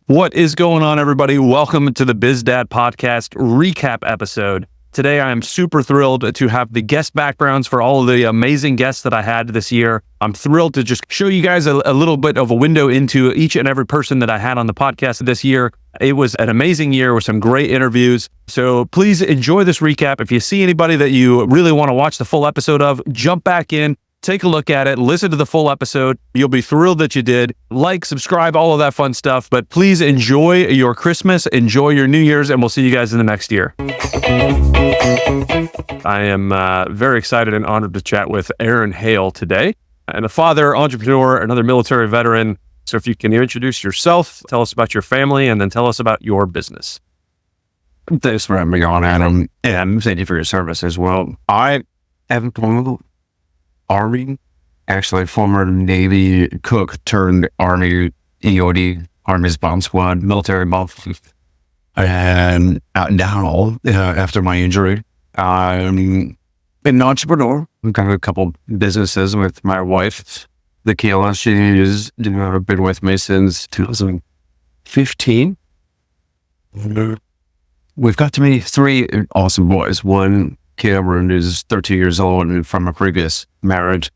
What is going on, everybody? Welcome to the BizDad podcast recap episode. Today, I am super thrilled to have the guest backgrounds for all of the amazing guests that I had this year. I'm thrilled to just show you guys a little bit of a window into each and every person that I had on the podcast this year. It was an amazing year with some great interviews. So please enjoy this recap. If you see anybody that you really want to watch the full episode of, jump back in. Take a look at it, listen to the full episode. You'll be thrilled that you did. Like, subscribe, all of that fun stuff. But please enjoy your Christmas, enjoy your New Year's, and we'll see you guys in the next year. I am very excited and honored to chat with Adrian Hale today. And a father, entrepreneur, another military veteran. So if you can introduce yourself, tell us about your family, and then tell us about your business. Thanks for having me on, Adam. And thank you for your service as well. I am Army, actually former Navy cook turned Army EOD, Army's bomb squad, military bomb. And now, after my injury, I'm an entrepreneur. I've got a couple businesses with my wife, the Hale. She's been with me since 2015. We've got to meet three awesome boys. One, Kimura, is 13 years old and from a previous marriage.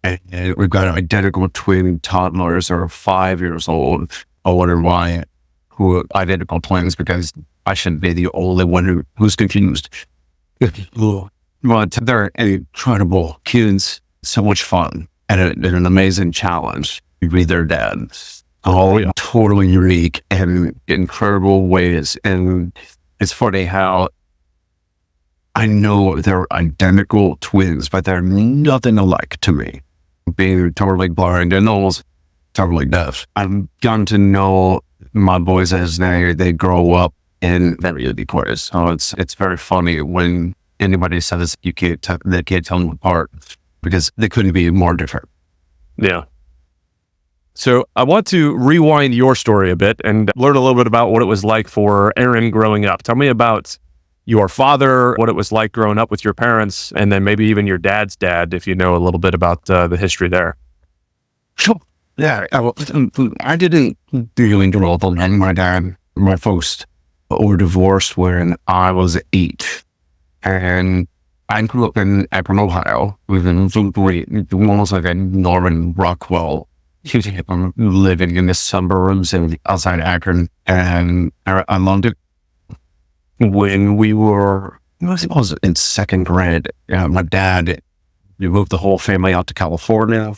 And we've got identical twin toddlers who are 5 years old. I wonder why, who are identical twins, because I shouldn't be the only one who's confused. But they're incredible kids, so much fun, and an amazing challenge to be their dad. All totally unique and incredible ways. And it's funny how I know they're identical twins, but they're nothing alike to me. Being totally blind and almost totally deaf, I've gotten to know my boys as they grow up in very unique ways. So it's very funny when anybody says they can't tell them apart, because they couldn't be more different. Yeah. So I want to rewind your story a bit and learn a little bit about what it was like for Adrian growing up. Tell me about your father, what it was like growing up with your parents, and then maybe even your dad's dad, if you know a little bit about the history there. Sure. Yeah. I didn't really grow up alone. My dad, my folks were divorced when I was 8. And I grew up in Akron, Ohio, within almost like a Norman Rockwell. Living in the suburbs and outside Akron, and I loved it. When we were, I was in second grade, my dad, we moved the whole family out to California,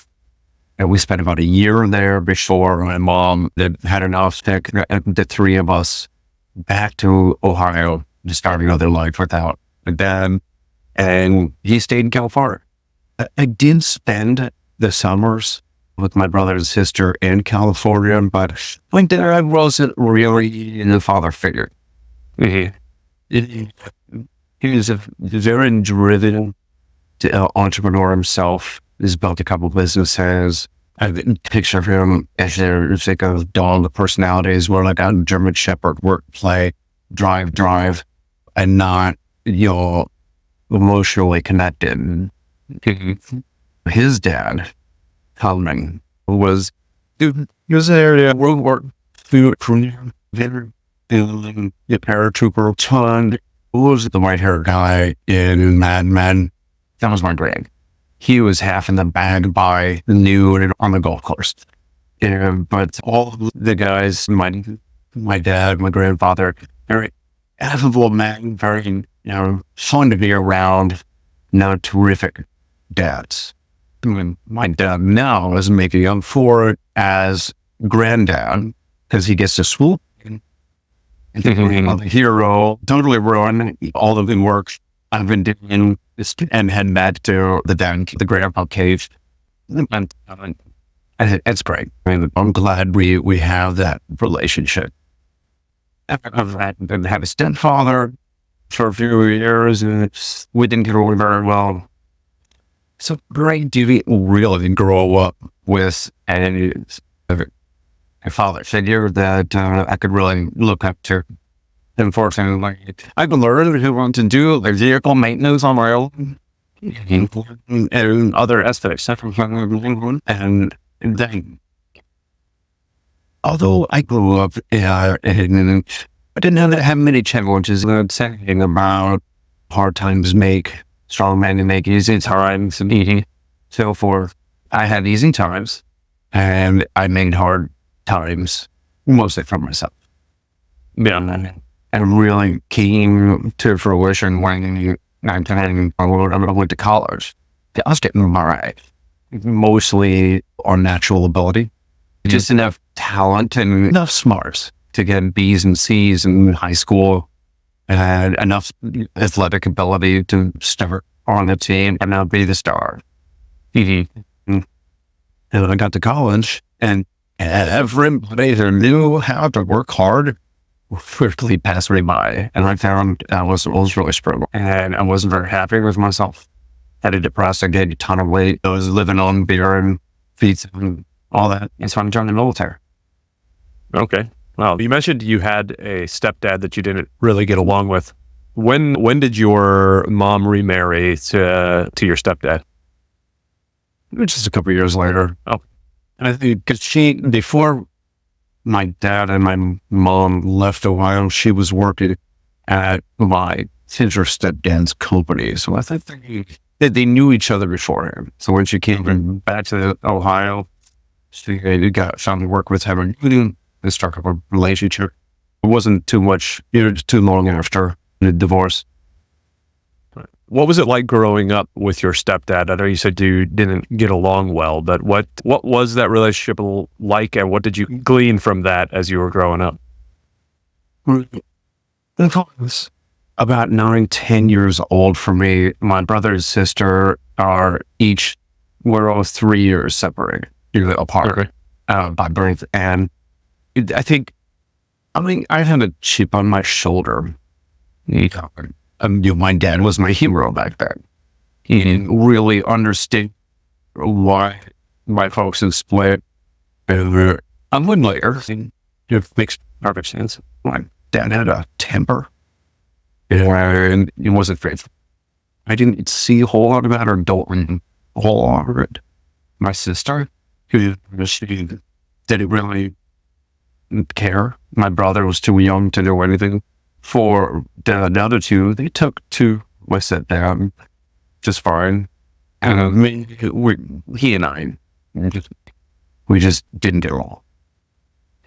and we spent about a year there before my mom had enough to take the three of us back to Ohio to start another life without a dad, and he stayed in California. I did spend the summers with my brother and sister in California, but my dad wasn't really a father figure. Mm-hmm. He was a very driven entrepreneur himself. He's built a couple businesses. I picture him as there's like a dog personalities, where like a German Shepherd, work, play, drive, and not, emotionally connected. His dad, Hale, was there. World War II, the paratrooper, ton. Who was the white-haired guy in Mad Men? That was my Greg. He was half in the bag by noon on the golf course. But all the guys, my dad, my grandfather, very affable man, very fun to be around. Now terrific dads. My dad now is making up for it as granddad, because he gets to swoop the hero, totally ruin all of the work I've been doing, and head back to the grandpa cave. And it's great. I'm glad we have that relationship. I've had a stepfather for a few years, and we didn't get along very well. So great to really grow up with a father figure that I could really look up to. Unfortunately, I've learned who want to do the vehicle maintenance on my own and other aspects. And then although I grew up, and I didn't have many challenges. Saying about hard times make strong men make easy times and eating, so forth. I had easy times, and I made hard times mostly for myself. Yeah. And really came to fruition when I went to college. I was getting all right, mostly on natural ability, just enough talent and enough smarts to get B's and C's in high school, and enough athletic ability to start on the team and not be the star. And I got to college, and everybody who knew how to work hard quickly passed me by, and I found I was really struggling, and I wasn't very happy with myself. Had a depressed, I gained a ton of weight. I was living on beer and pizza and all that, and so I joined the military. Okay. Well, you mentioned you had a stepdad that you didn't really get along with. When did your mom remarry to your stepdad? Just a couple of years later. Oh, and I think because before my dad and my mom left Ohio, she was working at my sister stepdad's company. So I think they knew each other beforehand. So when she came back to Ohio, she got found to work with him and start up a relationship. It wasn't too long after the divorce. what was it like growing up with your stepdad? I know you said you didn't get along well, but what was that relationship like, and what did you glean from that as you were growing up? About 9-10 years old for me. My brother and sister we're all 3 years separated, apart by birth. And I had a chip on my shoulder. My dad was my hero back then. He didn't really understand why my folks had split. And I wouldn't later. It makes perfect sense. My dad had a temper. And it wasn't faithful. I didn't see a whole lot about her, don't a whole lot of it. My sister, she didn't really care. My brother was too young to do anything. For the other two, they took to my stepdad just fine. And he and I, we just didn't get along.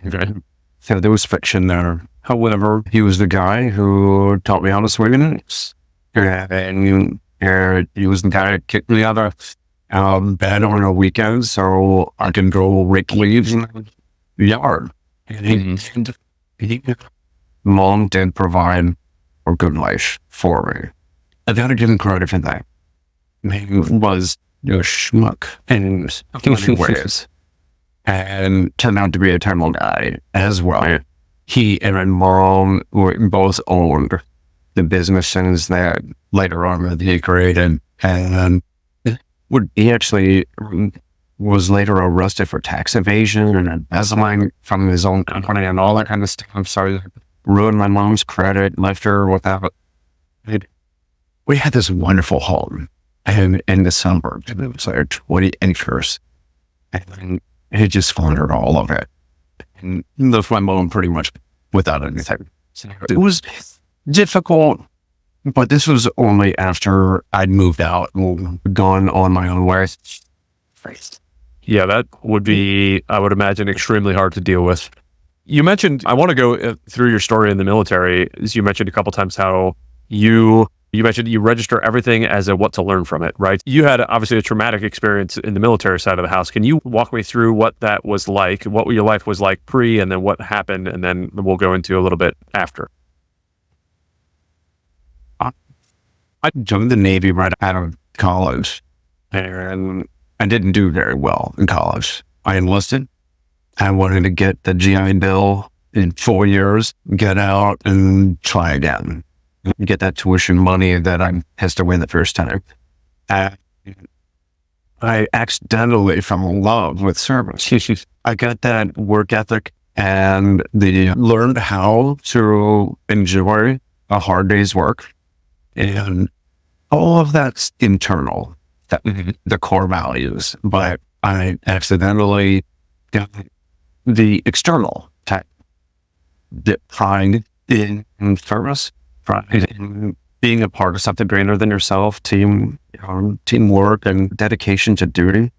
Okay. So there was friction there. However, he was the guy who taught me how to swing an axe. And he was the guy that kicked me out of bed on a weekend so I can go rake leaves in the yard. And Mom did provide a good life for me. I gotta give him credit for that. He was a schmuck in many ways. And turned out to be a terrible guy as well. He and my mom both owned the businesses that later on he created. And he actually was later arrested for tax evasion and embezzling from his own company and all that kind of stuff. So ruined my mom's credit, left her without it. We had this wonderful home in the suburbs. It was like 20 acres. And he just squandered all of it. And left my mom pretty much without anything. So it was difficult, but this was only after I'd moved out and gone on my own way. Yeah, that would be, I would imagine, extremely hard to deal with. You mentioned, I want to go through your story in the military. As you mentioned a couple times how you mentioned you register everything as a what to learn from it, right? You had obviously a traumatic experience in the military side of the house. Can you walk me through what that was like, what your life was like pre, and then what happened, and then we'll go into a little bit after? I joined the Navy right out of college, and I didn't do very well in college. I enlisted. I wanted to get the GI Bill in 4 years, get out and try again. Get that tuition money that I has to win the first time. I accidentally fell in love with service. I got that work ethic and learned how to enjoy a hard day's work. And all of that's internal, the core values. But I accidentally got the external type, the pride in service, pride in being a part of something greater than yourself, teamwork and dedication to duty.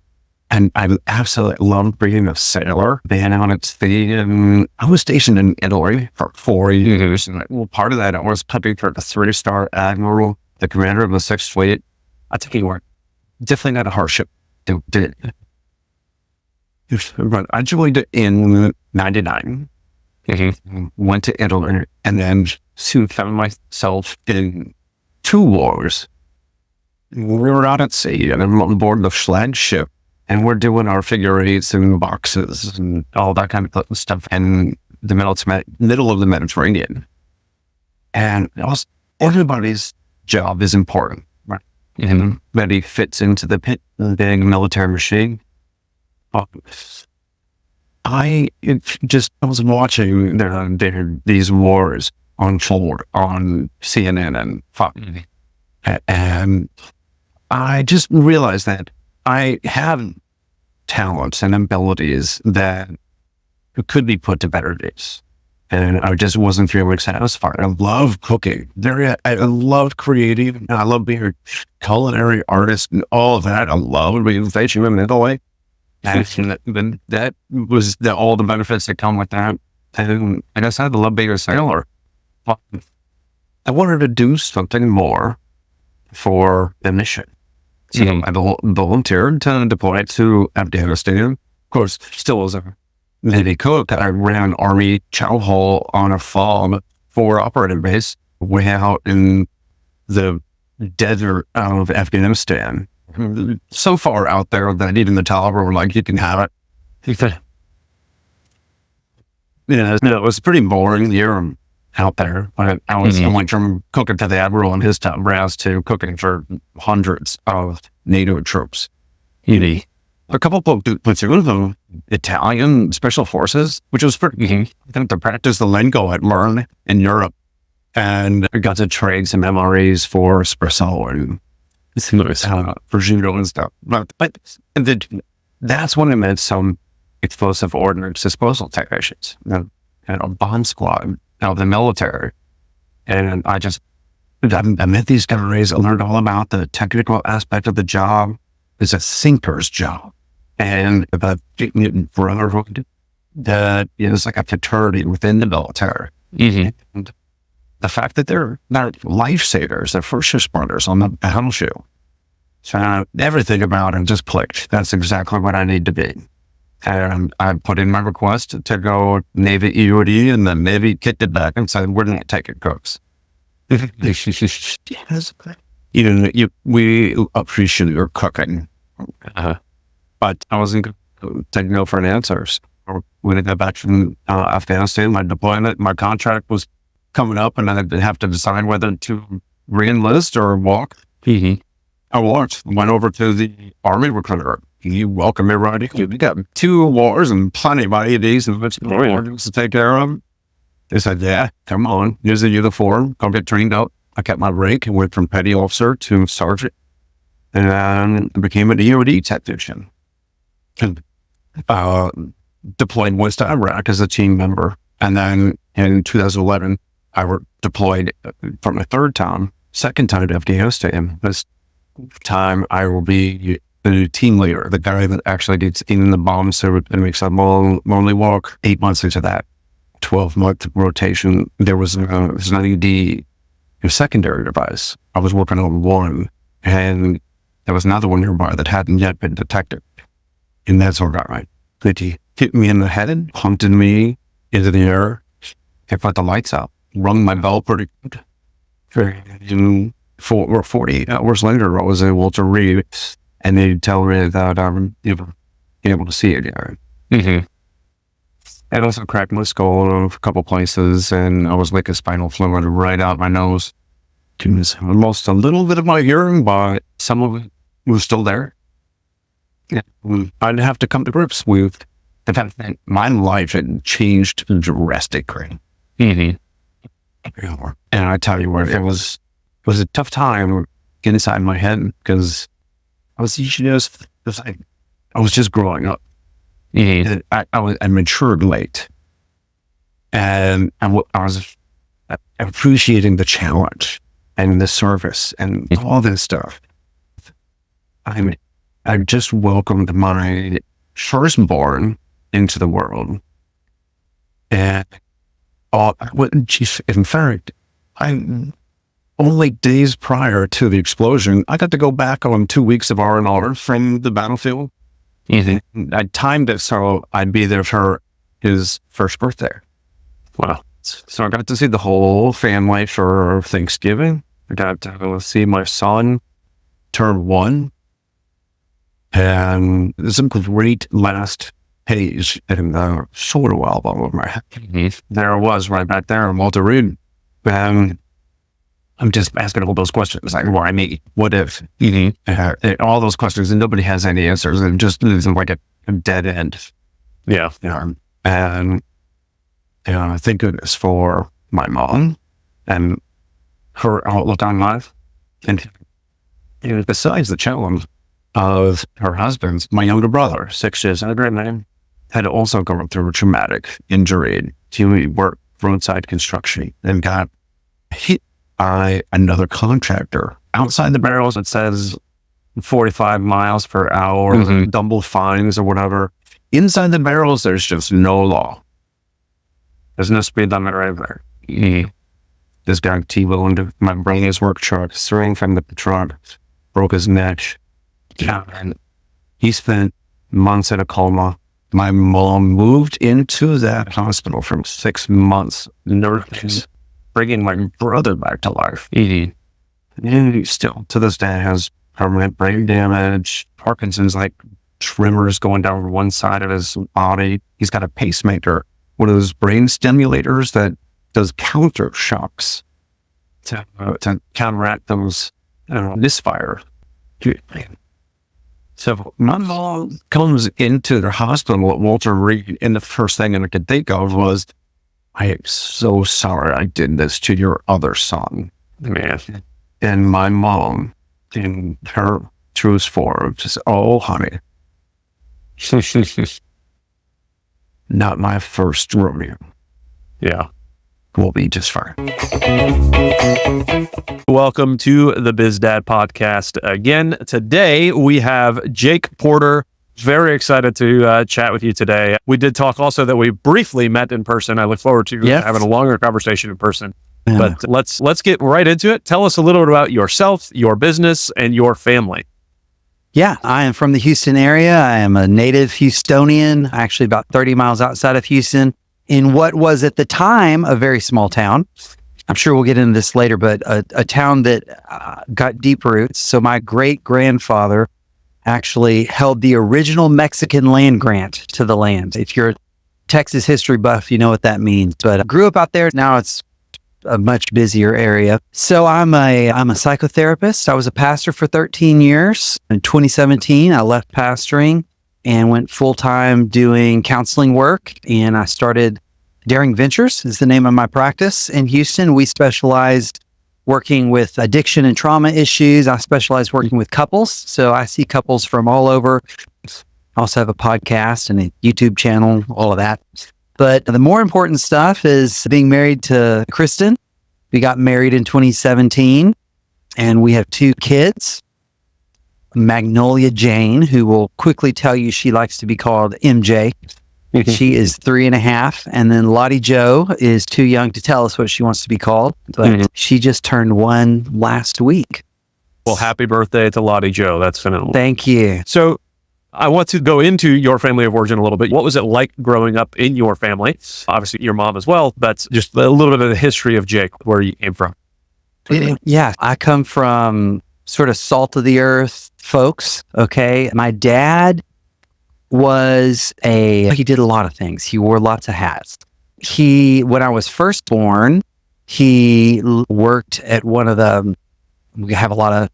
And I absolutely loved being a sailor, being on at sea. And I was stationed in Italy for 4 years. And part of that, I was putting for the 3-star admiral, the commander of the 6th Fleet. I think you were definitely not a hardship. But I joined in 99. Went to Italy, and then soon found myself in 2 wars. We were out at sea, and I'm on board the flagship, and we're doing our figure eights and boxes and all that kind of stuff in the middle of the Mediterranean. And everybody's job is important, right? And that he fits into the big military machine. I was watching these wars unfold on CNN and Fox, and I just realized that I have talents and abilities that could be put to better use, and I just wasn't feeling satisfied. I love cooking. I love creating. I love being a culinary artist and all of that. I love being stationed in Italy. And then that was all the benefits that come with that. And I guess I love being a sailor. But I wanted to do something more for the mission. So I volunteered to deploy to Afghanistan. Of course, still as a Navy cook, I ran Army chow hall on a farm for operating base way out in the desert of Afghanistan. So far out there that even the Taliban were like, you can have it. It was pretty boring year out there. I went from cooking to the Admiral and his top brass to cooking for hundreds of NATO troops. A couple of platoons of Italian Special Forces, which was pretty to practice the lingo I'd learned in Europe. And I got to trade some MREs for espresso and prosciutto and stuff. But that's when I met some explosive ordnance disposal technicians and a bomb squad of the military. And I met these guys. I learned all about the technical aspect of the job. It's a thinker's job. And about brotherhood that is like a fraternity within the military. And the fact that they're not lifesavers, they're first responders on the battlefield. So everything about it just clicked. That's exactly what I need to be. And I put in my request to go Navy EOD, and the Navy kicked it back and said, we're not taking cooks. We appreciate your cooking. But I wasn't going to take no for an answer. So when I got back from Afghanistan, my deployment, my contract was coming up, and I'd have to decide whether to re-enlist or walk. I walked, went over to the Army recruiter. He welcomed me right in. We got 2 wars and plenty of IEDs and to take care of. They said, yeah, come on, here's a uniform, come get trained up. I kept my rank and went from petty officer to sergeant, and became an EOD technician. And deployed once to Iraq as a team member. And then in 2011, I were deployed for my second time to Afghanistan. This time I will be the team leader, the guy that actually gets in the bomb suit and makes a lonely walk. 8 months into that 12-month rotation, there was an IED, a secondary device. I was working on one, and there was another one nearby that hadn't yet been detected. And that's all got right. He hit me in the head, hunted me into the air, and put the lights out, rung my bell pretty good. And 48 hours later, I was able to read, and they tell me that I'm able to see it. It also cracked my skull in a couple places, and I was like a spinal fluid right out my nose. I lost a little bit of my hearing, but some of it was still there. I'd have to come to grips with the fact that my life had changed drastically. And I tell you what, it was a tough time inside my head, because I was just growing up. I matured late, and I was appreciating the challenge and the service and all this stuff. I just welcomed my firstborn into the world, and in fact, only days prior to the explosion, I got to go back on 2 weeks of R&R from the battlefield. I timed it so I'd be there for his first birthday. Wow. So I got to see the whole family for Thanksgiving. I got to see my son turn 1. And there's a great last page in the photo album of my head. There it was right back there in Walter Reed. And I'm just asking all those questions, like, why me? What if? All those questions, and nobody has any answers. And just it's like a dead end. Yeah. And thank goodness for my mom and her outlook on life. And besides the challenge of her husband, my younger brother, 6 years older than me, had also gone through a traumatic injury. He worked roadside construction and got hit by another contractor outside the barrels. It says 45 miles per hour, double fines or whatever. Inside the barrels, there's just no law. There's no speed limit right there. This guy T-boned my brother's work truck, swinging from the truck, broke his neck. Yeah, and he spent months in a coma. My mom moved into that hospital for 6 months, nurses, bringing my brother back to life. And he still, to this day, has permanent brain damage, Parkinson's, like tremors going down one side of his body. He's got a pacemaker, one of those brain stimulators that does counter shocks to counteract those misfire. So my mom comes into the hospital at Walter Reed, and the first thing I could think of was, I am so sorry I did this to your other son. Man. And my mom, in her truest form, just, oh, honey. Not my first rodeo. Yeah. We'll be just fine. Welcome to the BizDad podcast. Again, today we have Jake Porter. Very excited to chat with you today. We did talk also that we briefly met in person. I look forward to having a longer conversation in person. Yeah. But let's get right into it. Tell us a little bit about yourself, your business, and your family. Yeah, I am from the Houston area. I am a native Houstonian, actually about 30 miles outside of Houston, in what was at the time a very small town. I'm sure we'll get into this later, but a town that got deep roots. So my great-grandfather actually held the original Mexican land grant to the land. If you're a Texas history buff, you know what that means. But I grew up out there. Now it's a much busier area. So I'm a psychotherapist. I was a pastor for 13 years. In 2017, I left pastoring and went full-time doing counseling work. And I started Daring Ventures is the name of my practice in Houston. We specialized working with addiction and trauma issues. I specialize working with couples. So I see couples from all over. I also have a podcast and a YouTube channel, all of that. But the more important stuff is being married to Kristen. We got married in 2017 and we have 2 kids. Magnolia Jane, who will quickly tell you she likes to be called MJ. She is 3.5. And then Lottie Jo is too young to tell us what she wants to be called, but she just turned 1 last week. Well, happy birthday to Lottie Jo. That's phenomenal. Thank you. So I want to go into your family of origin a little bit. What was it like growing up in your family? Obviously your mom as well, but just a little bit of the history of Jake, where you came from. Yeah, I come from sort of salt of the earth folks. Okay. My dad he did a lot of things. He wore lots of hats. When I was first born, he worked at we have a lot of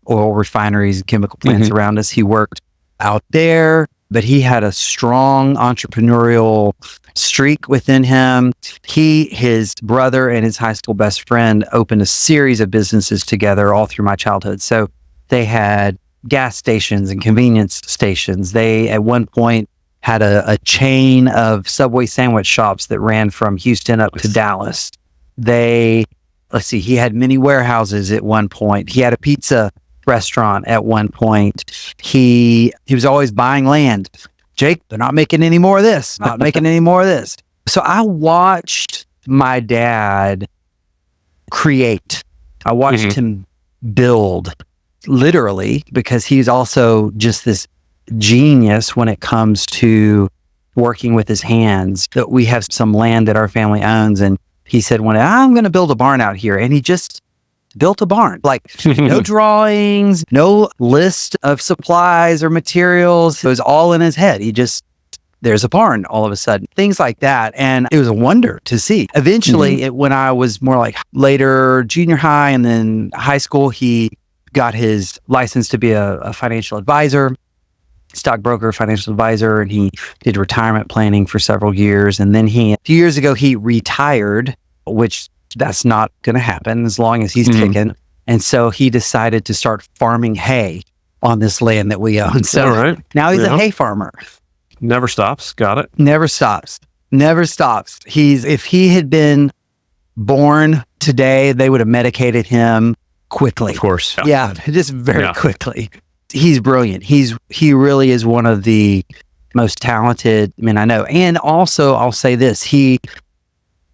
oil refineries and chemical plants around us. He worked out there, but he had a strong entrepreneurial streak within him. His brother and his high school best friend opened a series of businesses together all through my childhood. So they had gas stations and convenience stations. They, at one point, had a chain of Subway sandwich shops that ran from Houston up to Dallas. He had many warehouses at one point. He had a pizza restaurant at one point. He was always buying land. Jake, they're not making any more of this. Not making any more of this. So I watched my dad create. I watched him build, literally, because he's also just this genius when it comes to working with his hands. That we have some land that our family owns, and he said, I'm going to build a barn out here. And he just built a barn, like no drawings, no list of supplies or materials. It was all in his head. There's a barn all of a sudden, things like that. And it was a wonder to see. Eventually, when I was more like later junior high and then high school, he got his license to be a financial advisor, stockbroker, financial advisor, and he did retirement planning for several years. And then a few years ago, he retired, which that's not going to happen as long as he's kicking. And so he decided to start farming hay on this land that we own. So now he's a hay farmer. Never stops. Got it. Never stops. If he had been born today, they would have medicated him quickly. Of course. Yeah, just very quickly. He's brilliant. He really is one of the most talented men I know. And also, I'll say this, he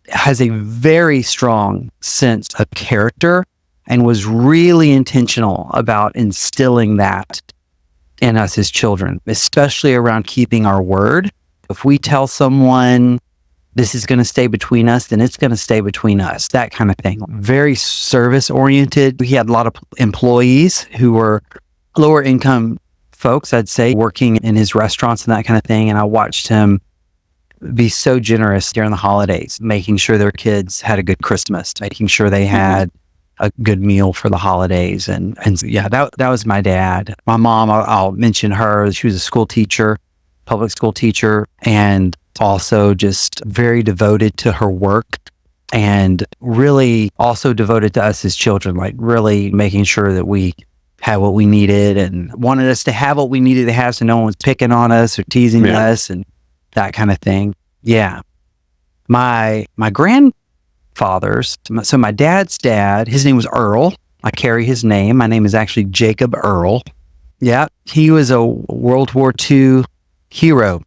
has a very strong sense of character and was really intentional about instilling that in us as children, especially around keeping our word. If we tell someone this is going to stay between us, then it's going to stay between us, that kind of thing. Very service oriented. He had a lot of employees who were lower income folks, I'd say, working in his restaurants and that kind of thing. And I watched him be so generous during the holidays, making sure their kids had a good Christmas, making sure they had a good meal for the holidays. And yeah, that was my dad. My mom, I'll mention her. She was a school teacher, public school teacher, and also just very devoted to her work and really also devoted to us as children, like really making sure that we had what we needed and wanted us to have what we needed to have so no one was picking on us or teasing us and that kind of thing. Yeah. My grandfathers, so my dad's dad, his name was Earl. I carry his name. My name is actually Jacob Earl. Yeah. He was a World War II hero.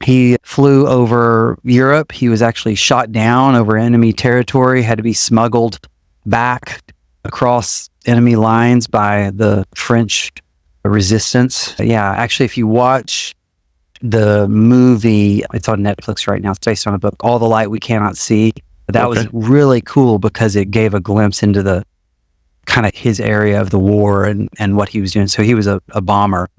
He flew over Europe. He was actually shot down over enemy territory, had to be smuggled back across enemy lines by the French resistance. Yeah. Actually, if you watch the movie, it's on Netflix right now. It's based on a book, All the Light We Cannot See. That was really cool because it gave a glimpse into the kind of his area of the war and what he was doing. So he was a bomber.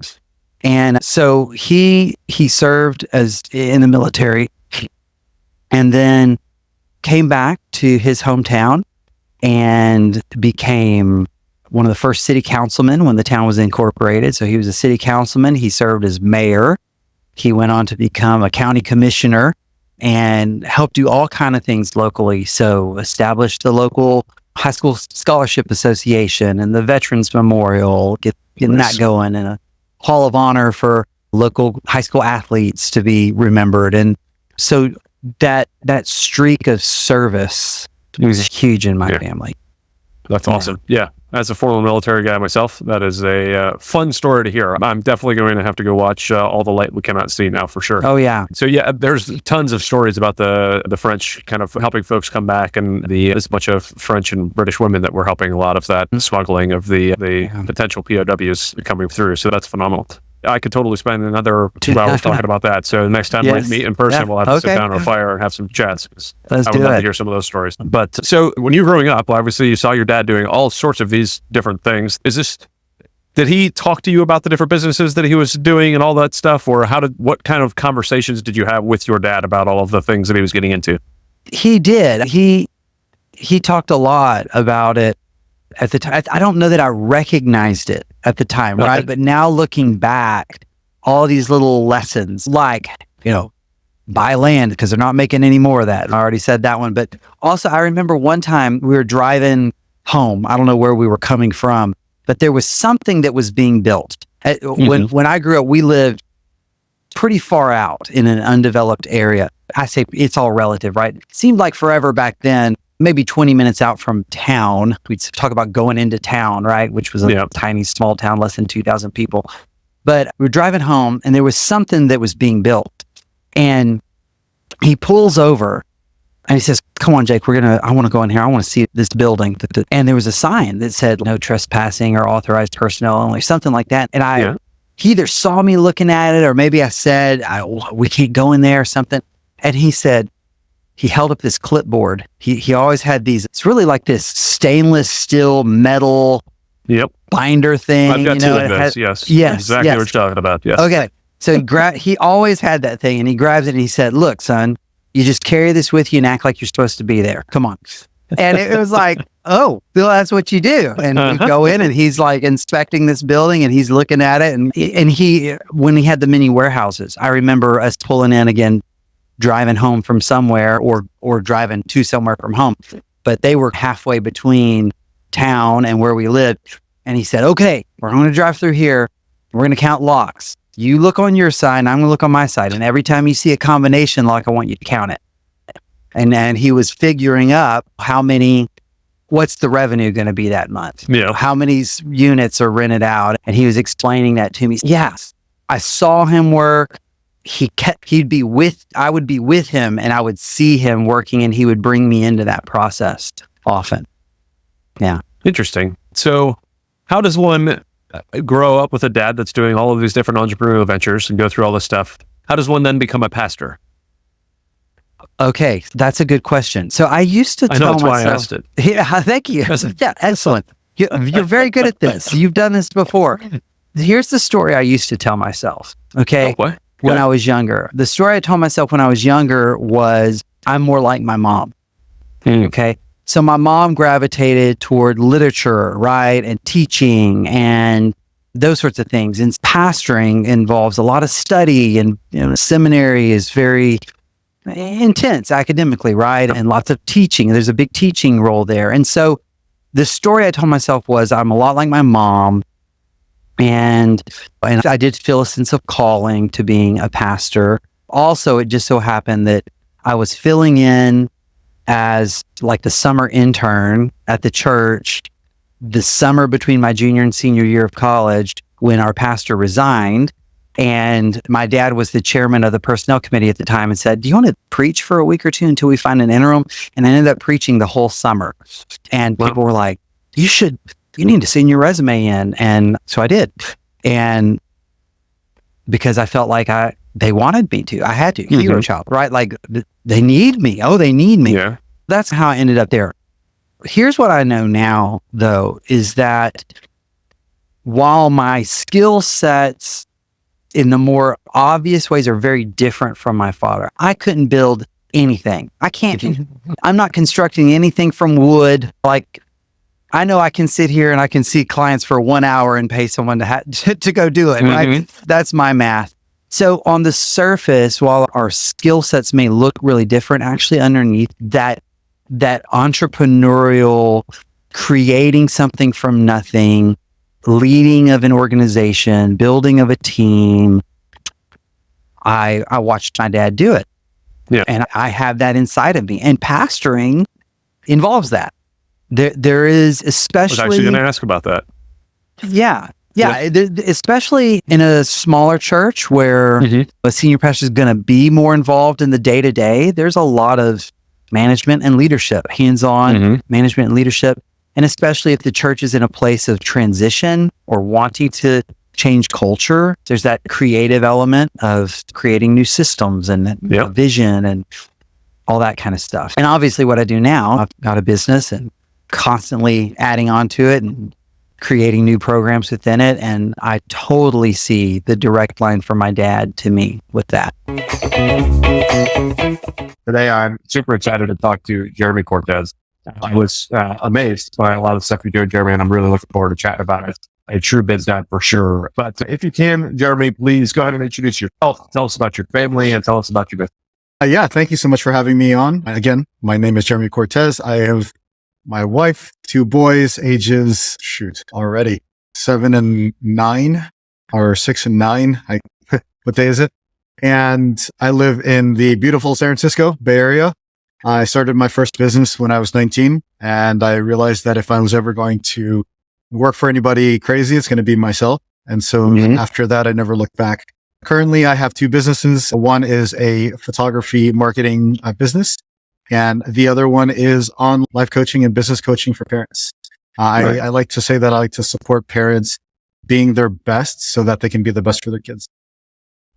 And so he served as in the military and then came back to his hometown and became one of the first city councilmen when the town was incorporated. So he was a city councilman. He served as mayor. He went on to become a county commissioner and helped do all kinds of things locally. So established the local high school scholarship association and the Veterans Memorial, getting that going, and a hall of honor for local high school athletes to be remembered. And so that streak of service was huge in my family. That's awesome. Yeah. As a former military guy myself, that is a fun story to hear. I'm definitely going to have to go watch All the Light We Cannot See now for sure. Oh, yeah. So yeah, there's tons of stories about the French kind of helping folks come back, and there's a bunch of French and British women that were helping a lot of that smuggling of the potential POWs coming through. So that's phenomenal. I could totally spend another 2 hours talking about that. So next time we meet in person, we'll have to sit down on a fire and have some chats. I would love to hear some of those stories. But so when you were growing up, obviously you saw your dad doing all sorts of these different things. Did he talk to you about the different businesses that he was doing and all that stuff? Or what kind of conversations did you have with your dad about all of the things that he was getting into? He did. He talked a lot about it at the time. I don't know that I recognized it at the time, right? But now looking back, all these little lessons, like, buy land because they're not making any more of that. I already said that one. But also, I remember one time we were driving home. I don't know where we were coming from, but there was something that was being built. When I grew up, we lived pretty far out in an undeveloped area. I say it's all relative, right? It seemed like forever back then, maybe 20 minutes out from town. We'd talk about going into town, right? Which was a tiny, small town, less than 2,000 people. But we were driving home and there was something that was being built. And he pulls over and he says, come on, Jake, I want to go in here. I want to see this building. And there was a sign that said no trespassing or authorized personnel only, something like that. And he either saw me looking at it or maybe I said, we can't go in there or something. And he said, he held up this clipboard. He always had these, it's really like this stainless steel metal binder thing. I've got two of those, yes. Exactly what you're talking about, yes. Okay. So he always had that thing and he grabs it and he said, look, son, you just carry this with you and act like you're supposed to be there. Come on. And it was like, oh, Bill, that's what you do. And we go in and he's like inspecting this building and he's looking at it. And when he had the mini warehouses, I remember us pulling in again, driving home from somewhere or driving to somewhere from home. But they were halfway between town and where we lived. And he said, okay, we're going to drive through here. We're going to count locks. You look on your side and I'm going to look on my side. And every time you see a combination lock, I want you to count it. And then he was figuring up what's the revenue going to be that month? How many units are rented out? And he was explaining that to me. Yes, I saw him work. I would be with him and I would see him working and he would bring me into that process often. Yeah. Interesting. So how does one grow up with a dad that's doing all of these different entrepreneurial ventures and go through all this stuff? How does one then become a pastor? Okay, that's a good question. So I used to tell myself. Why I asked it. Yeah, thank you. Yeah, excellent. You're very good at this. You've done this before. Here's the story I used to tell myself. Okay. Oh, when I was younger. The story I told myself when I was younger was, I'm more like my mom. Okay. So my mom gravitated toward literature, right? And teaching and those sorts of things. And pastoring involves a lot of study and seminary is very intense academically, right? And lots of teaching. There's a big teaching role there. And so the story I told myself was, I'm a lot like my mom. And I did feel a sense of calling to being a pastor. Also, it just so happened that I was filling in as like the summer intern at the church the summer between my junior and senior year of college when our pastor resigned. And my dad was the chairman of the personnel committee at the time and said, do you want to preach for a week or two until we find an interim? And I ended up preaching the whole summer. And people were like, you need to send your resume in. And so I did. And because I felt like they wanted me to, I had to, hero child, right? Like they need me. Oh, they need me. Yeah. That's how I ended up there. Here's what I know now though, is that while my skill sets in the more obvious ways are very different from my father, I couldn't build anything. I'm not constructing anything from wood. Like, I know I can sit here and I can see clients for 1 hour and pay someone to go do it, right? That's my math. So on the surface, while our skill sets may look really different, actually underneath that entrepreneurial, creating something from nothing, leading of an organization, building of a team, I watched my dad do it. Yeah. And I have that inside of me. And pastoring involves that. There is especially... I was actually going to ask about that. Yeah. Especially in a smaller church where a senior pastor is going to be more involved in the day-to-day. There's a lot of management and leadership, hands-on management and leadership. And especially if the church is in a place of transition or wanting to change culture, there's that creative element of creating new systems and vision and all that kind of stuff. And obviously what I do now, I've got a business and constantly adding on to it and creating new programs within it. And I totally see the direct line from my dad to me with that. Today, I'm super excited to talk to Jeremy Cortez. I was amazed by a lot of the stuff you're doing, Jeremy, and I'm really looking forward to chatting about it. A true BizDad for sure. But if you can, Jeremy, please go ahead and introduce yourself. Tell us about your family and tell us about your business. Yeah, thank you so much for having me on. Again, my name is Jeremy Cortez. I have my wife, 2 boys, ages, already 7 and 9 or 6 and 9. What day is it? And I live in the beautiful San Francisco Bay Area. I started my first business when I was 19, and I realized that if I was ever going to work for anybody crazy, it's going to be myself. And so after that, I never looked back. Currently, I have two businesses. One is a photography marketing business, and the other one is on life coaching and business coaching for parents. I like to say that I like to support parents being their best so that they can be the best for their kids.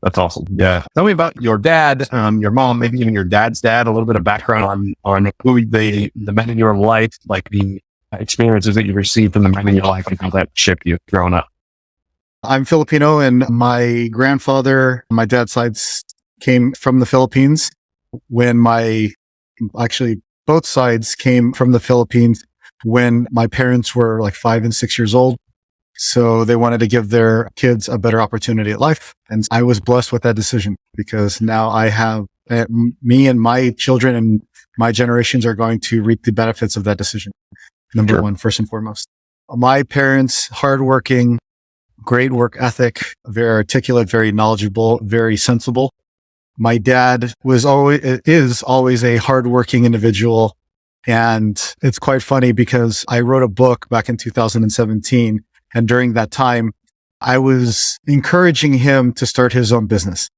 That's awesome. Yeah. Tell me about your dad, your mom, maybe even your dad's dad, a little bit of background on who the men in your life, like the experiences that you received from the men in your life and how that shaped you growing up. I'm Filipino, and my grandfather, my dad's side, came from the Philippines when both sides came from the Philippines when my parents were like 5 and 6 years old. So they wanted to give their kids a better opportunity at life. And I was blessed with that decision because now I have me and my children and my generations are going to reap the benefits of that decision. Number one, first and foremost. My parents, hardworking, great work ethic, very articulate, very knowledgeable, very sensible. My dad is always a hardworking individual. And it's quite funny because I wrote a book back in 2017. And during that time, I was encouraging him to start his own business.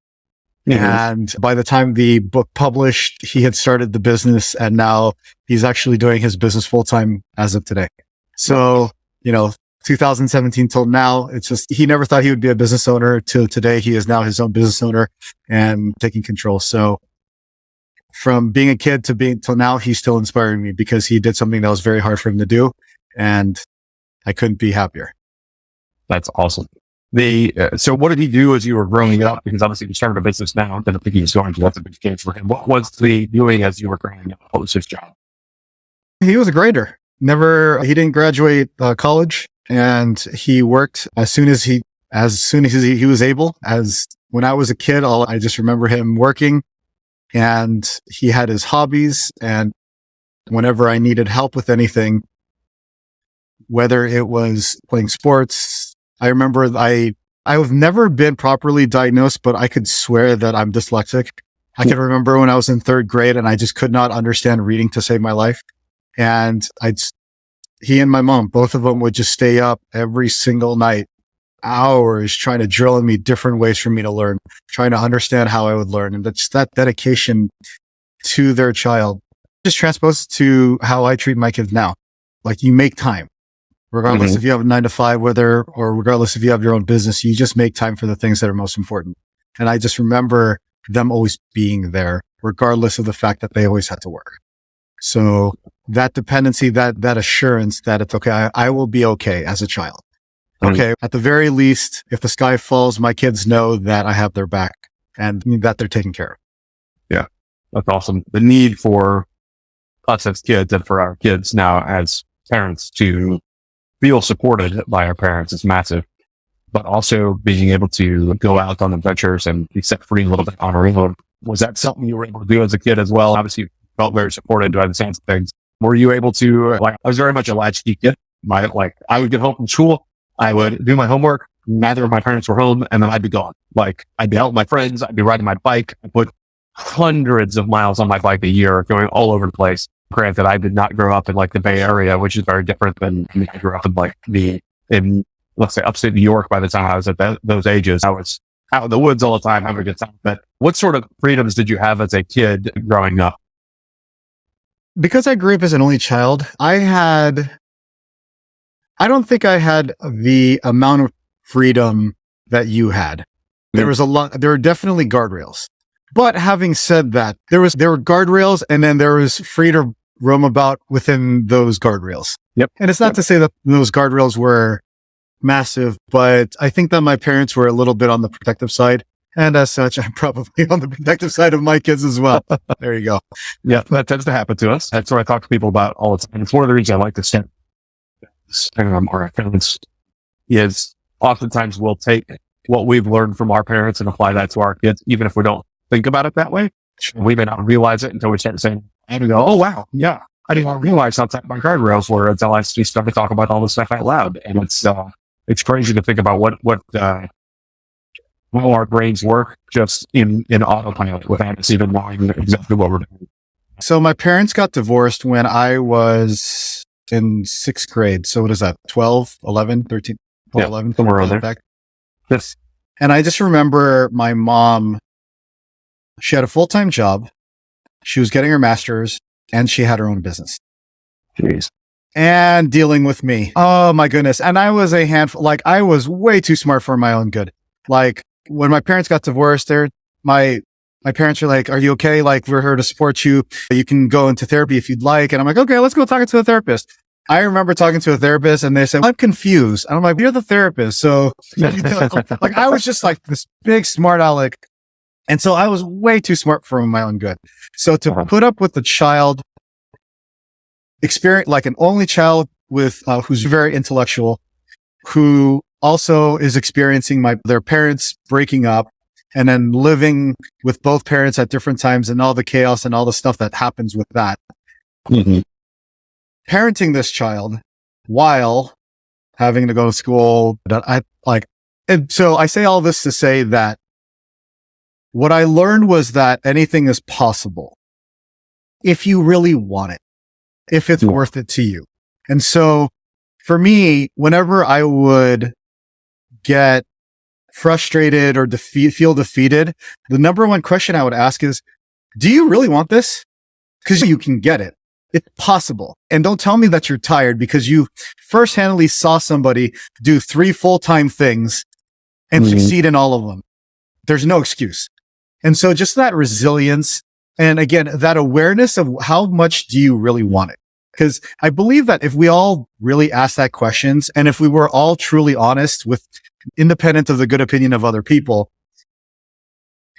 And by the time the book published, he had started the business, and now he's actually doing his business full time as of today. So, 2017 till now, it's just, he never thought he would be a business owner till today. He is now his own business owner and taking control. So from being a kid till now, he's still inspiring me because he did something that was very hard for him to do. And I couldn't be happier. That's awesome. So what did he do as you were growing up? Because obviously you started a business now, then I think he's going to that's a big change for him. What was he doing as you were growing up? What was his job? He was a grader. He didn't graduate college, and he worked as soon as he was able. As when I was a kid, I just remember him working, and he had his hobbies. And whenever I needed help with anything, whether it was playing sports, I remember I've never been properly diagnosed, but I could swear that I'm dyslexic. I can remember when I was in 3rd grade and I just could not understand reading to save my life. And he and my mom, both of them would just stay up every single night, hours trying to drill in me different ways for me to learn, trying to understand how I would learn. And that's that dedication to their child just transposed to how I treat my kids now. Like, you make time. Regardless if you have a 9 to 5, regardless if you have your own business, you just make time for the things that are most important. And I just remember them always being there, regardless of the fact that they always had to work. So that dependency, that assurance that it's okay, I will be okay as a child. Okay. At the very least, if the sky falls, my kids know that I have their back and that they're taken care of. Yeah. That's awesome. The need for us as kids and for our kids now as parents to feel supported by our parents is massive, but also being able to go out on adventures and be set free a little bit on our own. Was that something you were able to do as a kid as well? Obviously, you felt very supported by the sense of things. Were you able to, I was very much a latchkey kid. I would get home from school, I would do my homework, neither of my parents were home, and then I'd be gone. I'd be out with my friends, I'd be riding my bike. I put hundreds of miles on my bike a year, going all over the place. Granted, I did not grow up in the Bay Area, which is very different than I grew up in let's say upstate New York. By the time I was at those ages, I was out in the woods all the time, having a good time. But what sort of freedoms did you have as a kid growing up? Because I grew up as an only child, I don't think I had the amount of freedom that you had. There were definitely guardrails. But having said that, there were guardrails, and then there was free to roam about within those guardrails. Yep. And it's not to say that those guardrails were massive, but I think that my parents were a little bit on the protective side. And as such, I'm probably on the protective side of my kids as well. There you go. Yeah, that tends to happen to us. That's what I talk to people about all the time. It's one of the reasons I like to send our parents is oftentimes we'll take what we've learned from our parents and apply that to our kids, even if we don't think about it that way. We may not realize it until we start saying, and we go, oh, wow. Yeah. I didn't even realize how tight my guardrails were until I started talking about all this stuff out loud. And it's crazy to think about what how our brains work just in autopilot without us even knowing exactly what we're doing. So my parents got divorced when I was in sixth grade. So what is that? 12, 11, 13, 12, 11? Somewhere around there. Back. Yes. And I just remember my mom, she had a full-time job. She was getting her master's and she had her own business. Jeez. And dealing with me. Oh my goodness. And I was a handful, like I was way too smart for my own good. Like when my parents got divorced, my parents were like, are you okay? Like we're here to support you. You can go into therapy if you'd like. And I'm like, okay, let's go talk to a therapist. I remember talking to a therapist and they said, I'm confused. And I'm like, you're the therapist. So like I was just like this big smart aleck. And so I was way too smart for my own good. So to put up with the child experience, like an only child with, who's very intellectual, who also is experiencing their parents breaking up and then living with both parents at different times and all the chaos and all the stuff that happens with that. Mm-hmm. Parenting this child while having to go to school. And so I say all this to say that what I learned was that anything is possible if you really want it, if it's worth it to you. And so for me, whenever I would get frustrated or feel defeated, the number one question I would ask is, do you really want this? Because you can get it. It's possible. And don't tell me that you're tired because you first-handedly saw somebody do 3 full-time things and succeed in all of them. There's no excuse. And so just that resilience and again, that awareness of how much do you really want it? Because I believe that if we all really ask that questions and if we were all truly honest with independent of the good opinion of other people,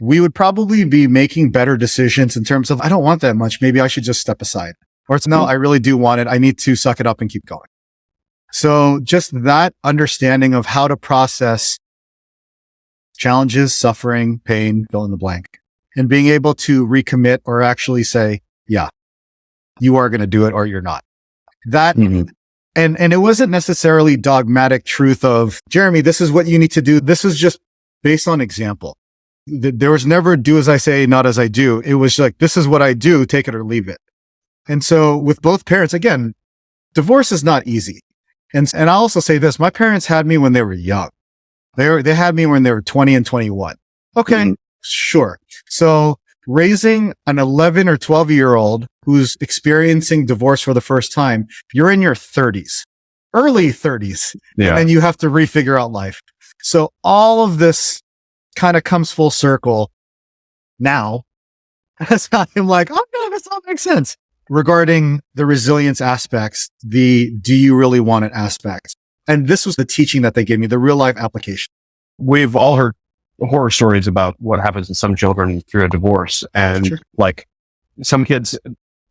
we would probably be making better decisions in terms of, I don't want that much. Maybe I should just step aside. Or it's no, I really do want it. I need to suck it up and keep going. So just that understanding of how to process challenges, suffering, pain, fill in the blank, and being able to recommit or actually say, yeah, you are going to do it or you're not. That, and it wasn't necessarily dogmatic truth of, Jeremy, this is what you need to do. This is just based on example. There was never do as I say, not as I do. It was like, this is what I do, take it or leave it. And so with both parents, again, divorce is not easy. And I also say this, my parents had me when they were young. They had me when they were 20 and 21. Okay, sure. So raising an 11 or 12-year-old who's experiencing divorce for the first time, you're in your 30s, early 30s, and then you have to refigure out life. So all of this kind of comes full circle now. That's how I'm like, oh, no, this all makes sense. Regarding the resilience aspects, the do you really want it aspects. And this was the teaching that they gave me, the real life application. We've all heard horror stories about what happens to some children through a divorce. And like some kids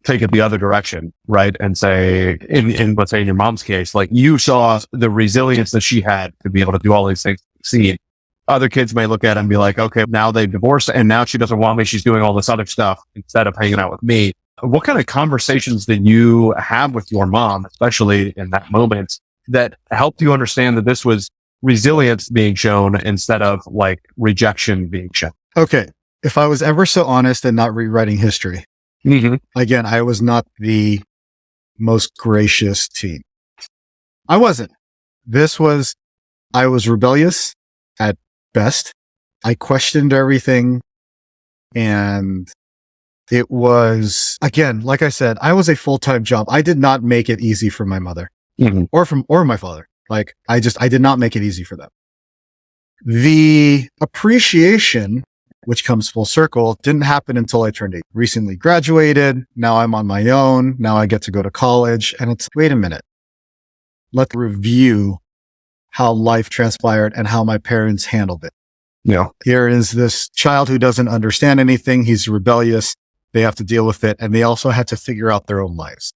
take it the other direction, right? And say, in let's say in your mom's case, like you saw the resilience that she had to be able to do all these things. See, other kids may look at it and be like, okay, now they've divorced and now she doesn't want me. She's doing all this other stuff instead of hanging out with me. What kind of conversations did you have with your mom, especially in that moment, that helped you understand that this was resilience being shown instead of like rejection being shown? Okay. If I was ever so honest and not rewriting history, again, I was not the most gracious teen. I wasn't. I was rebellious at best. I questioned everything. And it was, again, like I said, I was a full-time job. I did not make it easy for my mother or my father. Like I did not make it easy for them. The appreciation, which comes full circle, didn't happen until I turned 8. Recently graduated. Now I'm on my own. Now I get to go to college and it's, wait a minute. Let's review how life transpired and how my parents handled it. Here is this child who doesn't understand anything. He's rebellious. They have to deal with it. And they also had to figure out their own lives.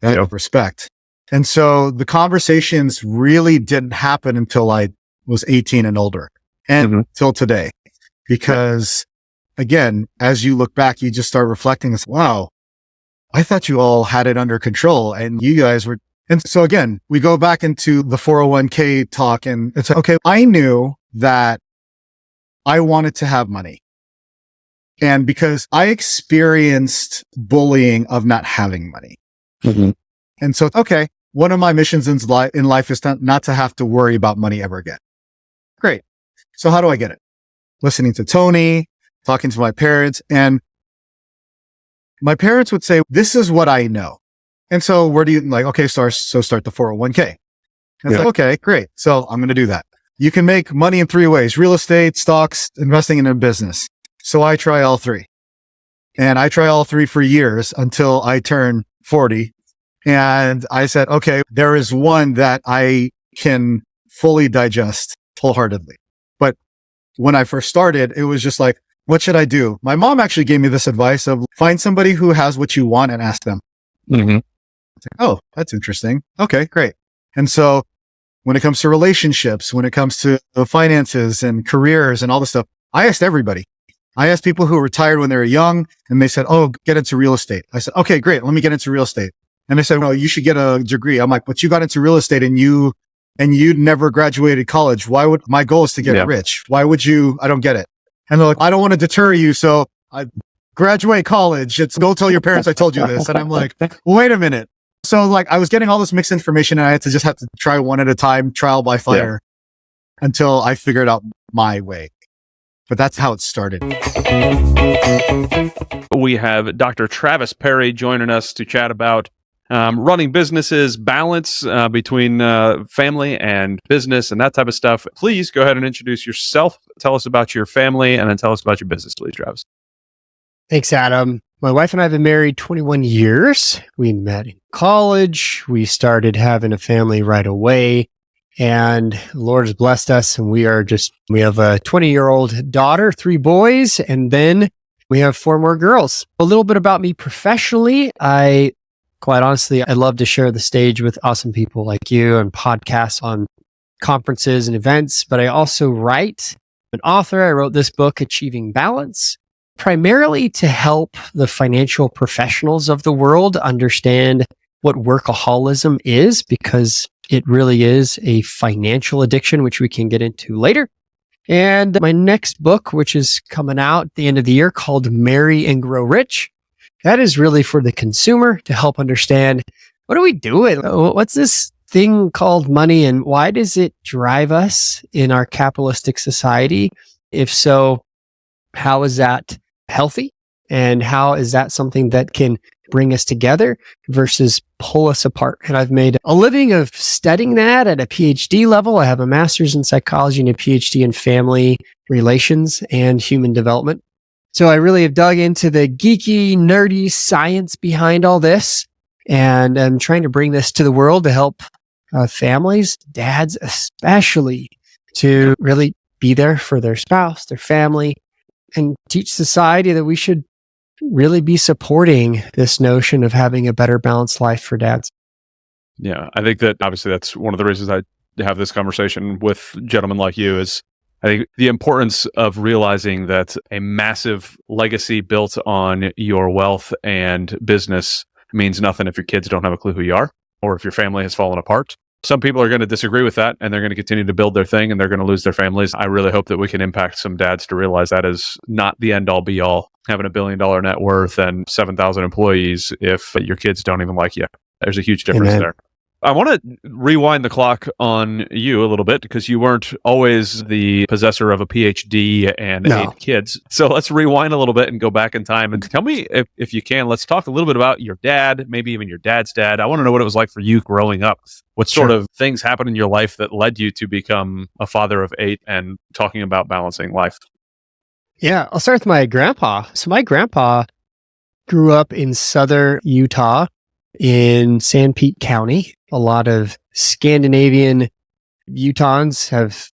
And respect. And so the conversations really didn't happen until I was 18 and older and till today, because again, as you look back, you just start reflecting this, wow, I thought you all had it under control and you guys were. And so again, we go back into the 401k talk and it's like, okay, I knew that I wanted to have money. And because I experienced bullying of not having money. Mm-hmm. And so, okay, one of my missions in life is not to have to worry about money ever again. Great. So how do I get it? Listening to Tony, talking to my parents, and my parents would say, this is what I know. And so where do you okay, start the 401k. And so, okay, great. So I'm going to do that. You can make money in 3 ways: real estate, stocks, investing in a business. So I try all 3. And I try all 3 for years until I turn 40. And I said, okay, there is one that I can fully digest wholeheartedly. But when I first started, it was just like, what should I do? My mom actually gave me this advice of find somebody who has what you want and ask them. Mm-hmm. Oh, that's interesting. Okay, great. And so when it comes to relationships, when it comes to finances and careers and all this stuff, I asked everybody. I asked people who retired when they were young, and they said, oh, get into real estate. I said, okay, great. Let me get into real estate. And they said, no, you should get a degree. I'm like, but you got into real estate and you never graduated college. Why would, my goal is to get rich. Why would you, I don't get it. And they're like, I don't want to deter you. So I graduate college. Go tell your parents I told you this. And I'm like, wait a minute. So like I was getting all this mixed information and I had to try one at a time, trial by fire until I figured out my way. But that's how it started. We have Dr. Travis Parry joining us to chat about running businesses, balance between family and business and that type of stuff. Please go ahead and introduce yourself. Tell us about your family and then tell us about your business, please, Travis. Thanks, Adam. My wife and I have been married 21 years. We met in college. We started having a family right away. And the Lord has blessed us. And we have a 20-year-old daughter, 3 boys, and then we have 4 more girls. A little bit about me professionally. Quite honestly, I love to share the stage with awesome people like you and podcasts on conferences and events, but I also write. I'm an author. I wrote this book, Achieving Balance, primarily to help the financial professionals of the world understand what workaholism is, because it really is a financial addiction, which we can get into later. And my next book, which is coming out at the end of the year, called Marry and Grow Rich. That is really for the consumer to help understand, what are we doing? What's this thing called money and why does it drive us in our capitalistic society? If so, how is that healthy? And how is that something that can bring us together versus pull us apart? And I've made a living of studying that at a PhD level. I have a master's in psychology and a PhD in family relations and human development. So I really have dug into the geeky, nerdy science behind all this. And I'm trying to bring this to the world to help families, dads especially, to really be there for their spouse, their family, and teach society that we should really be supporting this notion of having a better balanced life for dads. Yeah, I think that obviously that's one of the reasons I have this conversation with gentlemen like you is I think the importance of realizing that a massive legacy built on your wealth and business means nothing if your kids don't have a clue who you are or if your family has fallen apart. Some people are going to disagree with that and they're going to continue to build their thing and they're going to lose their families. I really hope that we can impact some dads to realize that is not the end all be all, having $1 billion net worth and 7,000 employees if your kids don't even like you. There's a huge difference there. I want to rewind the clock on you a little bit because you weren't always the possessor of a PhD and 8 kids. So let's rewind a little bit and go back in time and tell me, if you can, let's talk a little bit about your dad, maybe even your dad's dad. I want to know what it was like for you growing up. What sort of things happened in your life that led you to become a father of 8 and talking about balancing life? Yeah, I'll start with my grandpa. So my grandpa grew up in southern Utah in San Pete County. A lot of Scandinavian Utahns have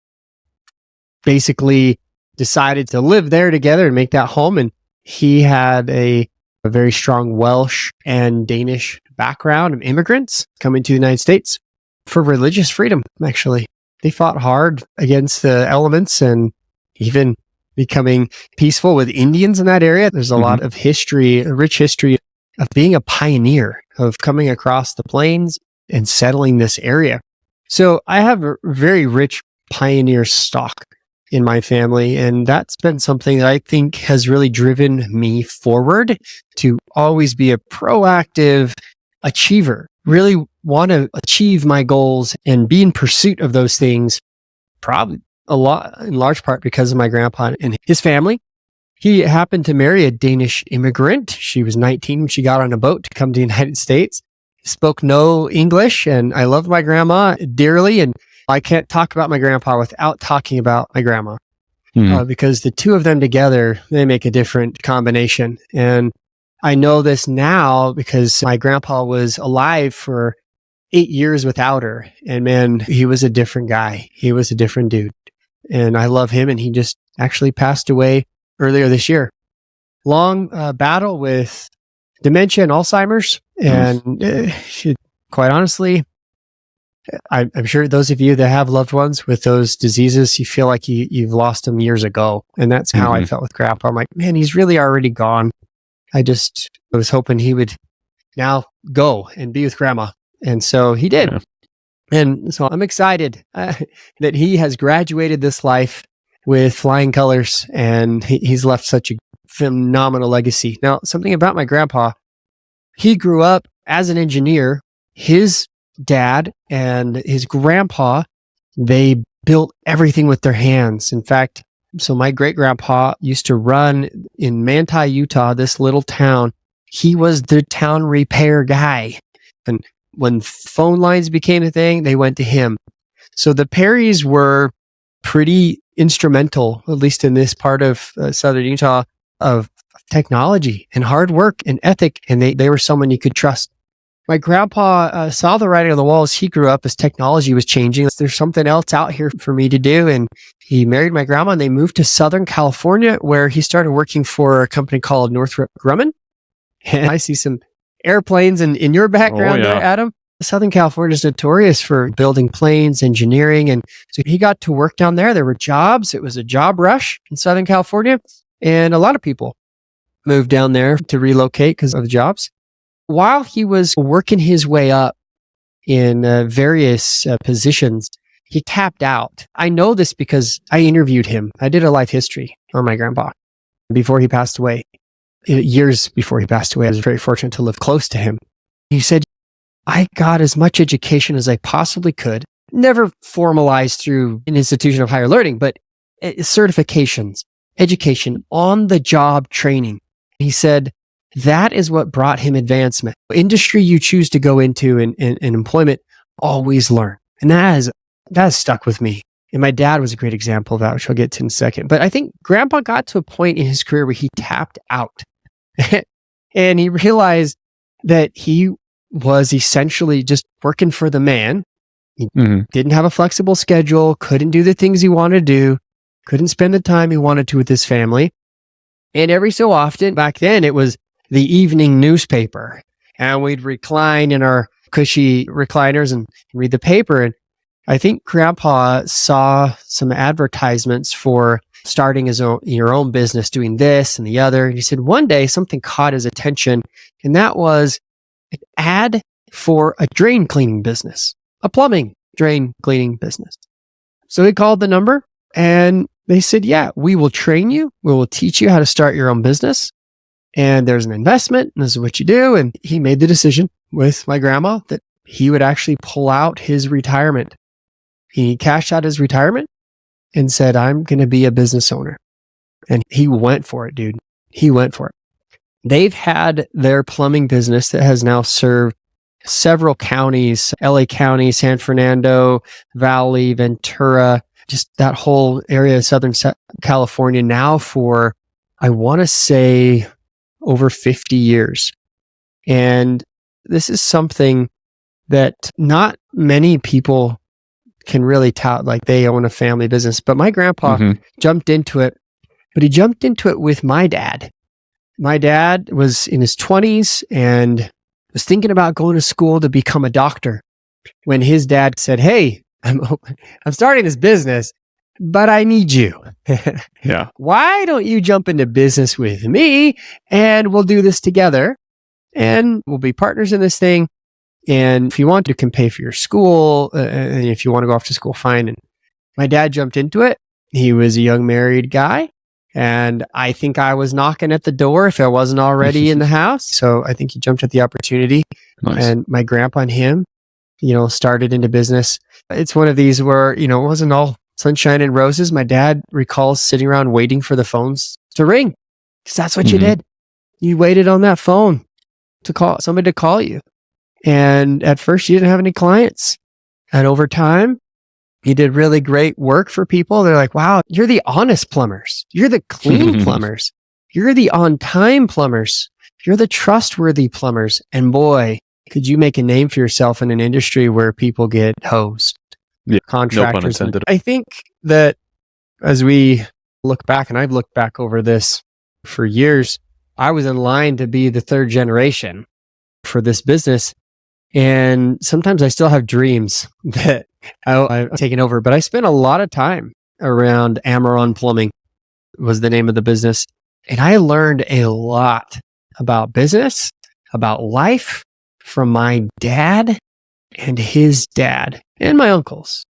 basically decided to live there together and make that home. And he had a very strong Welsh and Danish background of immigrants coming to the United States for religious freedom, actually. They fought hard against the elements and even becoming peaceful with Indians in that area. There's a lot of history, a rich history of being a pioneer, of coming across the plains and settling this area. So I have a very rich pioneer stock. in my family. And that's been something that I think has really driven me forward to always be a proactive achiever, really want to achieve my goals and be in pursuit of those things, probably a lot in large part because of my grandpa and his family. He happened to marry a Danish immigrant. She was 19 when she got on a boat to come to the United States. Spoke no English, and I love my grandma dearly. And I can't talk about my grandpa without talking about my grandma, because the two of them together, they make a different combination. And I know this now because my grandpa was alive for 8 years without her. And man, he was a different guy. He was a different dude. And I love him. And he just actually passed away earlier this year. Long battle with dementia and Alzheimer's. And quite honestly, I'm sure those of you that have loved ones with those diseases, you feel like you've lost them years ago. And that's how I felt with Grandpa. I'm like, man, he's really already gone. I was hoping he would now go and be with Grandma. And so he did. Yeah. And so I'm excited that he has graduated this life with flying colors, and he's left such a phenomenal legacy. Now, something about my grandpa, he grew up as an engineer. His dad and his grandpa, they built everything with their hands. In fact, so my great grandpa used to run in Manti, Utah, this little town. He was the town repair guy. And when phone lines became a thing, they went to him. So the Parrys were pretty instrumental, at least in this part of southern Utah, of technology and hard work and ethic. And they were someone you could trust. My grandpa saw the writing on the wall as he grew up, as technology was changing. There's something else out here for me to do. And he married my grandma, and they moved to Southern California, where he started working for a company called Northrop Grumman. And I see some airplanes in your background there, Adam. Southern California is notorious for building planes, engineering. And so he got to work down there. There were jobs. It was a job rush in Southern California. And a lot of people moved down there to relocate because of the jobs. While he was working his way up in various positions, he tapped out. I know this because I interviewed him. I did a life history on my grandpa before he passed away. Years before he passed away, I was very fortunate to live close to him. He said, I got as much education as I possibly could, never formalized through an institution of higher learning, but certifications, education, on-the-job training. He said, that is what brought him advancement. Industry you choose to go into in employment, always learn. And that has stuck with me. And my dad was a great example of that, which I'll get to in a second. But I think Grandpa got to a point in his career where he tapped out. And he realized that he was essentially just working for the man. He didn't have a flexible schedule, couldn't do the things he wanted to do, couldn't spend the time he wanted to with his family. And every so often, back then, it was the evening newspaper. And we'd recline in our cushy recliners and read the paper. And I think Grandpa saw some advertisements for starting your own business, doing this and the other. And he said one day something caught his attention, and that was an ad for a drain cleaning business, a plumbing drain cleaning business. So he called the number, and they said, yeah, we will train you. We will teach you how to start your own business. And there's an investment, and this is what you do. And he made the decision with my grandma that he would actually pull out his retirement. He cashed out his retirement and said, I'm going to be a business owner. And he went for it, dude. He went for it. They've had their plumbing business that has now served several counties, LA County, San Fernando Valley, Ventura, just that whole area of Southern California now for, I want to say, over 50 years. And this is something that not many people can really tout, like they own a family business. But my grandpa jumped into it, but he jumped into it with my dad. My dad was in his 20s and was thinking about going to school to become a doctor when his dad said, hey, I'm starting this business, but I need you. Yeah. Why don't you jump into business with me and we'll do this together and we'll be partners in this thing. And if you want, you can pay for your school. And if you want to go off to school, fine. And my dad jumped into it. He was a young married guy. And I think I was knocking at the door if I wasn't already in the house. So I think he jumped at the opportunity. Nice. And my grandpa and him, started into business. It's one of these where, it wasn't all sunshine and roses. My dad recalls sitting around waiting for the phones to ring, because that's what you did. You waited on that phone to call somebody to call you. And at first you didn't have any clients. And over time, you did really great work for people. They're like, wow, you're the honest plumbers. You're the clean plumbers. You're the on-time plumbers. You're the trustworthy plumbers. And boy, could you make a name for yourself in an industry where people get hosed, contractors. No pun intended. I think that as we look back, and I've looked back over this for years, I was in line to be the third generation for this business. And sometimes I still have dreams that I've taken over, but I spent a lot of time around Amaron Plumbing was the name of the business. And I learned a lot about business, about life from my dad and his dad and my uncles.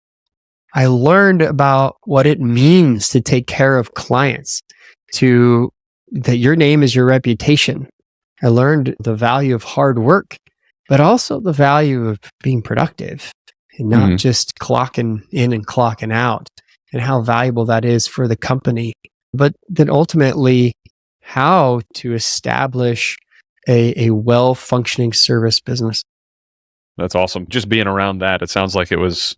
I learned about what it means to take care of clients, that your name is your reputation. I learned the value of hard work, but also the value of being productive and not just clocking in and clocking out, and how valuable that is for the company. But then ultimately, how to establish a well-functioning service business. That's awesome. Just being around that, it sounds like it was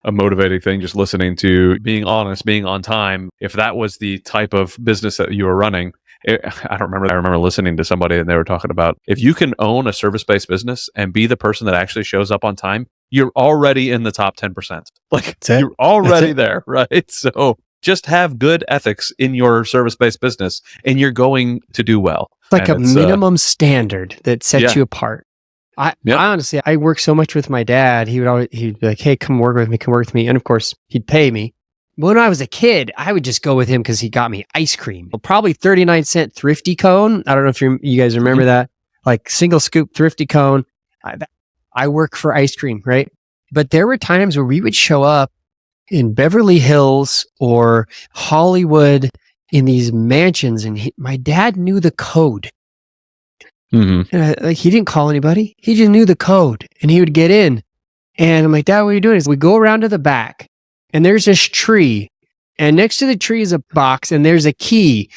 a motivating thing, just listening to being honest, being on time. If that was the type of business that you were running, I remember listening to somebody and they were talking about, if you can own a service-based business and be the person that actually shows up on time, you're already in the top 10%. Like, you're already there, right? So just have good ethics in your service-based business and you're going to do well. It's like a minimum standard that sets you apart. I honestly, I work so much with my dad. He'd be like, hey, come work with me. And of course, he'd pay me. But when I was a kid, I would just go with him because he got me ice cream. Well, probably 39-cent Thrifty cone. I don't know if you guys remember that. Like single scoop Thrifty cone. I work for ice cream, right? But there were times where we would show up in Beverly Hills or Hollywood in these mansions, and my dad knew the code. And he didn't call anybody. He just knew the code, and he would get in. And I'm like, Dad, what are you doing? We go around to the back, and there's this tree, and next to the tree is a box, and there's a key.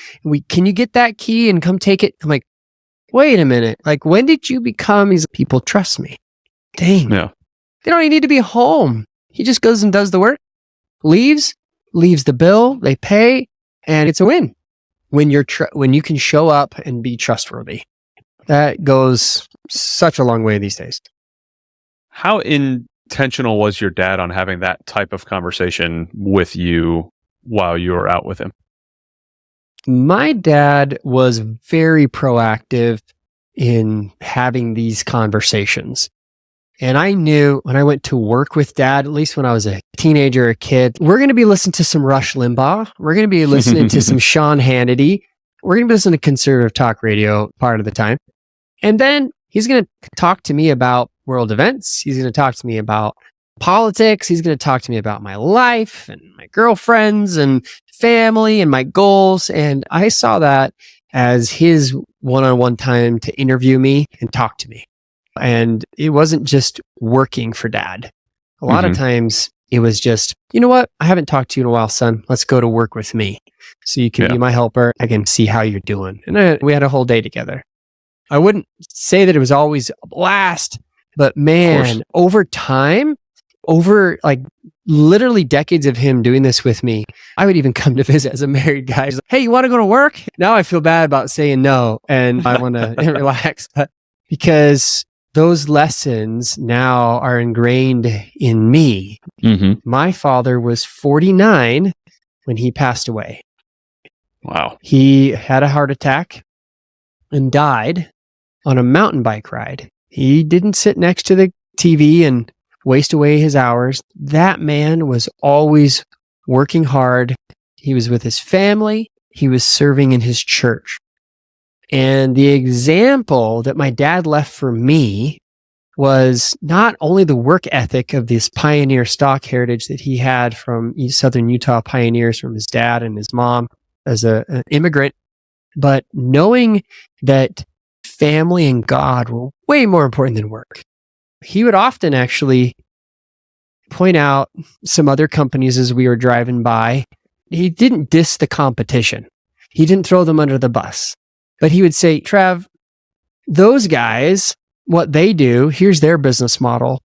Can you get that key and come take it? I'm like, wait a minute. Like, when did you become? People trust me. Dang. Yeah. They don't even need to be home. He just goes and does the work, leaves the bill, they pay, and it's a win. When you can show up and be trustworthy. That goes such a long way these days. How intentional was your dad on having that type of conversation with you while you were out with him? My dad was very proactive in having these conversations. And I knew when I went to work with Dad, at least when I was a teenager, a kid, we're going to be listening to some Rush Limbaugh. We're going to be listening to some Sean Hannity. We're going to be listening to conservative talk radio part of the time. And then he's going to talk to me about world events. He's going to talk to me about politics. He's going to talk to me about my life and my girlfriends and family and my goals. And I saw that as his one-on-one time to interview me and talk to me. And it wasn't just working for Dad. A lot of times it was just, you know what? I haven't talked to you in a while, son. Let's go to work with me. So you can be my helper. I can see how you're doing. And we had a whole day together. I wouldn't say that it was always a blast, but man, over time, over like literally decades of him doing this with me, I would even come to visit as a married guy. He's like, hey, you want to go to work? Now I feel bad about saying no and I want to relax because those lessons now are ingrained in me. My father was 49 when he passed away. Wow. He had a heart attack and died on a mountain bike ride. He didn't sit next to the TV and waste away his hours. That man was always working hard. He was with his family. He was serving in his church. And the example that my dad left for me was not only the work ethic of this pioneer stock heritage that he had from Southern Utah pioneers from his dad and his mom as an immigrant, but knowing that family and God were way more important than work. He would often actually point out some other companies as we were driving by. He didn't diss the competition. He didn't throw them under the bus, but he would say, Trav, those guys, what they do, here's their business model.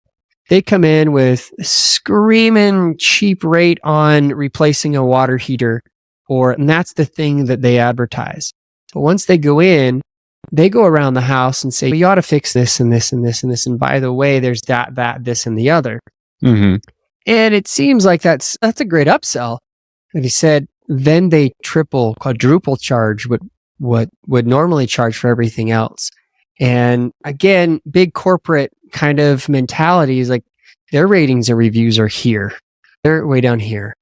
They come in with screaming cheap rate on replacing a water heater, and that's the thing that they advertise. But once they go in, they go around the house and say, you ought to fix this and this and this and this. And by the way, there's that, this, and the other. Mm-hmm. And it seems like that's a great upsell. And he said, then they triple, quadruple charge what would normally charge for everything else. And again, big corporate kind of mentality is like their ratings and reviews are here. They're way down here.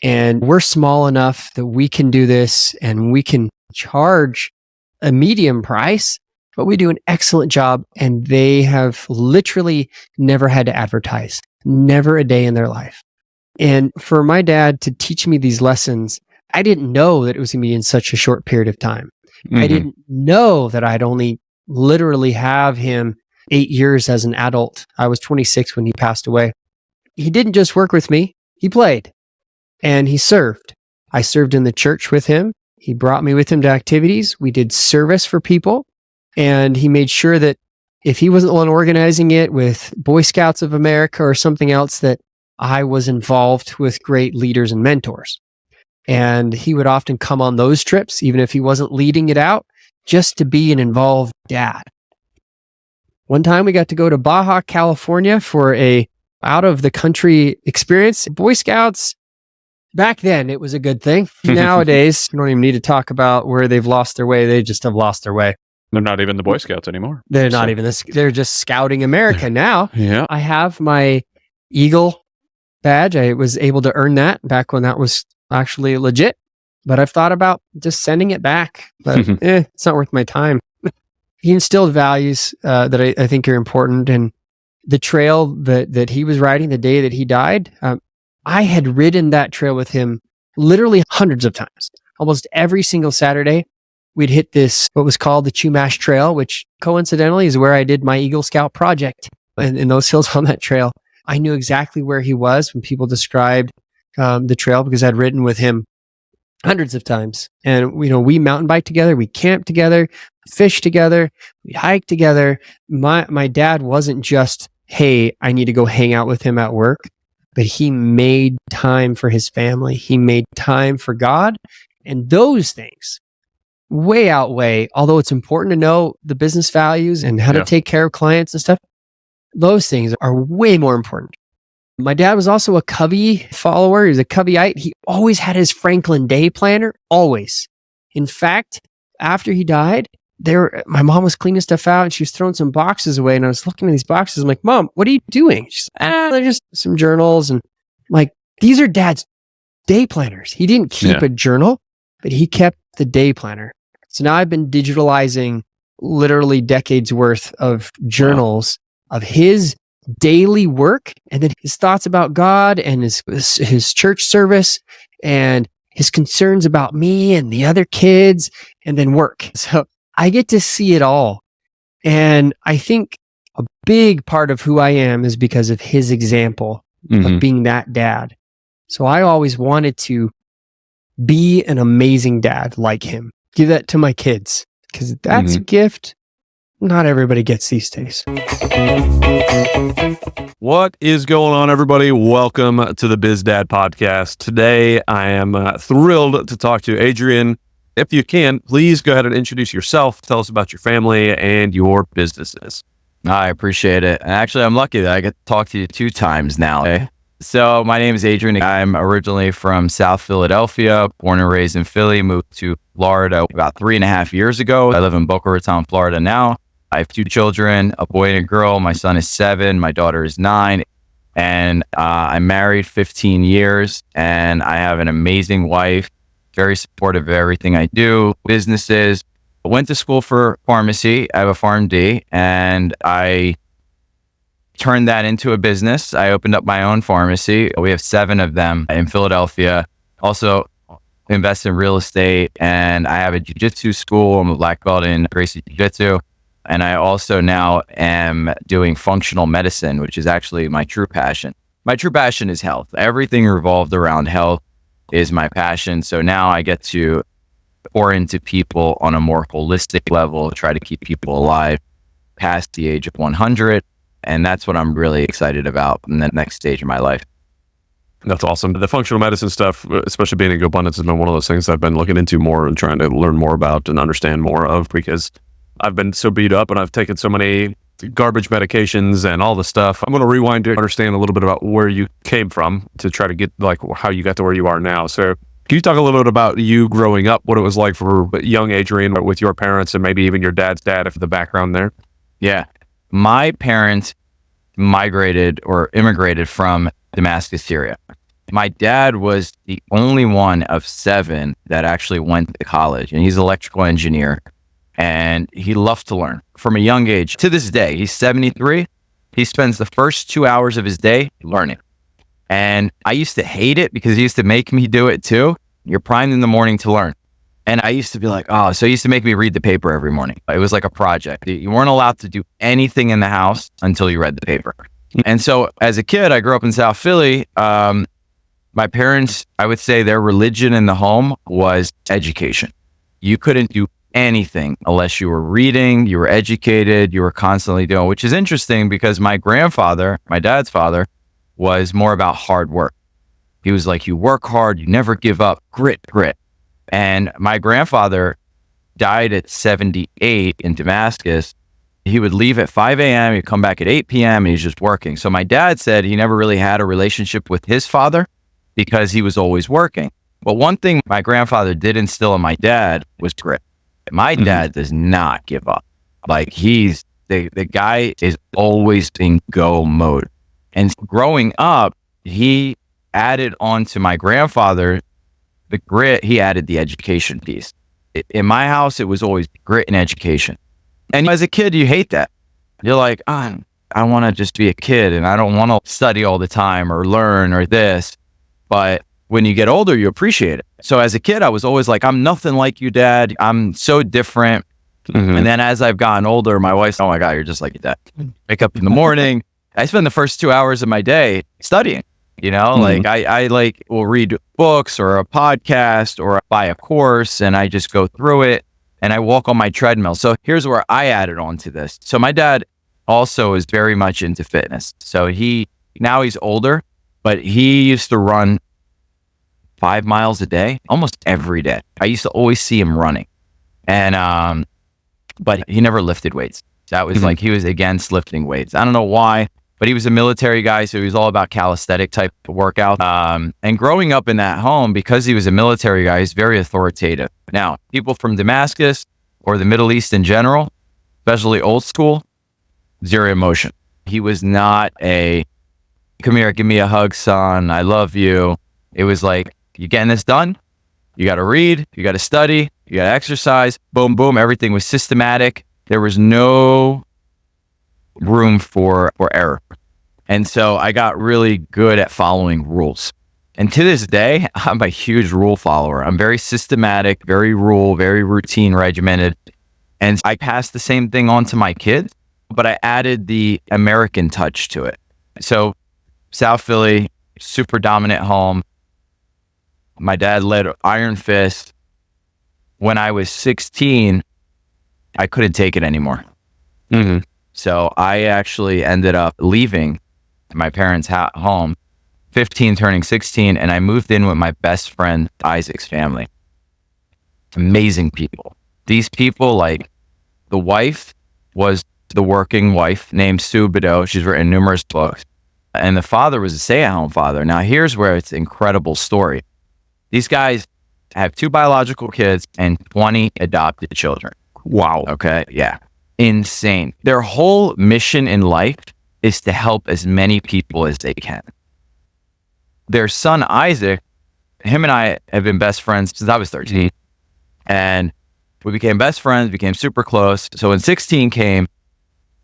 And we're small enough that we can do this and we can charge a medium price, but we do an excellent job. And they have literally never had to advertise, never a day in their life. And for my dad to teach me these lessons, I didn't know that it was going to be in such a short period of time. Mm-hmm. I didn't know that I'd only literally have him 8 years as an adult. I was 26 when he passed away. He didn't just work with me. He played and he served. I served in the church with him. He brought me with him to activities. We did service for people, and he made sure that if he wasn't the one organizing it with Boy Scouts of America or something else, that I was involved with great leaders and mentors. And he would often come on those trips, even if he wasn't leading it out, just to be an involved dad. One time we got to go to Baja, California for a out of the country experience. Boy Scouts, back then it was a good thing. Nowadays, you don't even need to talk about where they've lost their way. They just have lost their way. They're not even the Boy Scouts anymore. They're not even this. They're just scouting America now. Yeah. I have my Eagle badge. I was able to earn that back when that was actually legit, but I've thought about just sending it back, but it's not worth my time. He instilled values that I think are important. And the trail that he was riding the day that he died, I had ridden that trail with him literally hundreds of times. Almost every single Saturday, we'd hit this, what was called the Chumash Trail, which coincidentally is where I did my Eagle Scout project in those hills on that trail. I knew exactly where he was when people described the trail because I'd ridden with him hundreds of times. And, we mountain bike together, we camped together, fish together, we'd hike together. My dad wasn't just, hey, I need to go hang out with him at work, but he made time for his family. He made time for God. And those things way outweigh, although it's important to know the business values and how to take care of clients and stuff, those things are way more important. My dad was also a Covey follower. He was a Coveyite. He always had his Franklin Day planner, always. In fact, after he died, my mom was cleaning stuff out and she was throwing some boxes away. And I was looking at these boxes. I'm like, Mom, what are you doing? She's like, they're just some journals. And I'm like, these are Dad's day planners. He didn't keep a journal, but he kept the day planner. So now I've been digitalizing literally decades worth of journals of his daily work and then his thoughts about God and his church service and his concerns about me and the other kids and then work. So I get to see it all. And I think a big part of who I am is because of his example of being that dad. So I always wanted to be an amazing dad like him. Give that to my kids because that's a gift not everybody gets these days. What is going on, everybody? Welcome to the BizDad podcast. Today, I am thrilled to talk to Adrian. If you can, please go ahead and introduce yourself. Tell us about your family and your businesses. I appreciate it. And actually, I'm lucky that I get to talk to you 2 times now. Okay? So my name is Adrian. I'm originally from South Philadelphia, born and raised in Philly, moved to Florida about 3.5 years ago. I live in Boca Raton, Florida now. I have 2 children, a boy and a girl. My son is 7, my daughter is 9. And I'm married 15 years and I have an amazing wife, very supportive of everything I do, businesses. I went to school for pharmacy. I have a PharmD and I turned that into a business. I opened up my own pharmacy. We have 7 of them in Philadelphia. Also invest in real estate, and I have a jiu-jitsu school. I'm a black belt in Gracie Jiu-Jitsu. And I also now am doing functional medicine, which is actually my true passion. My true passion is health. Everything revolved around health is my passion. So now I get to pour into people on a more holistic level, try to keep people alive past the age of 100. And that's what I'm really excited about in the next stage of my life. That's awesome. The functional medicine stuff, especially being in abundance, has been one of those things I've been looking into more and trying to learn more about and understand more of, because I've been so beat up and I've taken so many garbage medications and all the stuff. I'm going to rewind to understand a little bit about where you came from to try to get like how you got to where you are now. So can you talk a little bit about you growing up, what it was like for young Adrian with your parents and maybe even your dad's dad, if the background there? Yeah. My parents migrated or immigrated from Damascus, Syria. My dad was the only one of 7 that actually went to college, and he's an electrical engineer, and he loved to learn from a young age. To this day, he's 73. He spends the first 2 hours of his day learning. And I used to hate it because he used to make me do it too. You're primed in the morning to learn. And I used to be like, oh, so he used to make me read the paper every morning. It was like a project. You weren't allowed to do anything in the house until you read the paper. And so as a kid, I grew up in South Philly. My parents, I would say their religion in the home was education. You couldn't do anything unless you were reading, you were educated, you were constantly doing, which is interesting because my grandfather, my dad's father, was more about hard work. He was like, you work hard, you never give up, grit. And my grandfather died at 78 in Damascus. He would leave at 5 a.m., he'd come back at 8 p.m., and he's just working. So my dad said he never really had a relationship with his father because he was always working. But one thing my grandfather did instill in my dad was grit. My dad does not give up. Like he's, the guy is always in go mode. And growing up, he added on to my grandfather the grit, he added the education piece. In my house, it was always grit and education. And as a kid, you hate that. You're like, I want to just be a kid and I don't want to study all the time or learn or this. But when you get older, you appreciate it. So as a kid, I was always like, I'm nothing like you, Dad. I'm so different. And then as I've gotten older, my wife's, oh my God, you're just like your dad. Wake up in the morning. I spend the first 2 hours of my day studying. You know, like I like will read books or a podcast or buy a course and I just go through it and I walk on my treadmill. So here's where I added on to this. So my dad also is very much into fitness. So now he's older, but he used to run 5 miles a day, almost every day. I used to always see him running. And, but he never lifted weights. That was like, he was against lifting weights. I don't know why. But he was a military guy, so he was all about calisthenic type of workout. And growing up in that home, because he was a military guy, he's very authoritative. Now, people from Damascus or the Middle East in general, especially old school, zero emotion. He was not a, come here, give me a hug, son, I love you. It was like, you getting this done? You got to read, you got to study, you got to exercise, boom, boom. Everything was systematic. There was no room for error. And so I got really good at following rules. And to this day, I'm a huge rule follower. I'm very systematic, very routine, regimented. And I passed the same thing on to my kids, but I added the American touch to it. So South Philly, super dominant home. My dad led Iron Fist. When I was 16, I couldn't take it anymore. So I actually ended up leaving my parents' home, 15 turning 16, and I moved in with my best friend, Isaac's family. Amazing people. These people, like the wife was the working wife named Sue Bideau. She's written numerous books. And the father was a stay-at-home father. Now here's where it's an incredible story. These guys have 2 biological kids and 20 adopted children. Wow. Okay. Yeah. Insane. Their whole mission in life is to help as many people as they can. Their son, Isaac, him and I have been best friends since I was 13. And we became best friends, became super close. So when 16 came,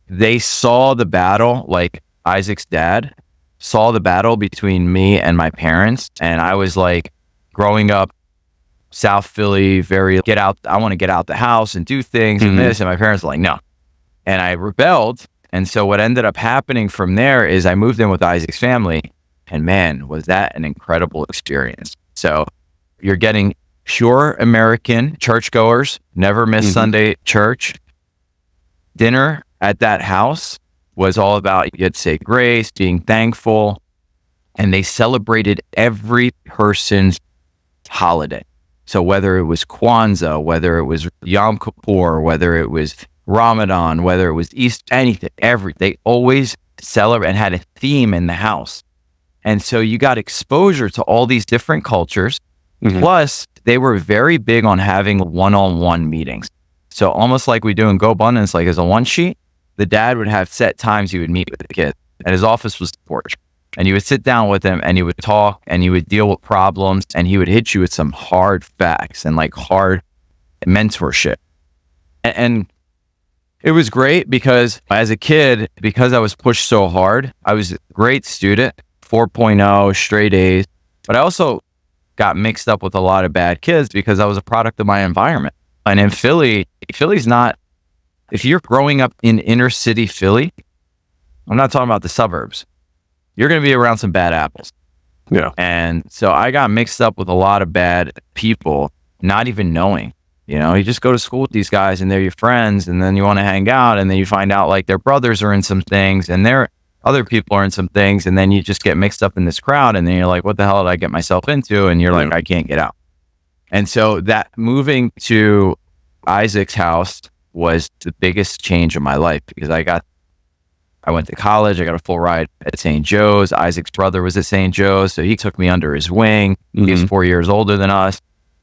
they saw the battle like Isaac's dad, saw the battle between me and my parents. And I was like, growing up, South Philly, I want to get out the house and do things and this. And my parents were like, no. And I rebelled. And so what ended up happening from there is I moved in with Isaac's family. And man, was that an incredible experience. So you're getting pure American churchgoers, never miss Sunday church. Dinner at that house was all about, you had to say grace, being thankful. And they celebrated every person's holiday. So whether it was Kwanzaa, whether it was Yom Kippur, whether it was Ramadan, whether it was Easter, anything, they always celebrate and had a theme in the house. And so you got exposure to all these different cultures. Plus, they were very big on having one-on-one meetings. So almost like we do in Go Abundance, like as a one sheet, the dad would have set times he would meet with the kid. And his office was the porch. And you would sit down with him and you would talk and you would deal with problems and he would hit you with some hard facts and like hard mentorship. And it was great because as a kid, because I was pushed so hard, I was a great student, 4.0, straight A's, but I also got mixed up with a lot of bad kids because I was a product of my environment. And in Philly's not, if you're growing up in inner city Philly, I'm not talking about the suburbs, you're going to be around some bad apples. Yeah. And so I got mixed up with a lot of bad people, not even knowing. You know, you just go to school with these guys and they're your friends, and then you want to hang out, and then you find out like their brothers are in some things and their other people are in some things, and then you just get mixed up in this crowd, and then you're like, what the hell did I get myself into? And you're like, I can't get out. And so that moving to Isaac's house was the biggest change of my life because I went to college. I got a full ride at St. Joe's. Isaac's brother was at St. Joe's, so he took me under his wing. He was 4 years older than us.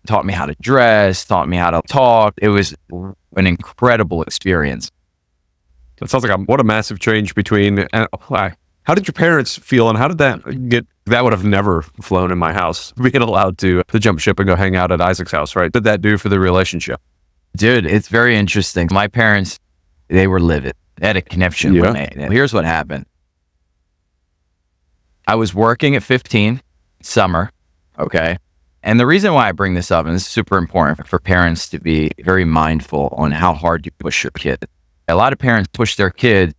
Taught me how to dress, taught me how to talk. It was an incredible experience. That sounds like what a massive change between. How did your parents feel, and how did that get? That would have never flown in my house. Being allowed to jump ship and go hang out at Isaac's house, right? What did that do for the relationship? Dude, it's very interesting. My parents, they were livid. They had a connection with me. Here's what happened. I was working at 15, summer, okay? And the reason why I bring this up, and this is super important for parents to be very mindful on how hard you push your kid. A lot of parents push their kids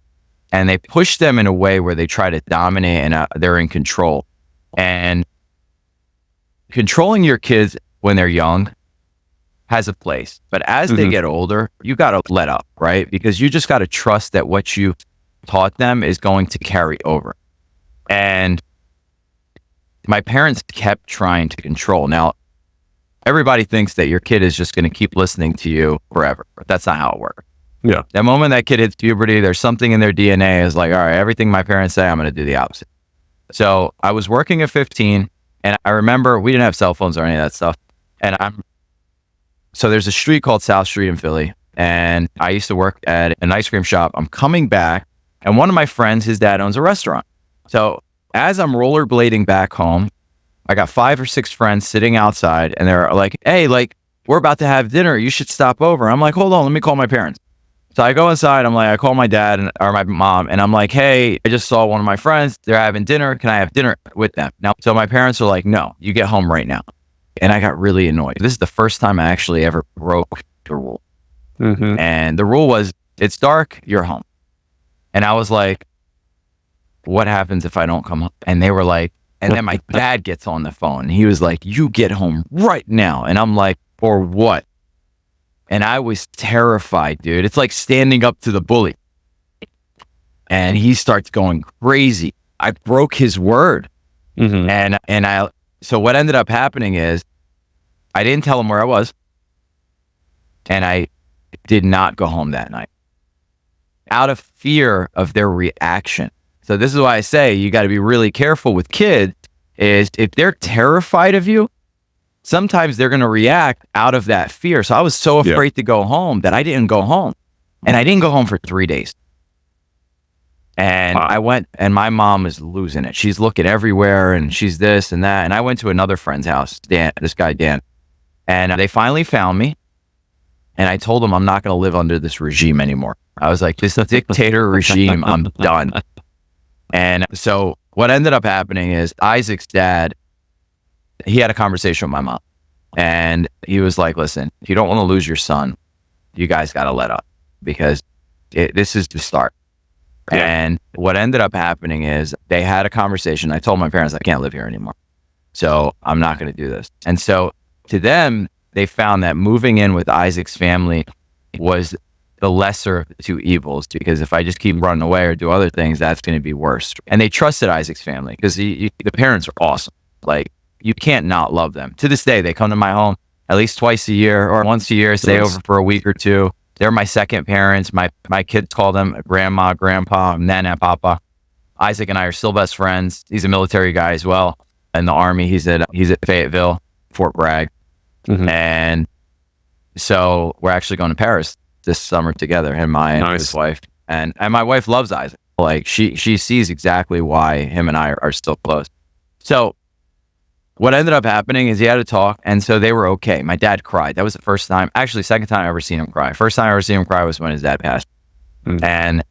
and they push them in a way where they try to dominate and they're in control. And controlling your kids when they're young has a place. But as they get older, you got to let up, right? Because you just got to trust that what you taught them is going to carry over. And my parents kept trying to control. Now, everybody thinks that your kid is just going to keep listening to you forever, but that's not how it works. Yeah. The moment that kid hits puberty, there's something in their DNA is like, all right, everything my parents say, I'm going to do the opposite. So I was working at 15, and I remember we didn't have cell phones or any of that stuff. And so there's a street called South Street in Philly, and I used to work at an ice cream shop. I'm coming back, and one of my friends, his dad owns a restaurant. So as I'm rollerblading back home, I got 5 or 6 friends sitting outside, and they're like, hey, like, we're about to have dinner. You should stop over. I'm like, hold on, let me call my parents. So I go inside. I'm like, I call my dad or my mom, and I'm like, hey, I just saw one of my friends. They're having dinner. Can I have dinner with them? Now, so my parents are like, no, you get home right now. And I got really annoyed. This is the first time I actually ever broke the rule. And the rule was, it's dark, you're home. And I was like, what happens if I don't come home? And they were like, and then my dad gets on the phone. He was like, you get home right now. And I'm like, for what? And I was terrified, dude. It's like standing up to the bully. And he starts going crazy. I broke his word. So what ended up happening is I didn't tell him where I was. And I did not go home that night out of fear of their reaction. So this is why I say you got to be really careful with kids is if they're terrified of you, sometimes they're going to react out of that fear. So I was so afraid to go home that I didn't go home. And I didn't go home for 3 days. And I went, and my mom is losing it. She's looking everywhere, and she's this and that. And I went to another friend's house, Dan, this guy, Dan. And they finally found me. And I told them I'm not going to live under this regime anymore. I was like, this dictator regime, I'm done. And so what ended up happening is Isaac's dad, he had a conversation with my mom, and he was like, listen, if you don't want to lose your son, you guys got to let up, because this is the start. Yeah. And what ended up happening is they had a conversation. I told my parents, I can't live here anymore, so I'm not going to do this. And so to them, they found that moving in with Isaac's family was the lesser of the two evils, because if I just keep running away or do other things, that's going to be worse. And they trusted Isaac's family because the parents are awesome. Like, you can't not love them. To this day, they come to my home at least twice a year or once a year, stay over for a week or two. They're my second parents. My kids call them grandma, grandpa, nana, papa. Isaac and I are still best friends. He's a military guy as well in the Army. He's at Fayetteville, Fort Bragg. Mm-hmm. And so we're actually going to Paris this summer together, him, and his wife. And my wife loves Isaac. Like, she sees exactly why him and I are still close. So what ended up happening is he had a talk, and so they were okay. My dad cried. That was the first time, actually second time I ever seen him cry. First time I ever seen him cry was when his dad passed. Mm-hmm. And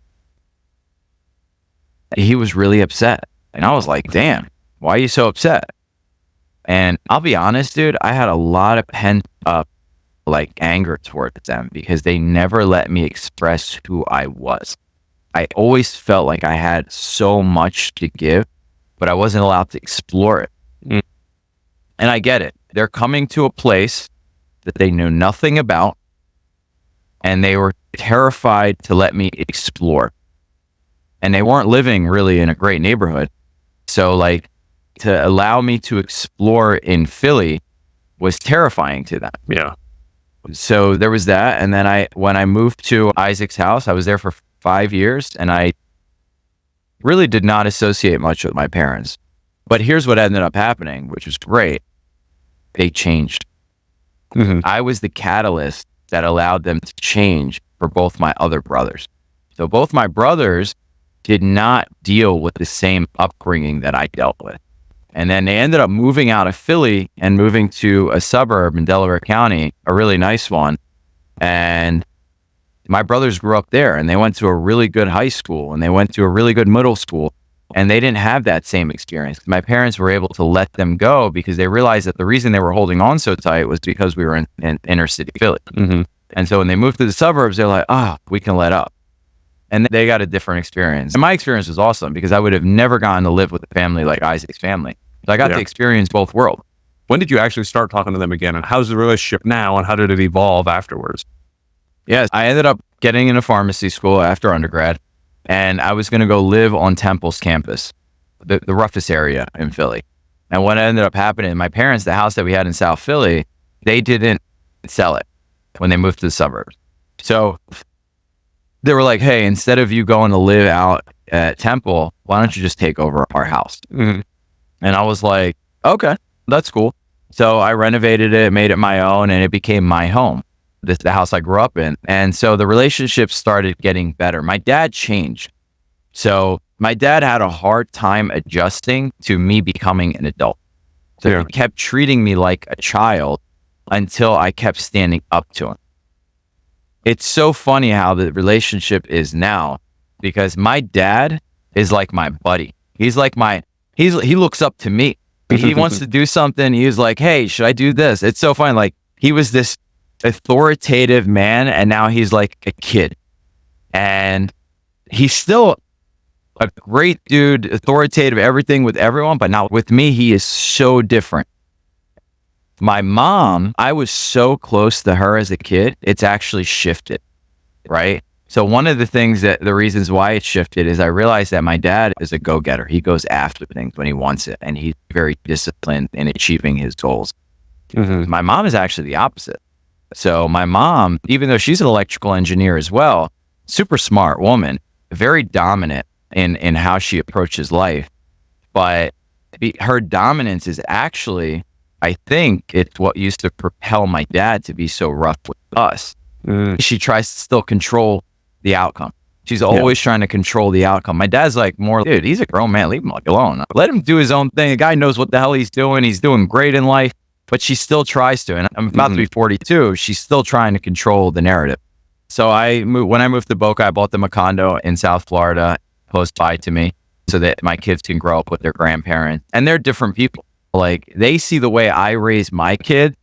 he was really upset. And I was like, damn, why are you so upset? And I'll be honest, dude, I had a lot of pent up anger towards them, because they never let me express who I was. I always felt like I had so much to give, but I wasn't allowed to explore it. Mm. And I get it. They're coming to a place that they knew nothing about, and they were terrified to let me explore. And they weren't living really in a great neighborhood. So to allow me to explore in Philly was terrifying to them. Yeah. So there was that. And then when I moved to Isaac's house, I was there for 5 years, and I really did not associate much with my parents. But here's what ended up happening, which was great. They changed. Mm-hmm. I was the catalyst that allowed them to change for both my other brothers. So both my brothers did not deal with the same upbringing that I dealt with. And then they ended up moving out of Philly and moving to a suburb in Delaware County, a really nice one. And my brothers grew up there, and they went to a really good high school, and they went to a really good middle school, and they didn't have that same experience. My parents were able to let them go because they realized that the reason they were holding on so tight was because we were in inner city Philly. Mm-hmm. And so when they moved to the suburbs, they're like, we can let up. And they got a different experience. And my experience was awesome, because I would have never gotten to live with a family like Isaac's family. So I got to experience both worlds. When did you actually start talking to them again? And how's the relationship now? And how did it evolve afterwards? Yes, I ended up getting into pharmacy school after undergrad. And I was going to go live on Temple's campus, the roughest area in Philly. And what ended up happening, my parents, the house that we had in South Philly, they didn't sell it when they moved to the suburbs. So they were like, hey, instead of you going to live out at Temple, why don't you just take over our house? Mm-hmm. And I was like, okay, that's cool. So I renovated it, made it my own, and it became my home, the house I grew up in. And so the relationship started getting better. My dad changed. So my dad had a hard time adjusting to me becoming an adult. So he kept treating me like a child until I kept standing up to him. It's so funny how the relationship is now, because my dad is like my buddy. He's like he looks up to me. He wants to do something. He's like, hey, should I do this? It's so funny. Like, he was this authoritative man, and now he's like a kid. And he's still a great dude, authoritative, everything with everyone, but now with me, he is so different. My mom, I was so close to her as a kid, it's actually shifted, right? So one of the reasons why it shifted is I realized that my dad is a go-getter. He goes after things when he wants it, and he's very disciplined in achieving his goals. Mm-hmm. My mom is actually the opposite. So my mom, even though she's an electrical engineer as well, super smart woman, very dominant in how she approaches life. But her dominance is actually, I think it's what used to propel my dad to be so rough with us. She tries to still control the outcome. She's always trying to control the outcome. My dad's like, more, dude, he's a grown man. Leave him alone. Let him do his own thing. The guy knows what the hell he's doing. He's doing great in life, but she still tries to. And I'm about to be 42. She's still trying to control the narrative. So when I moved to Boca, I bought them a condo in South Florida, close by to me. so that my kids can grow up with their grandparents. And they're different people. Like, they see the way I raise my kid.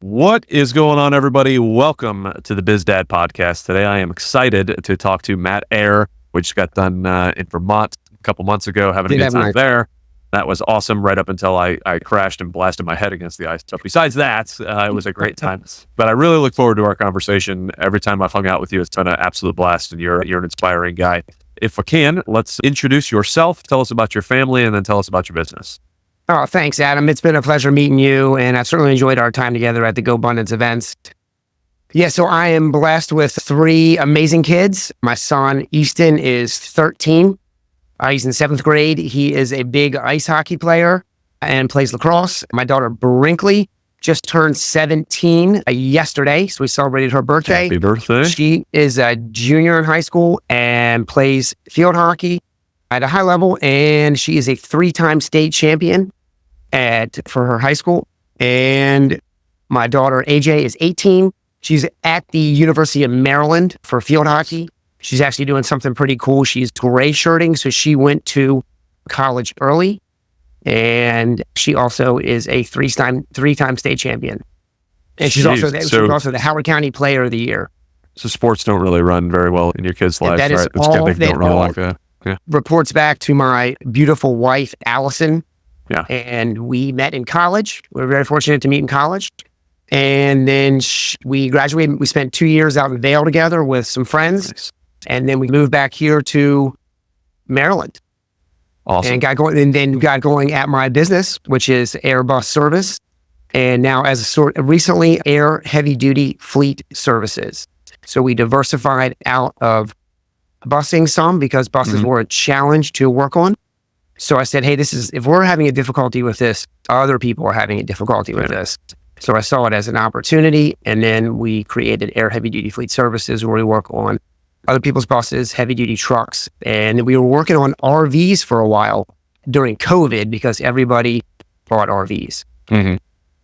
What is going on, everybody? Welcome to the BizDad podcast. Today, I am excited to talk to Matt Eyre. We just got done in Vermont a couple months ago, having a good time there. That was awesome right up until I crashed and blasted my head against the ice. So besides that, it was a great time. But I really look forward to our conversation. Every time I've hung out with you, it's been an absolute blast, and you're an inspiring guy. If I can, let's introduce yourself, tell us about your family, and then tell us about your business. Oh, thanks, Adam. It's been a pleasure meeting you, and I've certainly enjoyed our time together at the GoBundance events. Yeah, so I am blessed with 3 amazing kids. My son, Easton, is 13. He's in 7th grade. He is a big ice hockey player and plays lacrosse. My daughter, Brinkley, just turned 17 yesterday, so we celebrated her birthday. Happy birthday. She is a junior in high school and plays field hockey at a high level, and she is a 3-time state champion for her high school. And my daughter, AJ, is 18. She's at the University of Maryland for field hockey. She's actually doing something pretty cool. She's gray shirting, so she went to college early. And she also is a 3-time state champion. And she's also the Howard County Player of the Year. So sports don't really run very well in your kids' lives, that is right? all They that don't really like that. Yeah. Reports back to my beautiful wife, Allison. Yeah. And we met in college. We were very fortunate to meet in college. And then we graduated. We spent 2 years out in Hale together with some friends. Nice. And then we moved back here to Maryland. Awesome. And got going at my business, which is Eyre Bus Service. And now recently, Eyre Heavy Duty Fleet Services. So we diversified out of busing some because buses were a challenge to work on. So I said, hey, if we're having a difficulty with this, other people are having a difficulty with this. So I saw it as an opportunity. And then we created Eyre Heavy Duty Fleet Services, where we work on other people's buses, heavy duty trucks. And we were working on RVs for a while during COVID because everybody bought RVs. Mm-hmm.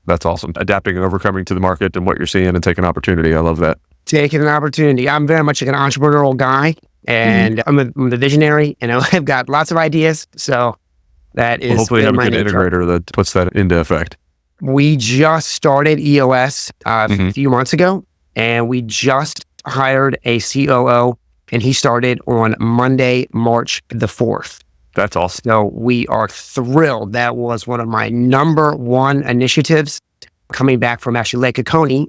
That's awesome. Adapting and overcoming to the market and what you're seeing and taking opportunity. I love that. Taking an opportunity. I'm very much like an entrepreneurial guy, and I'm the visionary, and I've got lots of ideas. So that is hopefully you have a good nature. integrator that puts that into effect. We just started EOS a few months ago, and we just hired a COO, and he started on Monday, March the 4th. That's awesome. So we are thrilled. That was one of my number 1 initiatives coming back from actually Lake Oconee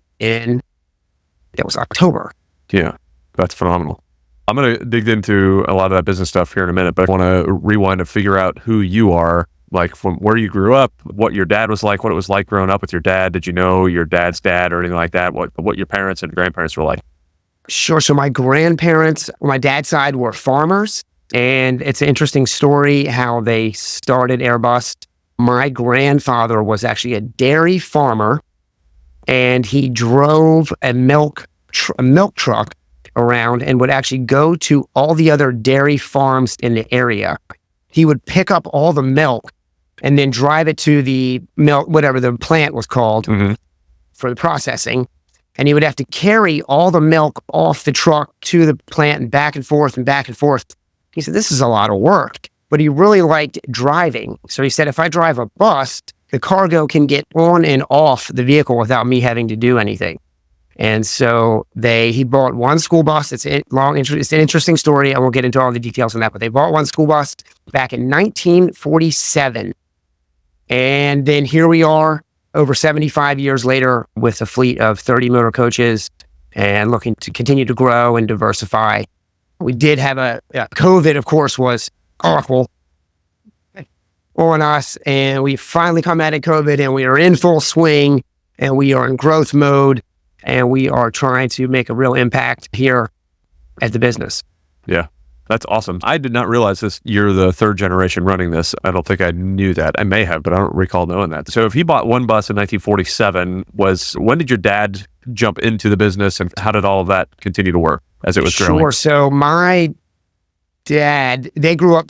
it was October. Yeah, that's phenomenal. I'm going to dig into a lot of that business stuff here in a minute, but I want to rewind and figure out who you are, like from where you grew up, what your dad was like, what it was like growing up with your dad. Did you know your dad's dad or anything like that? What your parents and grandparents were like? Sure. So my grandparents, on my dad's side, were farmers. And it's an interesting story how they started Airbus. My grandfather was actually a dairy farmer, and he drove a milk truck around and would actually go to all the other dairy farms in the area. He would pick up all the milk and then drive it to the milk, whatever the plant was called for the processing. And he would have to carry all the milk off the truck to the plant and back and forth and back and forth. He said, this is a lot of work, but he really liked driving. So he said, if I drive a bus, the cargo can get on and off the vehicle without me having to do anything. And so he bought one school bus. It's an interesting story. I won't get into all the details on that, but they bought one school bus back in 1947. And then here we are over 75 years later with a fleet of 30 motor coaches and looking to continue to grow and diversify. We did have COVID, of course, was awful on us. And we finally come out of COVID and we are in full swing and we are in growth mode and we are trying to make a real impact here at the business. Yeah. That's awesome. I did not realize this. You're the 3rd generation running this. I don't think I knew that. I may have, but I don't recall knowing that. So if he bought one bus in 1947, when did your dad jump into the business and how did all of that continue to work as it was growing? Sure. So my dad, they grew up,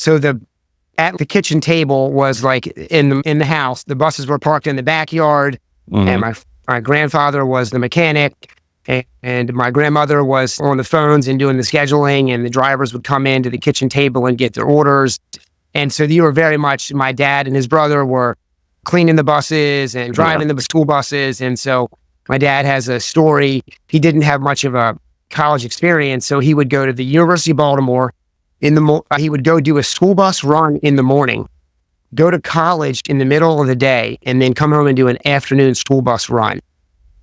at the kitchen table was like in the house. The buses were parked in the backyard and my grandfather was the mechanic And my grandmother was on the phones and doing the scheduling, and the drivers would come into the kitchen table and get their orders. And so you were very much, my dad and his brother were cleaning the buses and driving the school buses. And so my dad has a story. He didn't have much of a college experience, so he would go to the University of Baltimore he would go do a school bus run in the morning, go to college in the middle of the day, and then come home and do an afternoon school bus run.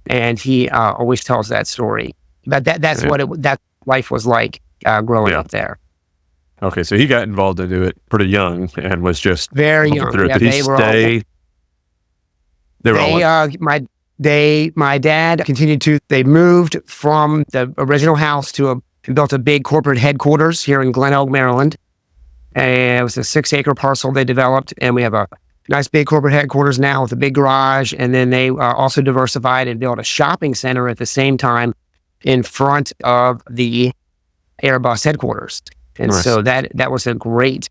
And he always tells that story. But that's what that life was like growing up there. Okay, so he got involved into it pretty young and was just very young. Through it. Did he stay? My dad continued to. They moved from the original house to built a big corporate headquarters here in Glen Elk, Maryland. And it was a 6-acre parcel they developed, and we have a nice big corporate headquarters now with a big garage. And then they also diversified and built a shopping center at the same time in front of the Airbus headquarters. And so that was a great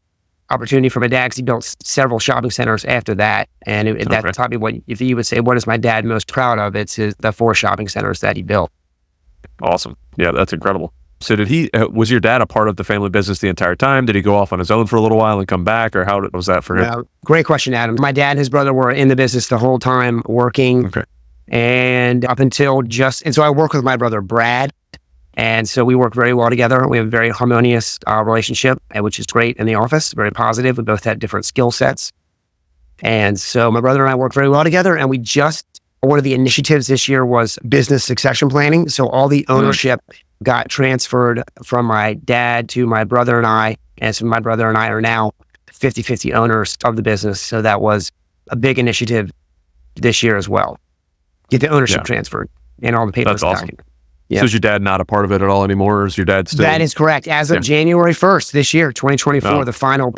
opportunity for my dad, because he built several shopping centers after that. And that's probably what, if you would say, what is my dad most proud of? It's the 4 shopping centers that he built. Awesome. Yeah, that's incredible. So was your dad a part of the family business the entire time? Did he go off on his own for a little while and come back, or how was that for him? Great question, Adam. My dad and his brother were in the business the whole time working. Okay. And up until and so I work with my brother, Brad. And so we work very well together. We have a very harmonious relationship, which is great in the office, very positive. We both had different skill sets. And so my brother and I work very well together. And one of the initiatives this year was business succession planning. So all the ownership got transferred from my dad to my brother and I. And so my brother and I are now 50-50 owners of the business. So that was a big initiative this year as well. Get the ownership transferred and all the papers. That's awesome. Yeah. So is your dad not a part of it at all anymore, or is your dad still? That is correct. As of January 1st this year, 2024, the final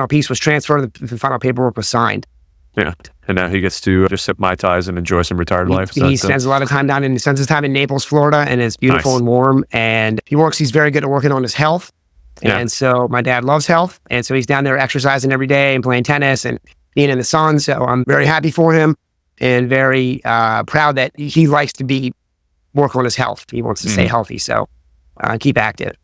piece was transferred. The final paperwork was signed. Yeah. And now he gets to just sip Mai Tais and enjoy some retired life. He spends a lot of time he spends his time in Naples, Florida, and it's beautiful and warm. And he's very good at working on his health. And so my dad loves health. And so he's down there exercising every day and playing tennis and being in the sun. So I'm very happy for him and very proud that he likes to work on his health. He wants to stay healthy. So keep active.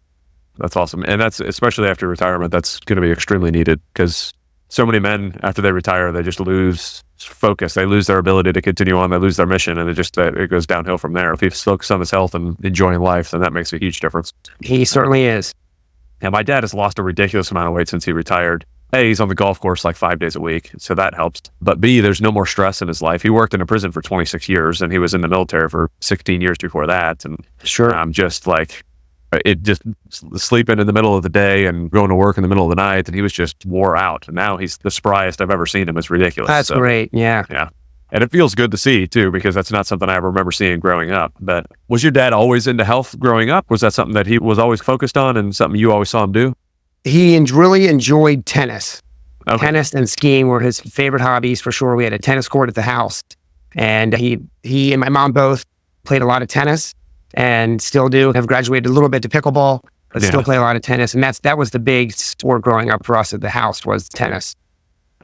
That's awesome. And that's, especially after retirement, that's going to be extremely needed, because so many men, after they retire, they just lose focus. They lose their ability to continue on. They lose their mission, and it goes downhill from there. If he's focused on his health and enjoying life, then that makes a huge difference. He certainly is. And my dad has lost a ridiculous amount of weight since he retired. A, he's on the golf course like 5 days a week, so that helps. But B, there's no more stress in his life. He worked in a prison for 26 years, and he was in the military for 16 years before that. And I'm just like, sleeping in the middle of the day and going to work in the middle of the night, and he was just wore out. And now he's the spryest I've ever seen him. It's ridiculous. That's great. Yeah. Yeah. And it feels good to see too, because that's not something I ever remember seeing growing up. But was your dad always into health growing up? Was that something that he was always focused on and something you always saw him do? He really enjoyed tennis. Okay. Tennis and skiing were his favorite hobbies for sure. We had a tennis court at the house, and he and my mom both played a lot of tennis and still do. Have graduated a little bit to pickleball, but still play a lot of tennis. And that was the big sport growing up for us at the house, was tennis.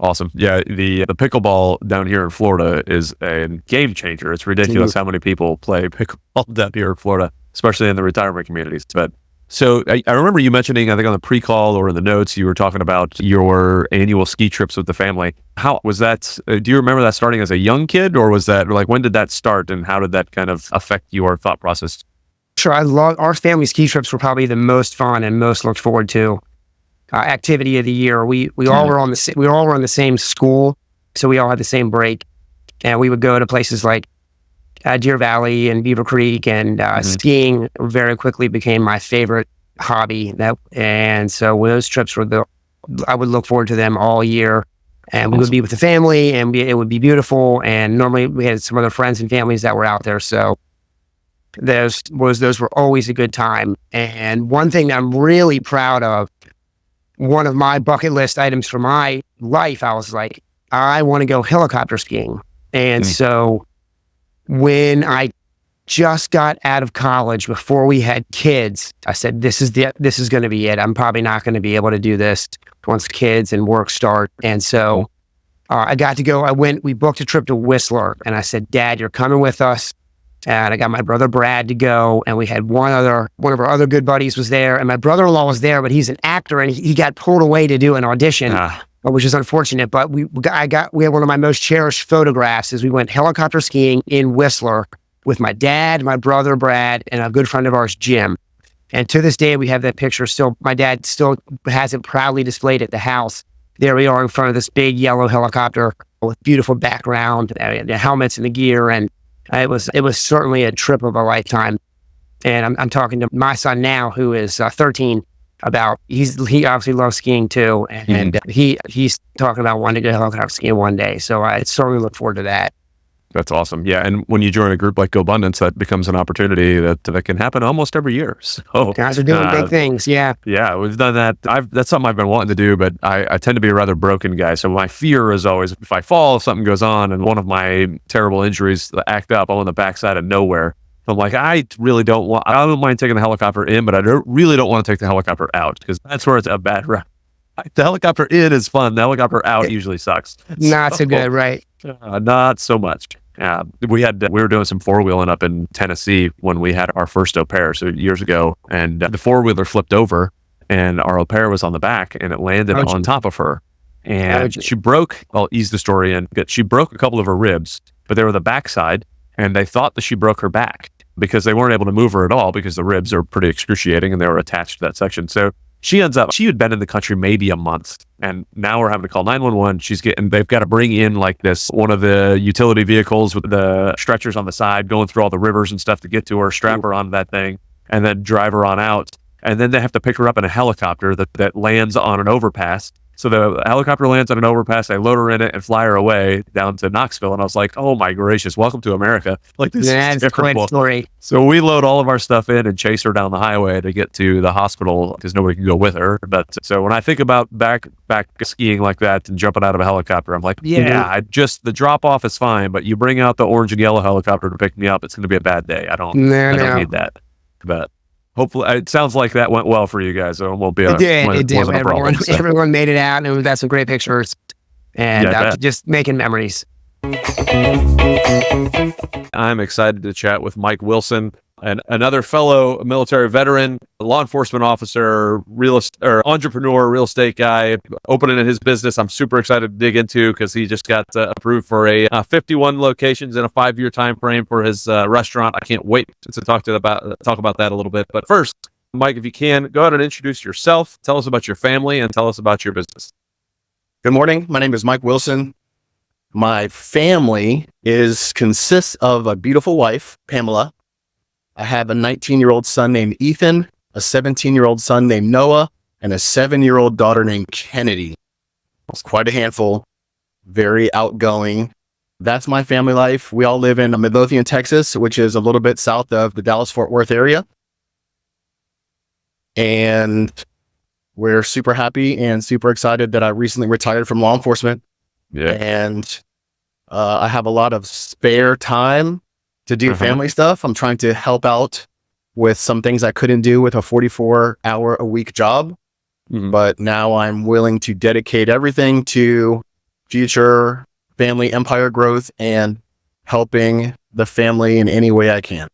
Awesome. Yeah, the pickleball down here in Florida is a game changer. It's ridiculous how many people play pickleball down here in Florida, especially in the retirement communities. But so I remember you mentioning, I think on the pre-call or in the notes, you were talking about your annual ski trips with the family. How was that? Do you remember that starting as a young kid, or was that like, when did that start, and how did that kind of affect your thought process? Sure. Our family ski trips were probably the most fun and most looked forward to activity of the year. We all were on the same school, so we all had the same break, and we would go to places like Deer Valley and Beaver Creek, and skiing very quickly became my favorite hobby. And so those trips I would look forward to them all year, and we would be with the family, and it would be beautiful. And normally we had some other friends and families that were out there, so those were always a good time. And one thing that I'm really proud of, one of my bucket list items for my life, I was like, I want to go helicopter skiing. And so when I just got out of college, before we had kids, I said, this is going to be it. I'm probably not going to be able to do this once kids and work start. And so I got to go. We booked a trip to Whistler, and I said, Dad, you're coming with us. And I got my brother Brad to go, and we had one of our other good buddies was there, and my brother-in-law was there, but he's an actor, and he got pulled away to do an audition, which is unfortunate. But we had one of my most cherished photographs is we went helicopter skiing in Whistler with my dad, my brother Brad, and a good friend of ours, Jim. And to this day, we have that picture still. My dad still has it proudly displayed at the house. There we are in front of this big yellow helicopter with beautiful background, the helmets and the gear, and it was certainly a trip of a lifetime. And I'm talking to my son now, who is 13, about he obviously loves skiing too, and he's talking about wanting to go helicopter skiing one day. So I certainly look forward to that. That's awesome. Yeah. And when you join a group like GoBundance, that becomes an opportunity that can happen almost every year. So guys are doing big things. Yeah. Yeah. We've done that. That's something I've been wanting to do, but I tend to be a rather broken guy. So my fear is always if I fall, if something goes on, and one of my terrible injuries act up, I'm on the backside of nowhere. I'm like, I don't mind taking the helicopter in, but I really don't want to take the helicopter out because that's where it's a bad route. The helicopter in is fun. The helicopter out usually sucks. Not so good, right? Not so much. We were doing some four-wheeling up in Tennessee when we had our first au pair, so years ago, and the four-wheeler flipped over, and our au pair was on the back, and it landed on top of her, and she broke. I'll ease the story in. She broke a couple of her ribs, but they were the backside, and they thought that she broke her back because they weren't able to move her at all because the ribs are pretty excruciating and they were attached to that section. So she had been in the country maybe a month, and now we're having to call 911. They've got to bring in like one of the utility vehicles with the stretchers on the side, going through all the rivers and stuff to get to her, strap her on that thing, and then drive her on out. And then they have to pick her up in a helicopter that lands on an overpass. So the helicopter lands on an overpass, they load her in it and fly her away down to Knoxville. And I was like, oh my gracious, welcome to America. Like this is quite a story. So we load all of our stuff in and chase her down the highway to get to the hospital because nobody can go with her. But so when I think about back skiing like that and jumping out of a helicopter, I'm like, the drop off is fine, but you bring out the orange and yellow helicopter to pick me up, it's going to be a bad day. I don't need that. But hopefully, it sounds like that went well for you guys. So it won't be. It did. Everyone made it out, and we've got some great pictures, and just making memories. I'm excited to chat with Mike Wilson, and another fellow military veteran, law enforcement officer, entrepreneur, real estate guy, opening his business. I'm super excited to dig into because he just got approved for a 51 locations in a 5-year time frame for his restaurant. I can't wait to talk about that a little bit. But first, Mike, if you can, go ahead and introduce yourself. Tell us about your family and tell us about your business. Good morning. My name is Mike Wilson. My family consists of a beautiful wife, Pamela. I have a 19-year-old son named Ethan, a 17-year-old son named Noah, and a 7-year-old daughter named Kennedy. It's quite a handful, very outgoing. That's my family life. We all live in Midlothian, Texas, which is a little bit south of the Dallas-Fort Worth area. And we're super happy and super excited that I recently retired from law enforcement. Yeah. And I have a lot of spare time to do family stuff. I'm trying to help out with some things I couldn't do with a 44-hour-a-week job. But now I'm willing to dedicate everything to future family empire growth and helping the family in any way I can.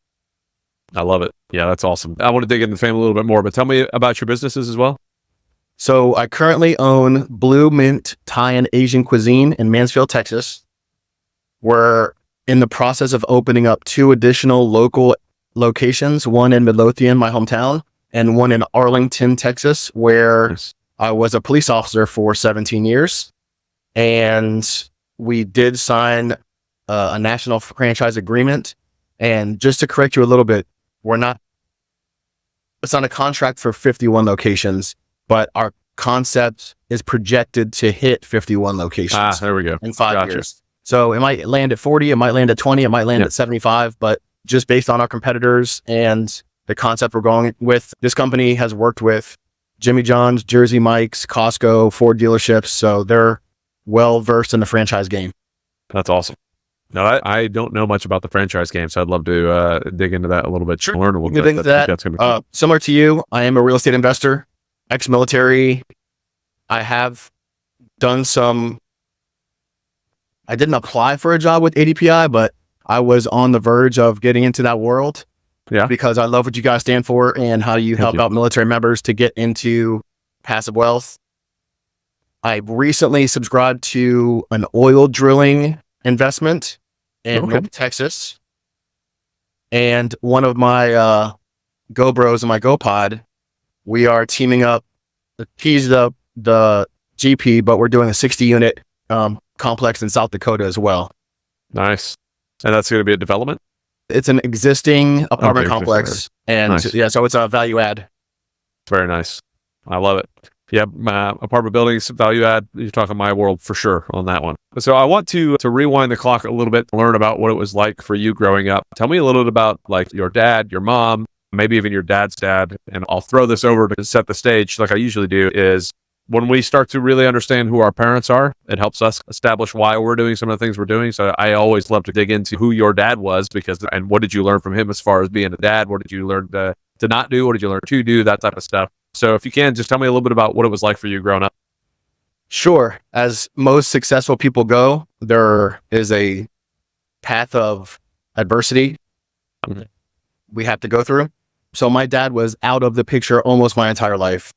I love it. Yeah, that's awesome. I want to dig into the family a little bit more, but tell me about your businesses as well. So I currently own Blue Mint Thai and Asian Cuisine in Mansfield, Texas. We're in the process of opening up 2 additional local locations, one in Midlothian, my hometown, and one in Arlington, Texas, where I was a police officer for 17 years. And we did sign a national franchise agreement. And just to correct you a little bit, it's not a contract for 51 locations, but our concept is projected to hit 51 locations. There we go. In 5 years. So it might land at 40, it might land at 20, it might land at 75, but just based on our competitors and the concept we're going with, this company has worked with Jimmy John's, Jersey Mike's, Costco, Ford dealerships. So they're well versed in the franchise game. That's awesome. No, I don't know much about the franchise game, so I'd love to dig into that a little bit. Sure. Learn a little bit. That's gonna be cool. Similar to you, I am a real estate investor, ex-military. I have done I didn't apply for a job with ADPI, but I was on the verge of getting into that world. Yeah. Because I love what you guys stand for and how you help out military members to get into passive wealth. I recently subscribed to an oil drilling investment in North Texas. And one of my Go Bros in my Go Pod, we are teaming up, teased up the GP, but we're doing a 60 unit complex in South Dakota as well. Nice. And that's going to be a development? It's an existing apartment complex. And nice. yeah, so it's a value add. Very nice. I love it. Yeah, apartment buildings, value add, you're talking my world for sure on that one. So I want to rewind the clock a little bit, learn about what it was like for you growing up. Tell me a little bit about like your dad, your mom, maybe even your dad's dad. And I'll throw this over to set the stage like I usually do is when we start to really understand who our parents are, it helps us establish why we're doing some of the things we're doing. So I always love to dig into who your dad was and what did you learn from him as far as being a dad? What did you learn to not do? What did you learn to do? That type of stuff. So if you can, just tell me a little bit about what it was like for you growing up. Sure. As most successful people go, there is a path of adversity we have to go through. So my dad was out of the picture almost my entire life.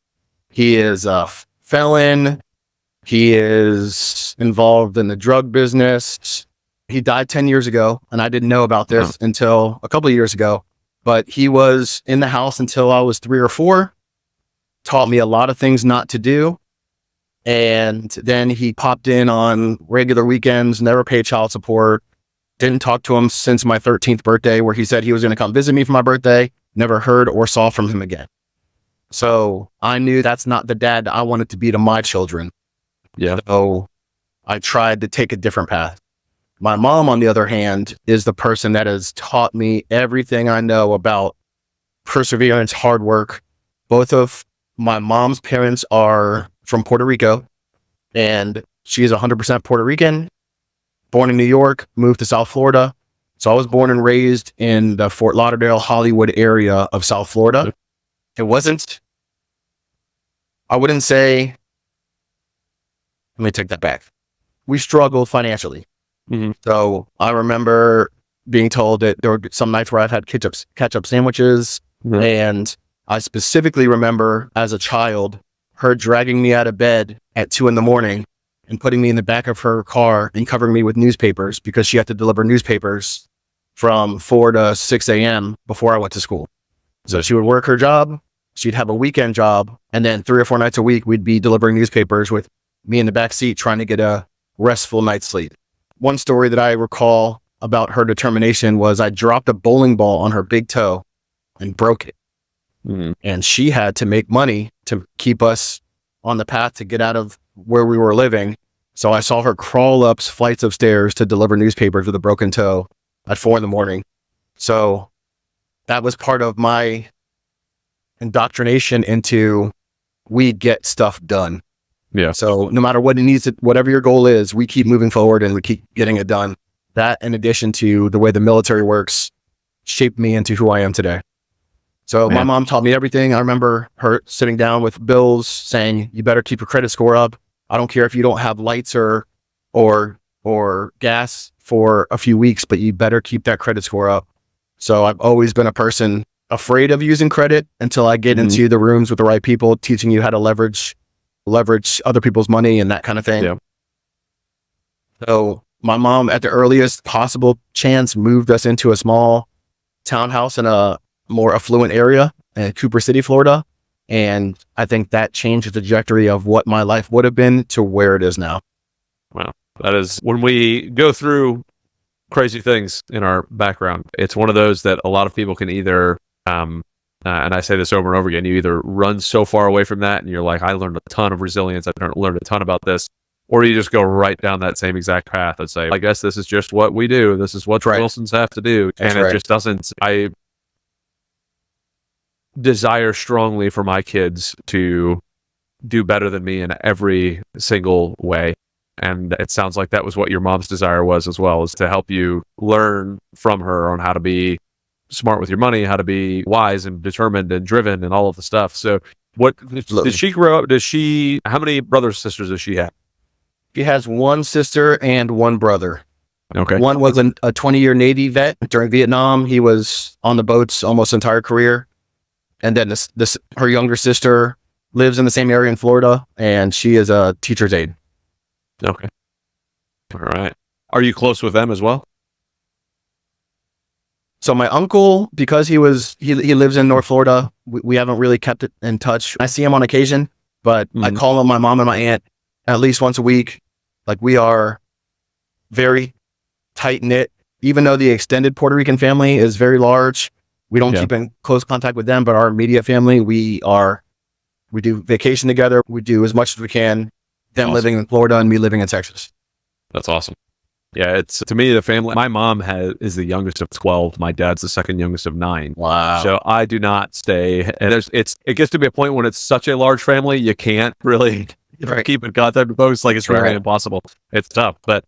He is a felon. He is involved in the drug business. He died 10 years ago, and I didn't know about this until a couple of years ago. But he was in the house until I was 3 or 4, taught me a lot of things not to do. And then he popped in on regular weekends, never paid child support, didn't talk to him since my 13th birthday, where he said he was going to come visit me for my birthday, never heard or saw from him again. So I knew that's not the dad I wanted to be to my children. Yeah. So I tried to take a different path. My mom, on the other hand, is the person that has taught me everything I know about perseverance, hard work. Both of my mom's parents are from Puerto Rico, and she's 100% Puerto Rican, born in New York, moved to South Florida. So I was born and raised in the Fort Lauderdale, Hollywood area of South Florida. It wasn't, I wouldn't say, let me take that back. We struggled financially. So I remember being told that there were some nights where I've had ketchup sandwiches. And I specifically remember as a child, her dragging me out of bed at 2 a.m. and putting me in the back of her car and covering me with newspapers because she had to deliver newspapers from 4 to 6 a.m. before I went to school. So she would work her job. She'd have a weekend job. And then 3 or 4 nights a week, we'd be delivering newspapers with me in the back seat trying to get a restful night's sleep. One story that I recall about her determination was I dropped a bowling ball on her big toe and broke it. And she had to make money to keep us on the path to get out of where we were living. So I saw her crawl up flights of stairs to deliver newspapers with a broken toe at 4 a.m. So that was part of my indoctrination into we get stuff done. Yeah. So no matter what it needs, whatever your goal is, we keep moving forward and we keep getting it done. That, in addition to the way the military works, shaped me into who I am today. So my mom taught me everything. I remember her sitting down with bills saying, you better keep your credit score up. I don't care if you don't have lights or gas for a few weeks, but you better keep that credit score up. So I've always been a person afraid of using credit until I get into the rooms with the right people, teaching you how to leverage other people's money and that kind of thing. Yeah. So my mom, at the earliest possible chance, moved us into a small townhouse in a more affluent area in Cooper City, Florida. And I think that changed the trajectory of what my life would have been to where it is now. Wow. That is, when we go through crazy things in our background, it's one of those that a lot of people can either, and I say this over and over again, you either run so far away from that and you're like, I learned a ton of resilience, I learned a ton about this, or you just go right down that same exact path and say, I guess this is just what we do. This is what Wilsons have to do. And it just doesn't, I desire strongly for my kids to do better than me in every single way. And it sounds like that was what your mom's desire was as well, is to help you learn from her on how to be smart with your money, how to be wise and determined and driven and all of the stuff. So what did she grow up? How many brothers and sisters does she have? She has one sister and one brother. Okay. One was a 20-year Navy vet during Vietnam. He was on the boats almost his entire career. And then her younger sister lives in the same area in Florida, and she is a teacher's aide. Okay. All right. Are you close with them as well? So my uncle, because he lives in North Florida, we haven't really kept it in touch. I see him on occasion, but I call him my mom and my aunt at least once a week. Like, we are very tight knit, even though the extended Puerto Rican family is very large. We don't keep in close contact with them, but our immediate family, we do vacation together. We do as much as we can. Them living in Florida and me living in Texas. That's awesome. Yeah, it's, to me, the family. My mom is the youngest of 12. My dad's the second youngest of 9. Wow. So I do not stay. And it gets to be a point when it's such a large family, you can't really keep in contact with folks. Like, it's really impossible. It's tough. But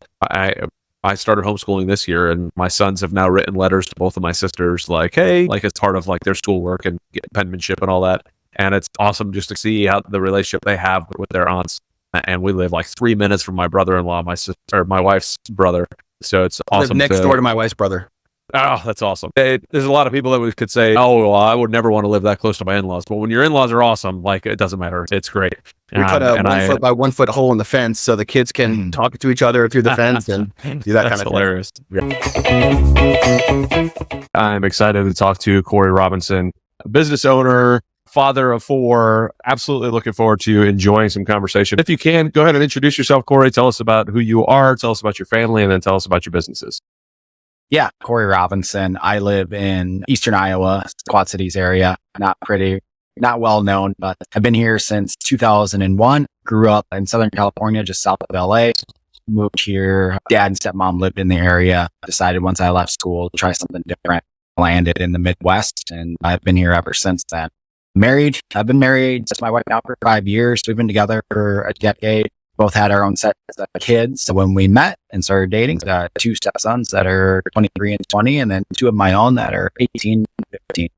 I started homeschooling this year, and my sons have now written letters to both of my sisters, like, hey, like, it's part of like their schoolwork and penmanship and all that. And it's awesome just to see how the relationship they have with their aunts. And we live like 3 minutes from my brother-in-law, my wife's brother. So it's awesome. I live next door to my wife's brother. Oh, that's awesome. There's a lot of people that could say, oh, well, I would never want to live that close to my in-laws. But when your in-laws are awesome, like, it doesn't matter. It's great. We cut a 1 foot by 1 foot hole in the fence so the kids can talk to each other through the fence and do that kind of hilarious. I'm excited to talk to Corey Robinson, a business owner, father of 4. Absolutely looking forward to enjoying some conversation. If you can, go ahead and introduce yourself, Corey. Tell us about who you are, tell us about your family, and then tell us about your businesses. Yeah, Corey Robinson. I live in Eastern Iowa, Quad Cities area. Not well known, but I've been here since 2001. Grew up in Southern California, just south of LA. Moved here. Dad and stepmom lived in the area. Decided once I left school to try something different. Landed in the Midwest, and I've been here ever since then. Married. I've been married to my wife now for 5 years. We've been together for a decade. Both had our own set of kids. So when we met and started dating, got 2 stepsons that are 23 and 20, and then 2 of my own that are 18 and 15.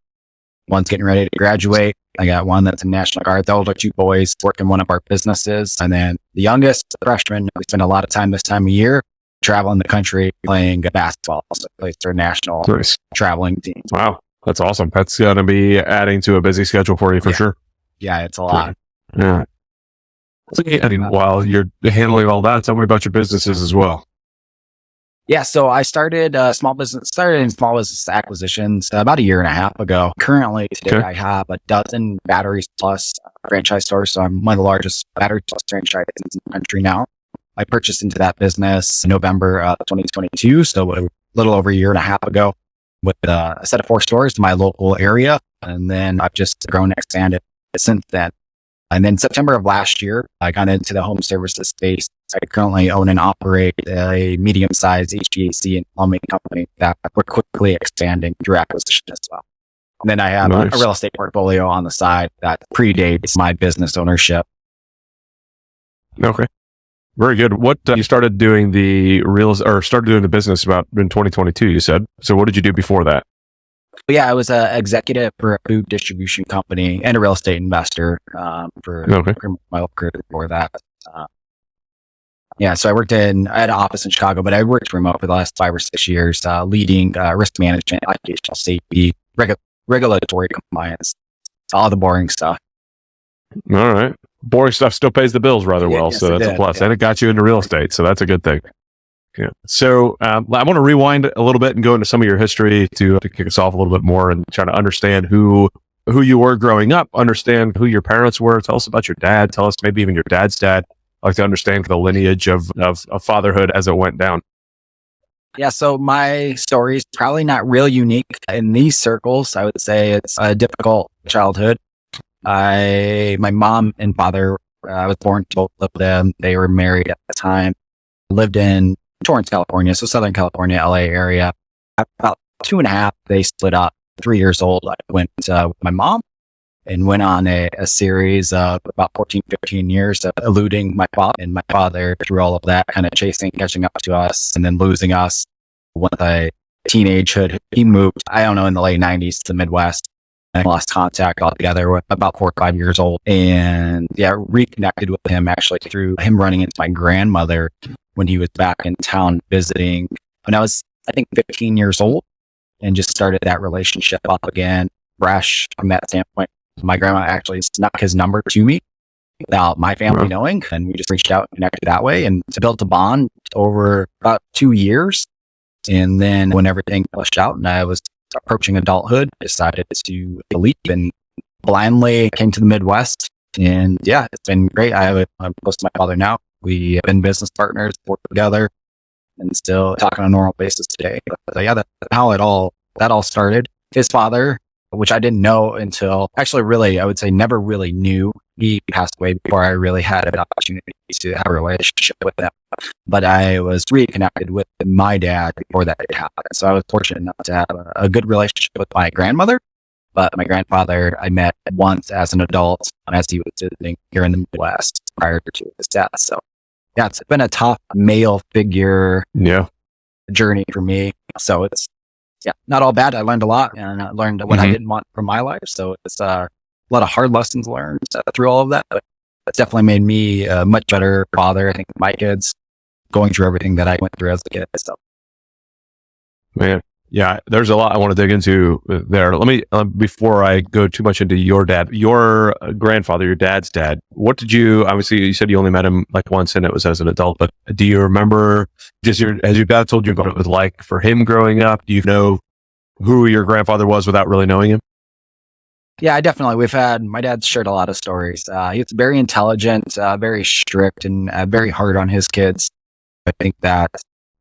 One's getting ready to graduate. I got one that's in National Guard. The older 2 boys work in one of our businesses. And then the youngest, the freshman, we spend a lot of time this time of year traveling the country playing basketball. So plays their national traveling team. Wow. That's awesome. That's going to be adding to a busy schedule for you for sure. Yeah, it's a lot. Yeah. I mean, while you're handling all that, tell me about your businesses as well. Yeah, so I started in small business acquisitions about 1.5 years ago. Currently, today I have a dozen Batteries Plus franchise stores. So I'm one of the largest Batteries Plus franchises in the country now. I purchased into that business in November 2022, so a little over 1.5 years ago, with a set of 4 stores in my local area. And then I've just grown and expanded since then. And then September of last year, I got into the home services space. I currently own and operate a medium-sized HVAC and plumbing company that we're quickly expanding through acquisition as well. And then I have a real estate portfolio on the side that predates my business ownership. Okay. Very good. What you started doing started doing the business about in 2022, you said. So what did you do before that? Yeah, I was an executive for a food distribution company and a real estate investor for my career before that. So I had an office in Chicago, but I worked remote for the last 5 or 6 years, leading risk management, occupational safety, regulatory compliance, all the boring stuff. All right. Boring stuff still pays the bills rather well, so that's a plus. And it got you into real estate, so that's a good thing. Yeah. So I want to rewind a little bit and go into some of your history to kick us off a little bit more and try to understand who you were growing up, understand who your parents were. Tell us about your dad. Tell us maybe even your dad's dad. I'd like to understand the lineage of fatherhood as it went down. Yeah, so my story is probably not real unique in these circles. I would say it's a difficult childhood. My mom and father, I was born to both of them. They were married at the time. Lived in Torrance, California, so Southern California, LA area. About 2.5, they split up. 3 years old, I went with my mom and went on a series of about 14, 15 years of eluding my father, and my father through all of that, kind of catching up to us and then losing us. Once I teenagehood, he moved, in the late 90s to the Midwest. I lost contact altogether with about 4 or 5 years old, and reconnected with him actually through him running into my grandmother when he was back in town visiting when I was, I think, 15 years old, and just started that relationship up again, fresh from that standpoint. My grandma actually snuck his number to me without my family knowing, and we just reached out and connected that way, and built a bond over about 2 years. And then when everything flushed out and I was approaching adulthood, I decided to take a leap and blindly came to the Midwest. And yeah, it's been great. I'm close to my father now. We have been business partners, worked together, and still talk on a normal basis today. But yeah, that's how that all started. His father, which I didn't know until actually really, I would say never really knew. He passed away before I really had an opportunity to have a relationship with him. But I was reconnected with my dad before that happened. So I was fortunate enough to have a good relationship with my grandmother. But my grandfather, I met once as an adult as he was visiting here in the Midwest prior to his death. So yeah, it's been a tough male figure journey for me. So it's, not all bad. I learned a lot, and I learned what I didn't want from my life. So it's a lot of hard lessons learned through all of that. But it's definitely made me a much better father. I think my kids going through everything that I went through as a kid. So, Man, yeah, there's a lot I want to dig into there. Let me, before I go too much into your dad, your grandfather, your dad's dad, what did you, obviously you said you only met him like once and it was as an adult, but do you remember as your dad told you what it was like for him growing up? Do you know who your grandfather was without really knowing him? Yeah, my dad's shared a lot of stories. He's very intelligent, very strict, and very hard on his kids. I think that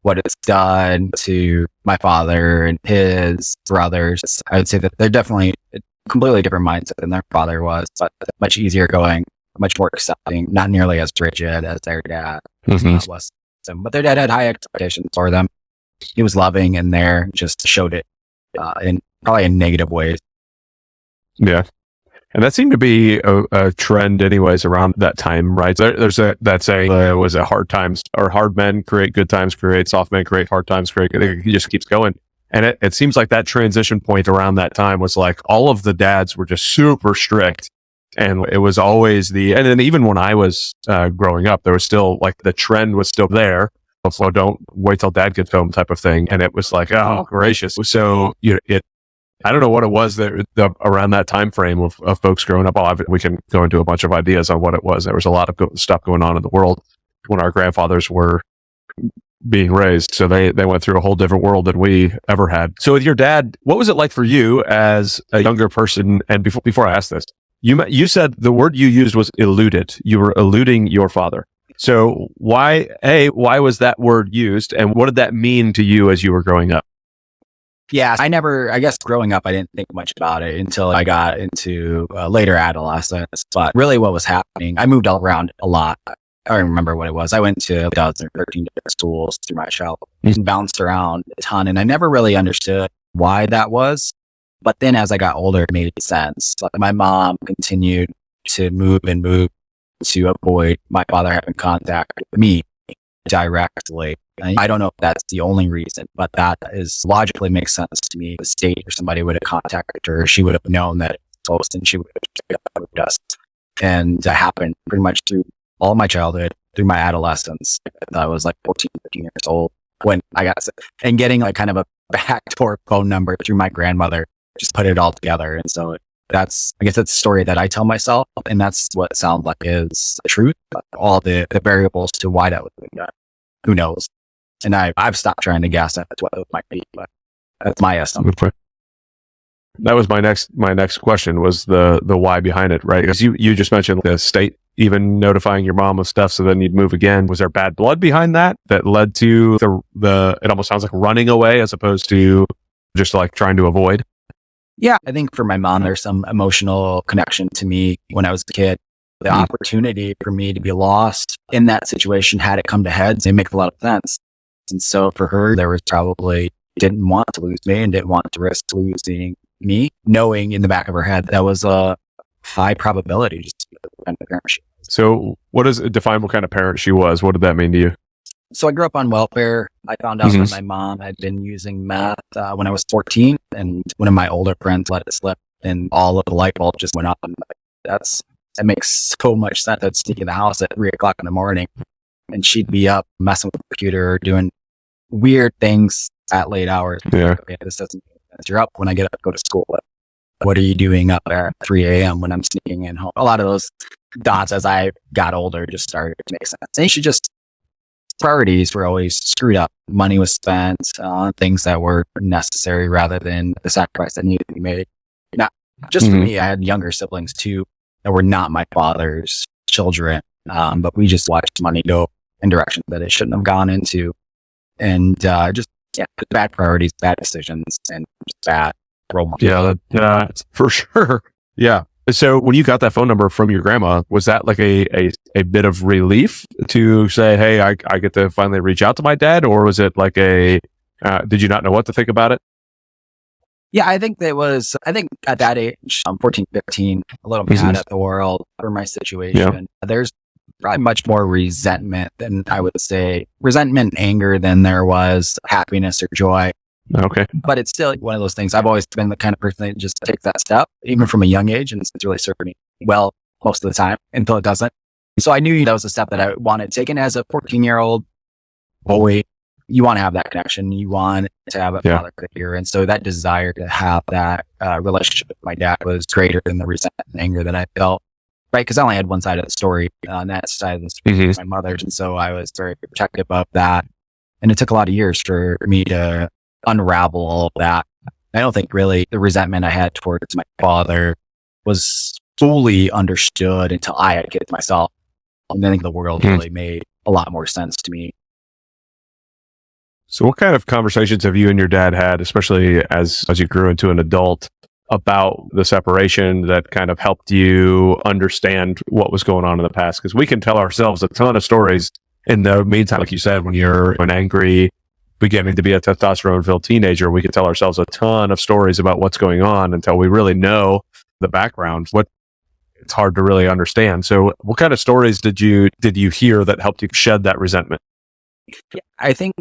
what it's done to my father and his brothers, I would say that they're definitely a completely different mindset than their father was, but much easier going, much more accepting, not nearly as rigid as their dad was. So, but their dad had high expectations for them. He was loving, and there just showed it in probably in negative ways. Yeah. And that seemed to be a trend anyways around that time, right? There's that saying, was it hard times or hard men create good times, create soft men, create hard times, create, it just keeps going. And it seems like that transition point around that time was like all of the dads were just super strict. And it was always and then even when I was growing up, there was still like the trend was still there. So don't wait till dad gets home type of thing. And it was like, oh, gracious. So, I don't know what it was that around that time frame of folks growing up. We can go into a bunch of ideas on what it was. There was a lot of stuff going on in the world when our grandfathers were being raised. So they went through a whole different world than we ever had. So with your dad, what was it like for you as a younger person? And before I ask this, you said the word you used was eluded. You were eluding your father. So why was that word used? And what did that mean to you as you were growing up? Yeah, I guess growing up, I didn't think much about it until I got into later adolescence. But really what was happening, I moved all around a lot. I don't remember what it was. I went to 13 different schools through my childhood and bounced around a ton. And I never really understood why that was. But then as I got older, it made sense. Like my mom continued to move to avoid my father having contact with me directly. I don't know if that's the only reason, but that is logically makes sense to me. The state or somebody would have contacted her, she would have known that it's close, and she would have checked us. And that happened pretty much through all my childhood, through my adolescence. I was like 14, 15 years old when I got sick, and getting like kind of a backdoor phone number through my grandmother, just put it all together. And so I guess that's the story that I tell myself, and that's what sounds like is the truth. All the variables to why that would be done, who knows? And I've stopped trying to guess at what it might be, but that's my estimate. That was my next question was the why behind it, right? Because you just mentioned the state even notifying your mom of stuff, so then you'd move again. Was there bad blood behind that led to the it almost sounds like running away as opposed to just like trying to avoid? Yeah, I think for my mom, there's some emotional connection to me when I was a kid. The opportunity for me to be lost in that situation, had it come to heads, it makes a lot of sense. And so for her, there was probably didn't want to lose me and didn't want to risk losing me, knowing in the back of her head that was a high probability just to be the kind of parent she was. So what does it define what kind of parent she was? What did that mean to you? So I grew up on welfare. I found out that my mom had been using meth when I was 14, and one of my older friends let it slip, and all of the light bulbs just went up. And that makes so much sense. I'd sneak in the house at 3:00 in the morning, and she'd be up messing with the computer, doing weird things at late hours. Yeah. Okay, this doesn't make sense. You're up when I get up to go to school. What are you doing up there at 3 a.m. when I'm sneaking in home? A lot of those dots as I got older just started to make sense. And you should just, priorities were always screwed up. Money was spent on things that were necessary rather than the sacrifice that needed to be made. Not just for me, I had younger siblings too that were not my father's children. But we just watched money go in directions that it shouldn't have gone into. And just bad priorities, bad decisions, and just bad role models. Yeah, for sure. Yeah. So when you got that phone number from your grandma, was that like a bit of relief to say, hey, I get to finally reach out to my dad? Or was it like did you not know what to think about it? Yeah, I think at that age, I'm 14, 15, a little mad at the world for my situation. Yeah. There's probably much more resentment than I would say, resentment and anger than there was happiness or joy. Okay. But it's still one of those things. I've always been the kind of person that just takes that step, even from a young age, and it's really served me well most of the time until it doesn't. So I knew that was a step that I wanted taken as a 14-year-old boy. You want to have that connection. You want to have a father figure. And so that desire to have that relationship with my dad was greater than the resentment and anger that I felt. Right. Because I only had one side of the story. On that side of the story was my mother's. And so I was very protective of that. And it took a lot of years for me to unravel all of that. I don't think really the resentment I had towards my father was fully understood until I had kids myself. And then I think the world really made a lot more sense to me. So what kind of conversations have you and your dad had, especially as you grew into an adult, about the separation that kind of helped you understand what was going on in the past? Because we can tell ourselves a ton of stories in the meantime, like you said, when you're an angry, beginning to be a testosterone-filled teenager, we can tell ourselves a ton of stories about what's going on until we really know the background. It's hard to really understand. So what kind of stories did you hear that helped you shed that resentment? Yeah, I think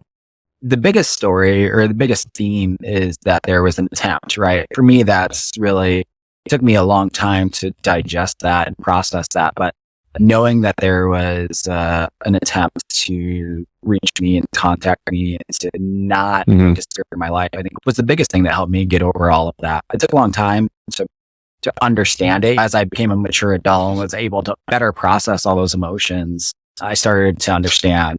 the biggest story or the biggest theme is that there was an attempt, right? For me, that's really, it took me a long time to digest that and process that. But knowing that there was an attempt to reach me and contact me and to not disturb my life, I think was the biggest thing that helped me get over all of that. It took a long time to understand it. As I became a mature adult and was able to better process all those emotions, I started to understand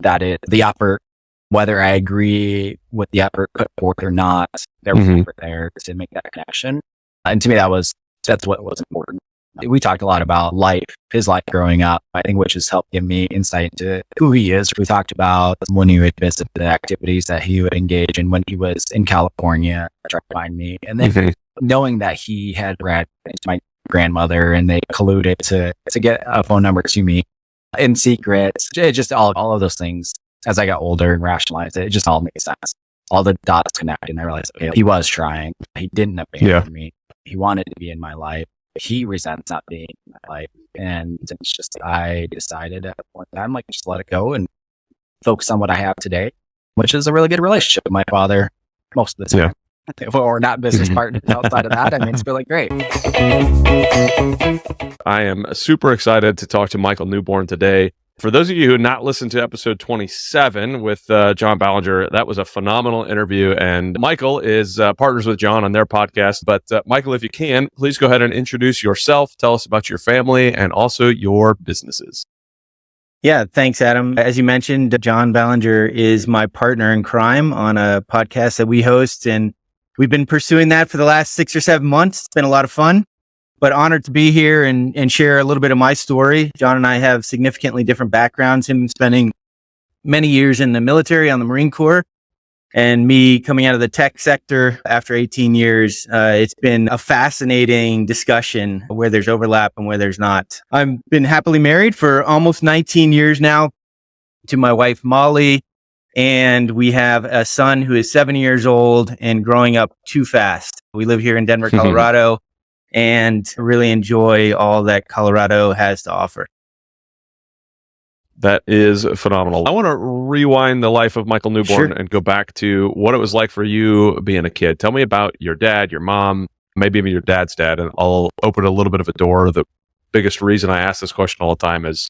that the effort, whether I agree with the effort put forth or not, there was effort there to make that connection. And to me, that's what was important. We talked a lot about his life growing up, I think, which has helped give me insight into who he is. We talked about when he would visit the activities that he would engage in when he was in California, trying to find me. And then knowing that he had read to my grandmother and they colluded to get a phone number to me in secret, just all of those things. As I got older and rationalized it just all made sense. All the dots connected and I realized, okay, he was trying. He didn't abandon me. He wanted to be in my life. He resents not being in my life. And it's just, I decided at one time, just let it go and focus on what I have today, which is a really good relationship with my father most of the time. If we're not business partners outside of that, I mean, it's really great. I am super excited to talk to Michael Newborn today. For those of you who have not listened to episode 27 with John Ballinger, that was a phenomenal interview. And Michael is partners with John on their podcast. But Michael, if you can, please go ahead and introduce yourself. Tell us about your family and also your businesses. Yeah, thanks, Adam. As you mentioned, John Ballinger is my partner in crime on a podcast that we host. And we've been pursuing that for the last 6 or 7 months. It's been a lot of fun. But honored to be here and share a little bit of my story. John and I have significantly different backgrounds. Him spending many years in the military on the Marine Corps and me coming out of the tech sector after 18 years. It's been a fascinating discussion where there's overlap and where there's not. I've been happily married for almost 19 years now to my wife, Molly. And we have a son who is 7 years old and growing up too fast. We live here in Denver, Colorado. And really enjoy all that Colorado has to offer. That is phenomenal. I want to rewind the life of Michael Newborn and go back to what it was like for you being a kid. Tell me about your dad, your mom, maybe even your dad's dad, and I'll open a little bit of a door. The biggest reason I ask this question all the time is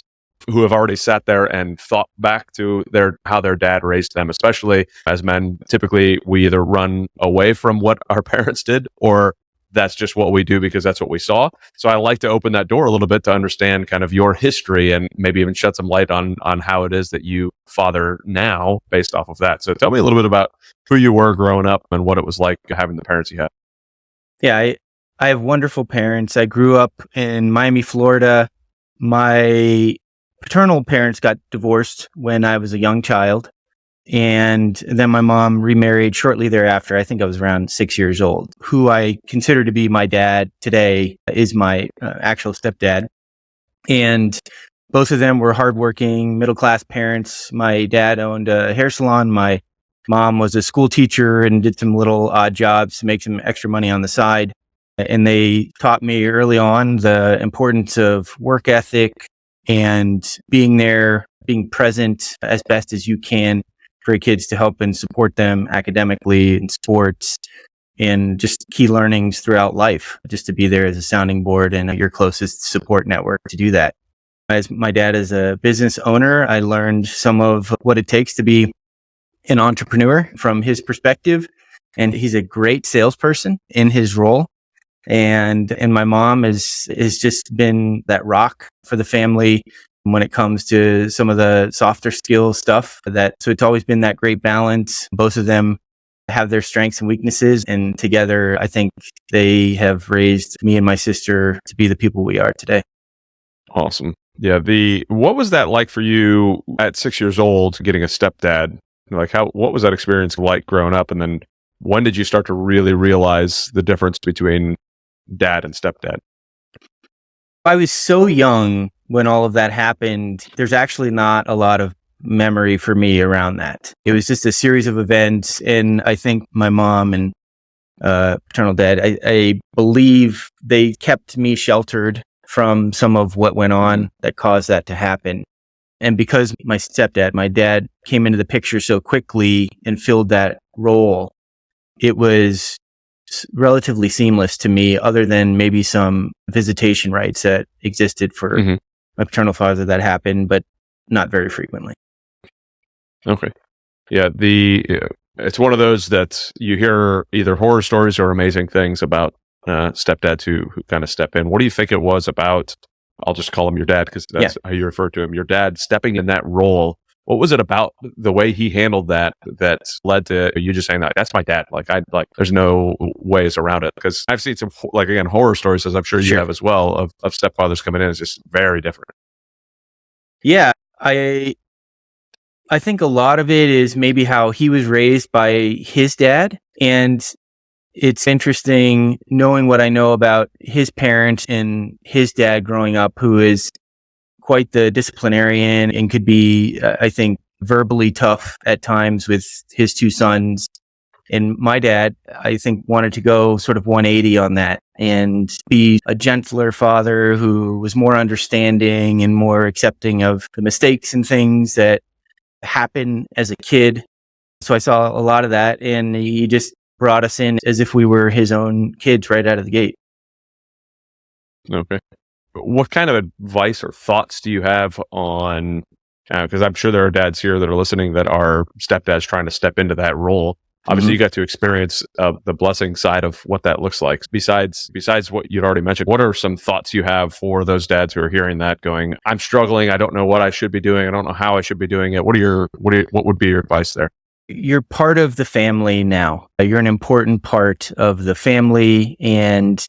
who have already sat there and thought back to how their dad raised them, especially as men. Typically, we either run away from what our parents did, or that's just what we do because that's what we saw. So I like to open that door a little bit to understand kind of your history and maybe even shed some light on how it is that you father now based off of that. So tell me a little bit about who you were growing up and what it was like having the parents you had. Yeah, I have wonderful parents. I grew up in Miami, Florida. My paternal parents got divorced when I was a young child. And then my mom remarried shortly thereafter. I think I was around 6 years old. Who I consider to be my dad today is my actual stepdad. And both of them were hardworking, middle-class parents. My dad owned a hair salon. My mom was a school teacher and did some little odd jobs to make some extra money on the side. And they taught me early on the importance of work ethic and being there, being present as best as you can for kids to help and support them academically in sports and just key learnings throughout life, just to be there as a sounding board and your closest support network to do that. As my dad is a business owner, I learned some of what it takes to be an entrepreneur from his perspective. And he's a great salesperson in his role. And my mom has just been that rock for the family when it comes to some of the softer skill stuff. So it's always been that great balance. Both of them have their strengths and weaknesses, and together, I think they have raised me and my sister to be the people we are today. Awesome. Yeah. What was that like for you at 6 years old, getting a stepdad? Like what was that experience like growing up? And then when did you start to really realize the difference between dad and stepdad? I was so young when all of that happened. There's actually not a lot of memory for me around that. It was just a series of events. And I think my mom and paternal dad, I believe they kept me sheltered from some of what went on that caused that to happen. And because my stepdad, my dad, came into the picture so quickly and filled that role, it was relatively seamless to me, other than maybe some visitation rights that existed for my paternal father that happened, but not very frequently. Okay. Yeah. It's one of those that you hear either horror stories or amazing things about stepdads who kind of step in. What do you think it was about? I'll just call him your dad because that's how you refer to him. Your dad stepping in that role. What was it about the way he handled that led to you just saying that that's my dad? There's no ways around it, because I've seen some horror stories, as I'm sure you have as well, of stepfathers coming in. It's just very different. Yeah, I think a lot of it is maybe how he was raised by his dad, and it's interesting knowing what I know about his parents and his dad growing up, who is quite the disciplinarian and could be, I think, verbally tough at times with his two sons. And my dad, I think, wanted to go sort of 180 on that and be a gentler father who was more understanding and more accepting of the mistakes and things that happen as a kid. So I saw a lot of that, and he just brought us in as if we were his own kids right out of the gate. Okay. What kind of advice or thoughts do you have on, because I'm sure there are dads here that are listening that are stepdads trying to step into that role. Obviously, you got to experience the blessing side of what that looks like. Besides what you'd already mentioned, what are some thoughts you have for those dads who are hearing that going, I'm struggling, I don't know what I should be doing, I don't know how I should be doing it. What would be your advice there? You're part of the family now. You're an important part of the family, and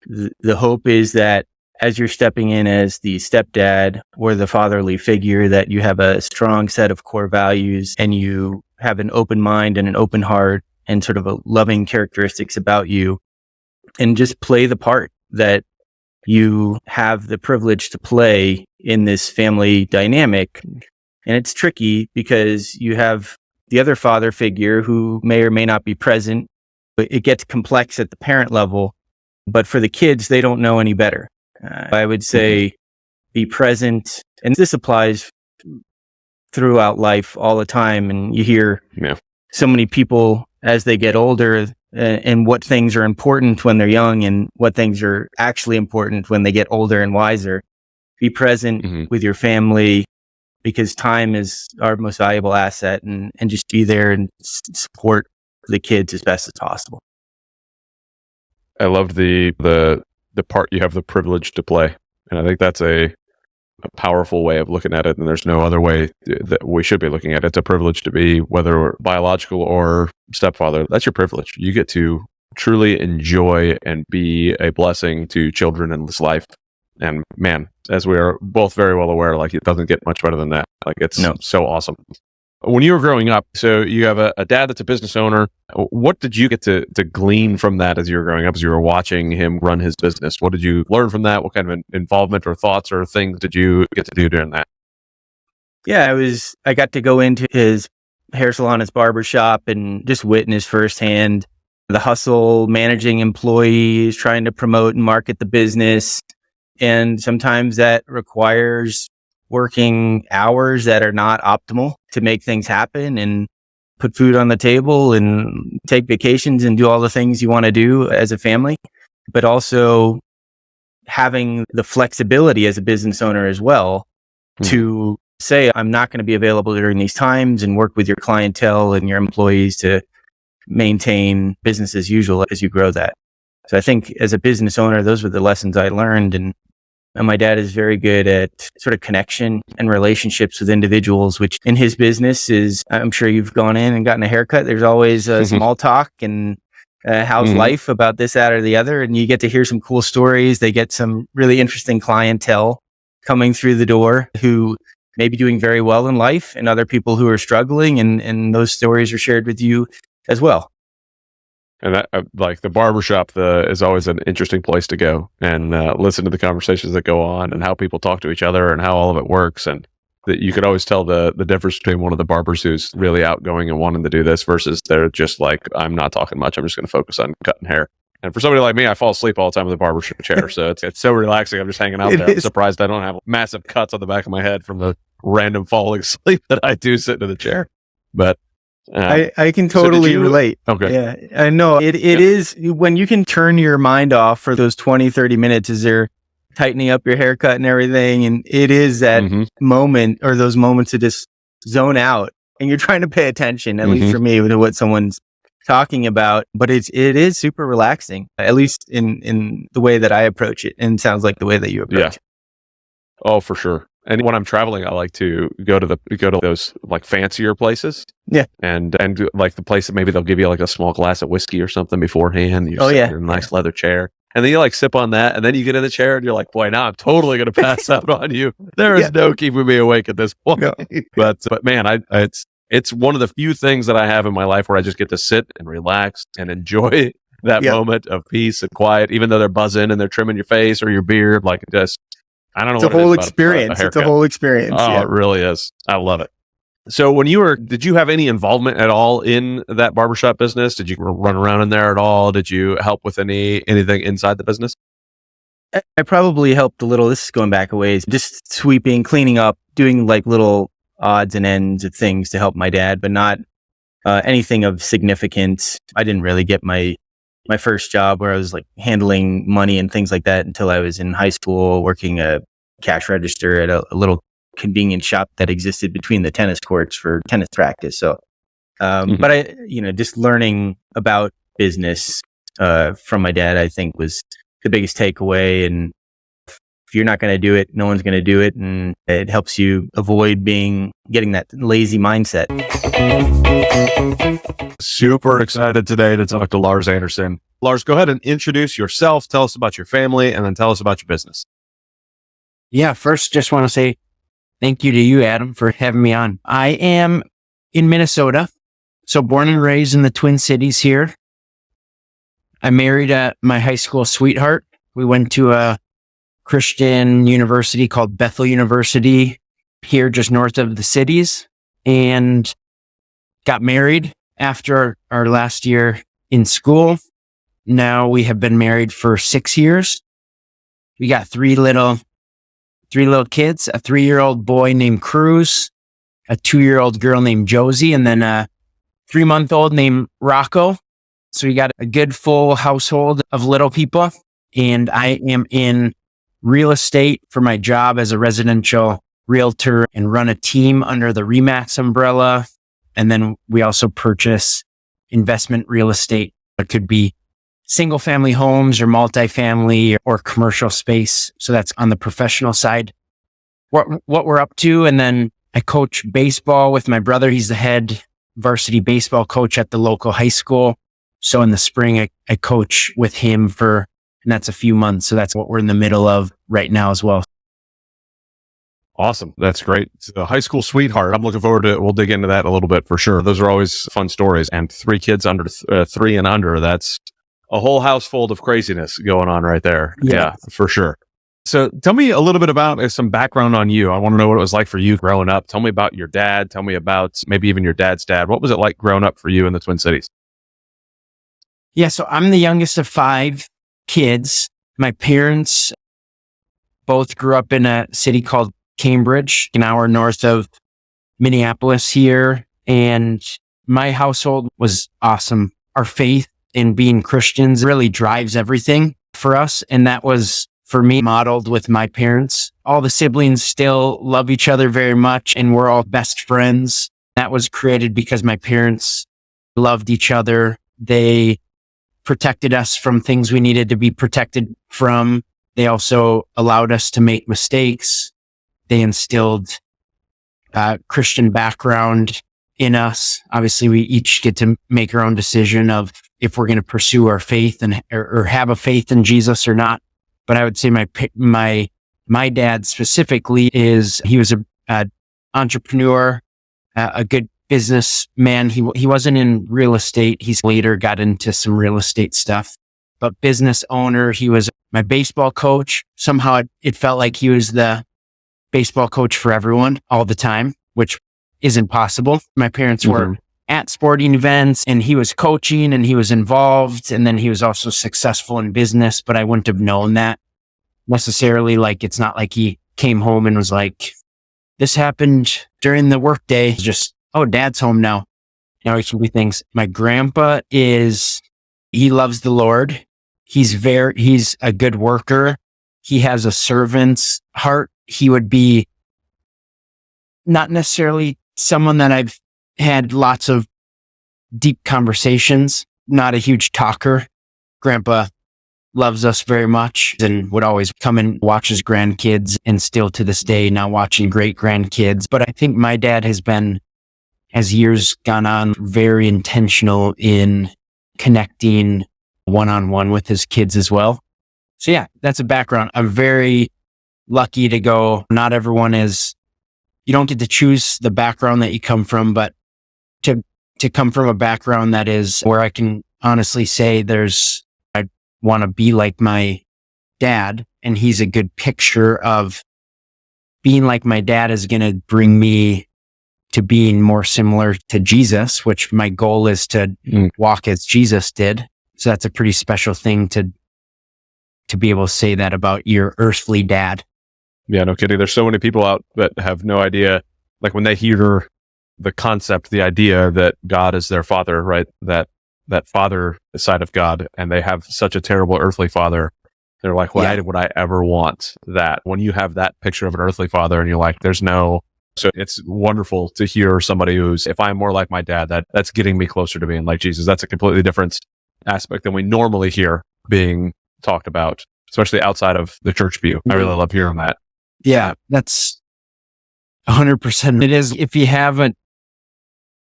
the hope is that as you're stepping in as the stepdad or the fatherly figure, that you have a strong set of core values and you have an open mind and an open heart and sort of a loving characteristics about you, and just play the part that you have the privilege to play in this family dynamic. And it's tricky because you have the other father figure who may or may not be present, but it gets complex at the parent level. But for the kids, they don't know any better. I would say be present. And this applies throughout life all the time. And you hear so many people as they get older and what things are important when they're young and what things are actually important when they get older and wiser. be present with your family, because time is our most valuable asset, and just be there and support the kids as best as possible. I loved the part you have the privilege to play. And I think that's a powerful way of looking at it. And there's no other way that we should be looking at it. It's a privilege to be, whether we're biological or stepfather. That's your privilege. You get to truly enjoy and be a blessing to children in this life. And man, as we are both very well aware, like it doesn't get much better than that. Like it's so awesome. When you were growing up, so you have a dad that's a business owner. What did you get to glean from that as you were growing up, as you were watching him run his business? What did you learn from that? What kind of involvement or thoughts or things did you get to do during that? Yeah, I got to go into his hair salon, his barber shop, and just witness firsthand the hustle, managing employees, trying to promote and market the business. And sometimes that requires working hours that are not optimal to make things happen and put food on the table and take vacations and do all the things you want to do as a family, but also having the flexibility as a business owner as well to say, I'm not going to be available during these times, and work with your clientele and your employees to maintain business as usual as you grow that. So I think as a business owner, those were the lessons I learned. And my dad is very good at sort of connection and relationships with individuals, which in his business is, I'm sure you've gone in and gotten a haircut. There's always small talk and how's life about this, that, or the other. And you get to hear some cool stories. They get some really interesting clientele coming through the door who may be doing very well in life, and other people who are struggling. And those stories are shared with you as well. And that, like the barbershop, is always an interesting place to go and listen to the conversations that go on and how people talk to each other and how all of it works. And that you could always tell the difference between one of the barbers who's really outgoing and wanting to do this versus they're just like, I'm not talking much. I'm just going to focus on cutting hair. And for somebody like me, I fall asleep all the time in the barbershop chair. So it's so relaxing. I'm just hanging out there. I'm surprised I don't have massive cuts on the back of my head from the random falling asleep that I do sitting in the chair. But I can totally relate. Okay. Yeah, I know. It is when you can turn your mind off for those 20, 30 minutes as they're tightening up your haircut and everything. And it is that moment, or those moments to just zone out, and you're trying to pay attention, at least for me, to what someone's talking about. But it is super relaxing, at least in the way that I approach it. And it sounds like the way that you approach it. Oh, for sure. And when I'm traveling, I like to go to those like fancier places. Yeah. And like the place that maybe they'll give you like a small glass of whiskey or something beforehand. You're sitting in a nice leather chair. And then you like sip on that, and then you get in the chair and you're like, boy, now I'm totally going to pass out on you. There is no keeping me awake at this point. No. But man, it's one of the few things that I have in my life where I just get to sit and relax and enjoy that moment of peace and quiet, even though they're buzzing and they're trimming your face or your beard. Like just, I don't know. It's a whole experience. It's a whole experience. Oh, it really is. I love it. So did you have any involvement at all in that barbershop business? Did you run around in there at all? Did you help with anything inside the business? I probably helped a little. This is going back a ways, just sweeping, cleaning up, doing like little odds and ends of things to help my dad, but not anything of significance. I didn't really get my first job where I was like handling money and things like that until I was in high school, working a cash register at a little convenience shop that existed between the tennis courts for tennis practice. So, but I, just learning about business from my dad, I think was the biggest takeaway. And if you're not going to do it, no one's going to do it. And it helps you avoid getting that lazy mindset. Super excited today to talk to Lars Anderson. Lars, go ahead and introduce yourself. Tell us about your family, and then tell us about your business. Yeah, first, just want to say thank you to you, Adam, for having me on. I am in Minnesota, so born and raised in the Twin Cities here. I married my high school sweetheart. We went to a Christian university called Bethel University here just north of the cities, and got married after our last year in school. Now we have been married for 6 years. We got three little kids, a 3-year-old boy named Cruz, a 2-year-old girl named Josie, and then a 3-month-old named Rocco. So we got a good full household of little people. And I am in real estate for my job as a residential realtor and run a team under the REMAX umbrella. And then we also purchase investment real estate. It could be single family homes or multifamily or commercial space. So that's on the professional side. What we're up to. And then I coach baseball with my brother. He's the head varsity baseball coach at the local high school. So in the spring, I coach with him and that's a few months. So that's what we're in the middle of right now as well. Awesome. That's great. It's a high school sweetheart. I'm looking forward to it. We'll dig into that a little bit for sure. Those are always fun stories. And 3 kids under 3 and under, that's a whole house full of craziness going on right there. Yeah, for sure. So tell me a little bit about some background on you. I want to know what it was like for you growing up. Tell me about your dad. Tell me about maybe even your dad's dad. What was it like growing up for you in the Twin Cities? Yeah, so I'm the youngest of 5 kids. My parents both grew up in a city called Cambridge, an hour north of Minneapolis here. And my household was awesome. Our faith in being Christians really drives everything for us. And that was, for me, modeled with my parents. All the siblings still love each other very much, and we're all best friends. That was created because my parents loved each other. They protected us from things we needed to be protected from. They also allowed us to make mistakes. They instilled a Christian background in us. Obviously, we each get to make our own decision of if we're going to pursue our faith or have a faith in Jesus or not. But I would say my dad specifically he was a entrepreneur, a good businessman. He wasn't in real estate. He's later got into some real estate stuff, but business owner. He was my baseball coach. Somehow it felt like he was the baseball coach for everyone all the time, which isn't possible. My parents were at sporting events and he was coaching and he was involved. And then he was also successful in business, but I wouldn't have known that necessarily. Like, it's not like he came home and was like, this happened during the workday. Just, oh, dad's home now. Now he can do things. My grandpa he loves the Lord. He's a good worker. He has a servant's heart. He would be not necessarily someone that I've had lots of deep conversations, not a huge talker. Grandpa loves us very much and would always come and watch his grandkids, and still to this day now watching great grandkids. But I think my dad has been, as years gone on, very intentional in connecting one-on-one with his kids as well. So yeah, that's a background. I'm very lucky to go. Not everyone you don't get to choose the background that you come from, but to come from a background that is where I can honestly say I want to be like my dad, and he's a good picture of being like my dad is going to bring me to being more similar to Jesus, which my goal is to walk as Jesus did. So that's a pretty special thing to be able to say that about your earthly dad. Yeah, no kidding. There's so many people out that have no idea, like when they hear the concept, the idea that God is their father, right? That father side of God, and they have such a terrible earthly father. They're like, why would I ever want that? When you have that picture of an earthly father and you're like, so it's wonderful to hear somebody if I'm more like my dad, that's getting me closer to being like Jesus. That's a completely different aspect than we normally hear being talked about, especially outside of the church view. I really love hearing that. Yeah, that's 100%. It is. If you have a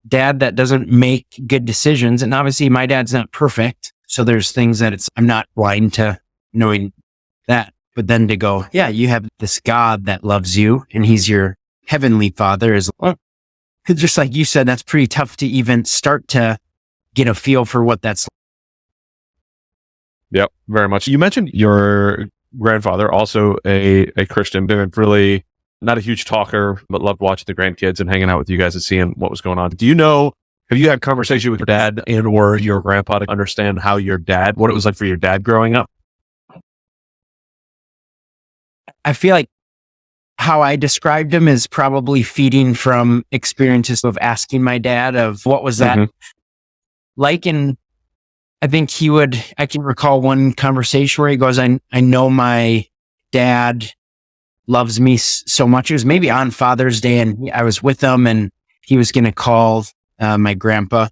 dad that doesn't make good decisions, and obviously my dad's not perfect, so there's things that I'm not blind to knowing that, but then to go, yeah, you have this God that loves you and he's your heavenly father just like you said, that's pretty tough to even start to get a feel for what that's like. Yep, very much. You mentioned your grandfather, also a Christian, been really not a huge talker, but loved watching the grandkids and hanging out with you guys and seeing what was going on. Have you had conversation with your dad and or your grandpa to understand what it was like for your dad growing up? I feel like how I described him is probably feeding from experiences of asking my dad of what was that like. And I think I can recall one conversation where he goes, I know my dad loves me so much. It was maybe on Father's Day, and I was with him, and he was going to call my grandpa,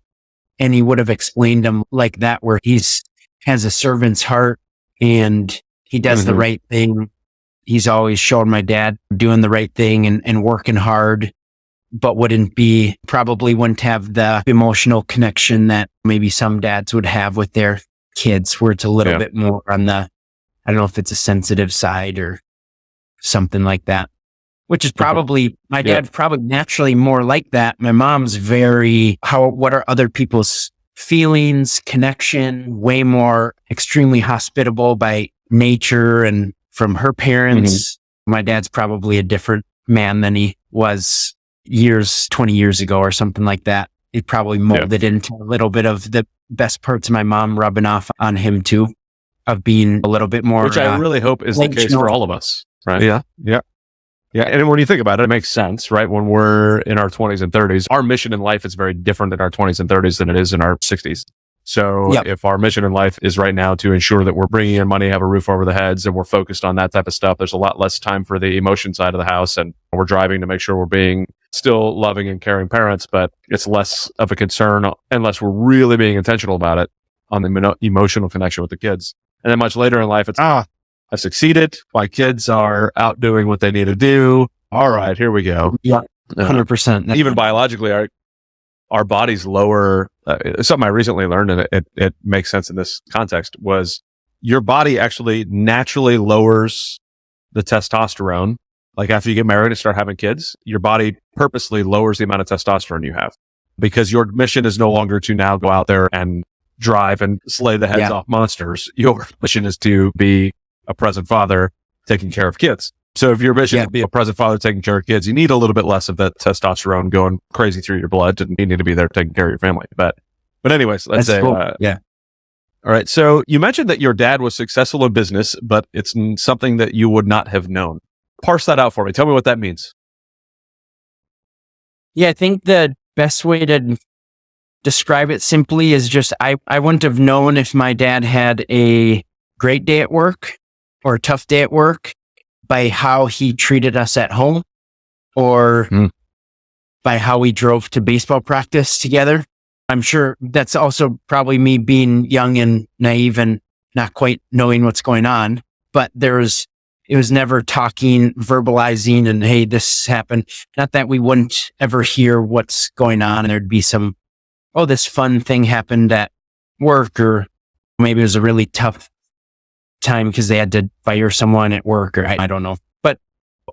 and he would have explained him like that, where has a servant's heart and he does the right thing. He's always shown my dad doing the right thing and working hard, but probably wouldn't have the emotional connection that maybe some dads would have with their kids, where it's a little bit more on the, I don't know if it's a sensitive side or something like that, which is probably, my dad's probably naturally more like that. My mom's what are other people's feelings, connection, way more extremely hospitable by nature and from her parents. My dad's probably a different man than he was 20 years ago or something like that. It probably molded into a little bit of the best parts of my mom rubbing off on him too, of being a little bit more. Which I really hope is the case for all of us, right? Yeah. And when you think about it, it makes sense, right? When we're in our 20s and 30s, our mission in life is very different in our 20s and 30s than it is in our 60s. So if our mission in life is right now to ensure that we're bringing in money, have a roof over the heads, and we're focused on that type of stuff, there's a lot less time for the emotion side of the house. And we're driving to make sure we're being still loving and caring parents, but it's less of a concern unless we're really being intentional about it on the emotional connection with the kids. And then much later in life, it's, I succeeded. My kids are out doing what they need to do. All right, here we go. Yeah, 100%. Even biologically, our bodies lower, something I recently learned, and it makes sense in this context, was your body actually naturally lowers the testosterone. Like after you get married and start having kids, your body purposely lowers the amount of testosterone you have, because your mission is no longer to now go out there and drive and slay the heads off monsters. Your mission is to be a present father taking care of kids. So if your mission is to be a present father taking care of kids, you need a little bit less of that testosterone going crazy through your blood, and you need to be there taking care of your family. But anyways, let's say, cool. All right. So you mentioned that your dad was successful in business, but it's something that you would not have known. Parse that out for me. Tell me what that means. Yeah, I think the best way to describe it simply is just, I wouldn't have known if my dad had a great day at work or a tough day at work by how he treated us at home, or by how we drove to baseball practice together. I'm sure that's also probably me being young and naive and not quite knowing what's going on, but it was never talking, verbalizing, and hey, this happened. Not that we wouldn't ever hear what's going on, and there'd be this fun thing happened at work, or maybe it was a really tough time because they had to fire someone at work, or I don't know. But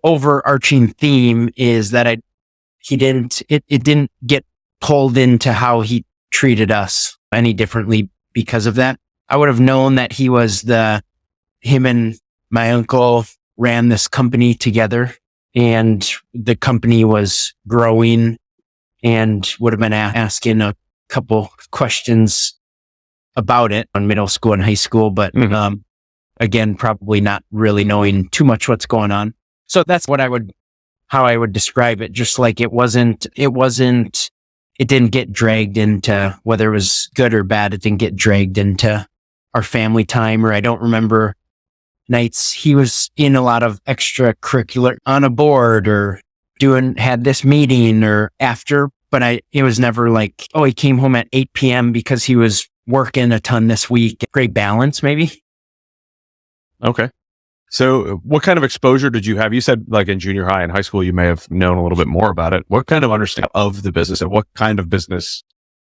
overarching theme is that it didn't get pulled into how he treated us any differently because of that. I would have known that him and my uncle ran this company together, and the company was growing, and would have been asking a couple questions about it on middle school and high school, but again, probably not really knowing too much what's going on. So that's how I would describe it. Just like it didn't get dragged into, whether it was good or bad, it didn't get dragged into our family time, or I don't remember nights he was in a lot of extracurricular on a board or had this meeting or after, but it was never like, oh, he came home at 8 p.m. because he was working a ton this week. Great balance, maybe. Okay. So what kind of exposure did you have? You said like in junior high and high school, you may have known a little bit more about it. What kind of understanding of the business, and what kind of business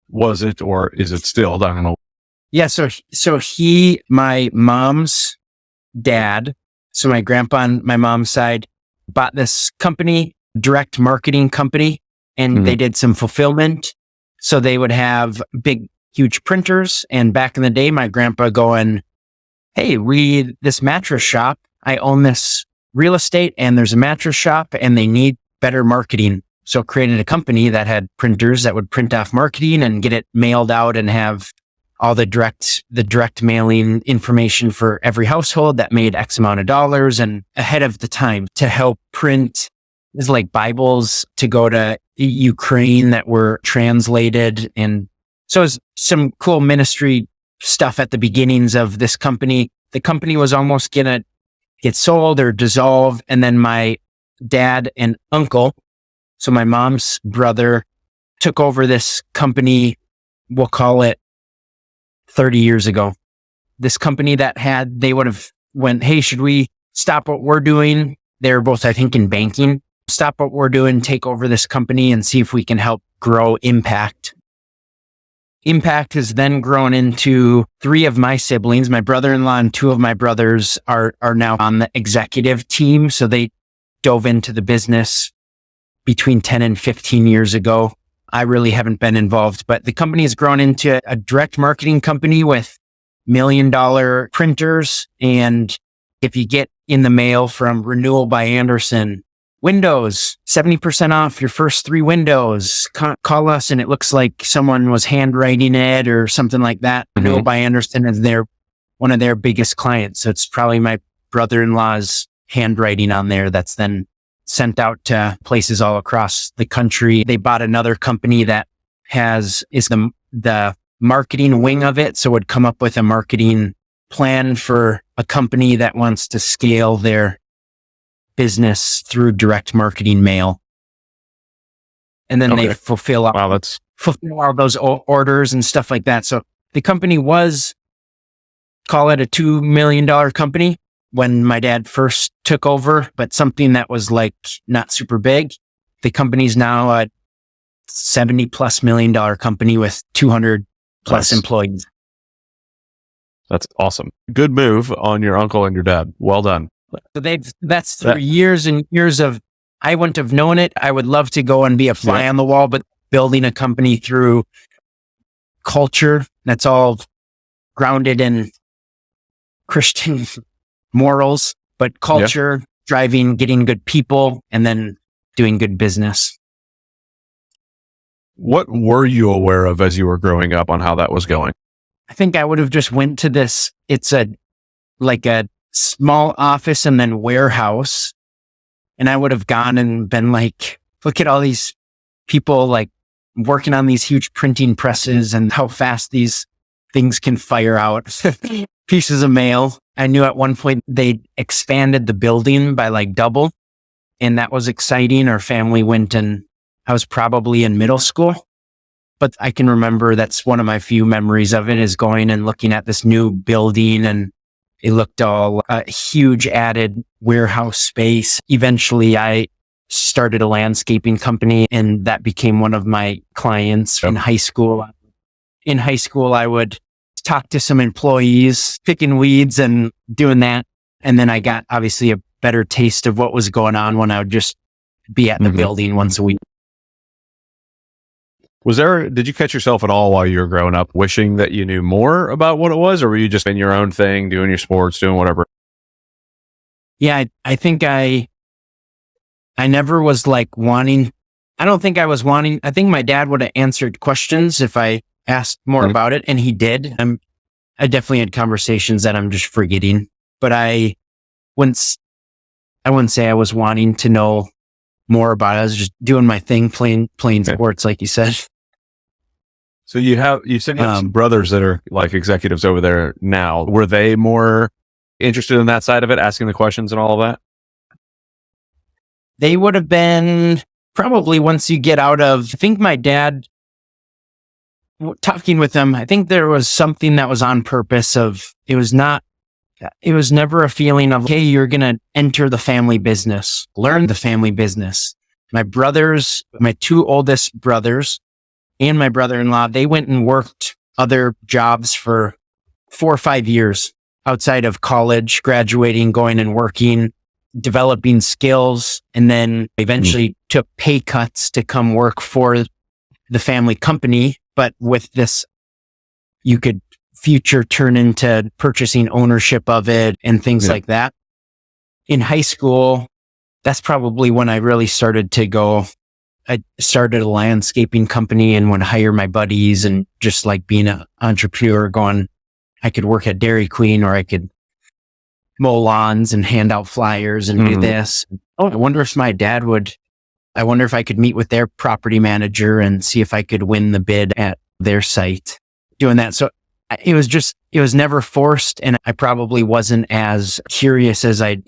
was it, or is it still? I don't know. Yeah. So my mom's dad, so my grandpa on my mom's side, bought this company, direct marketing company, and they did some fulfillment. So they would have big, huge printers. And back in the day, my grandpa going, hey, this mattress shop, I own this real estate and there's a mattress shop and they need better marketing. So created a company that had printers that would print off marketing and get it mailed out and have all the direct mailing information for every household that made X amount of dollars, and ahead of the time to help print is like Bibles to go to Ukraine that were translated. And so it was some cool ministry stuff at the beginnings of this company. The company was almost get sold or dissolve. And then my dad and uncle, so my mom's brother, took over this company, we'll call it 30 years ago. This company that they would have went, hey, should we stop what we're doing? They're both, I think, in banking. Stop what we're doing, take over this company and see if we can help grow Impact. Impact has then grown into 3 of my siblings. My brother-in-law and 2 of my brothers are now on the executive team. So they dove into the business between 10 and 15 years ago. I really haven't been involved, but the company has grown into a direct marketing company with $1 million printers. And if you get in the mail from Renewal by Anderson, Windows, 70% off your first 3 windows, call us. And it looks like someone was handwriting it or something like that. Mm-hmm. Renewal by Anderson is one of their biggest clients. So it's probably my brother-in-law's handwriting on there that's then sent out to places all across the country. They bought another company that is the marketing wing of it. So would come up with a marketing plan for a company that wants to scale their business through direct marketing mail. And then they fulfill all those orders and stuff like that. So the company was, call it a $2 million company when my dad first took over, but something that was like not super big. The company's now a $70+ million company with 200+ employees. That's awesome. Good move on your uncle and your dad. Well done. So that's through years and years of, I wouldn't have known it. I would love to go and be a fly on the wall, but building a company through culture that's all grounded in Christian morals, but culture, driving, getting good people, and then doing good business. What were you aware of as you were growing up on how that was going? I think I would have just went to this. It's a small office and then warehouse. And I would have gone and been like, look at all these people like working on these huge printing presses and how fast these things can fire out pieces of mail. I knew at one point they expanded the building by like double. And that was exciting. Our family went, and I was probably in middle school. But I can remember that's one of my few memories of it, is going and looking at this new building, and it looked all a huge added warehouse space. Eventually I started a landscaping company, and that became one of my clients in high school. In high school, I would talk to some employees, picking weeds and doing that. And then I got obviously a better taste of what was going on when I would just be at the building once a week. Did you catch yourself at all while you were growing up wishing that you knew more about what it was, or were you just in your own thing, doing your sports, doing whatever? Yeah, I think I never was like wanting, I don't think I was wanting, I think my dad would have answered questions if I asked more about it, and he did. I definitely had conversations that I'm just forgetting, but I wouldn't say I was wanting to know more about it. I was just doing my thing, playing sports, like you said. So you said you have some brothers that are like executives over there now. Were they more interested in that side of it, asking the questions and all of that? They would have been probably once you get out of, I think my dad, talking with them, I think there was something that was on purpose of, it was never a feeling of, okay, you're going to enter the family business, learn the family business. My 2 oldest brothers and my brother-in-law, they went and worked other jobs for 4 or 5 years outside of college, graduating, going and working, developing skills, and then eventually took pay cuts to come work for the family company. But with this, you could future turn into purchasing ownership of it and things like that. In high school, that's probably when I really started to go. I started a landscaping company and would hire my buddies, and just like being an entrepreneur, going, I could work at Dairy Queen, or I could mow lawns and hand out flyers and do this. Oh, I wonder if I could meet with their property manager and see if I could win the bid at their site, doing that. So it was never forced, and I probably wasn't as curious as I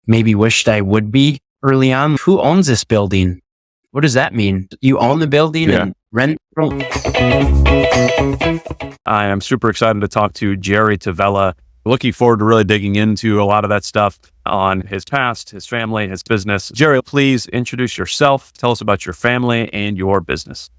maybe wished I would be early on. Who owns this building? What does that mean? You own the building and rent from? I am super excited to talk to Jerry Tavella. Looking forward to really digging into a lot of that stuff on his past, his family, his business. Jerry, please introduce yourself. Tell us about your family and your business.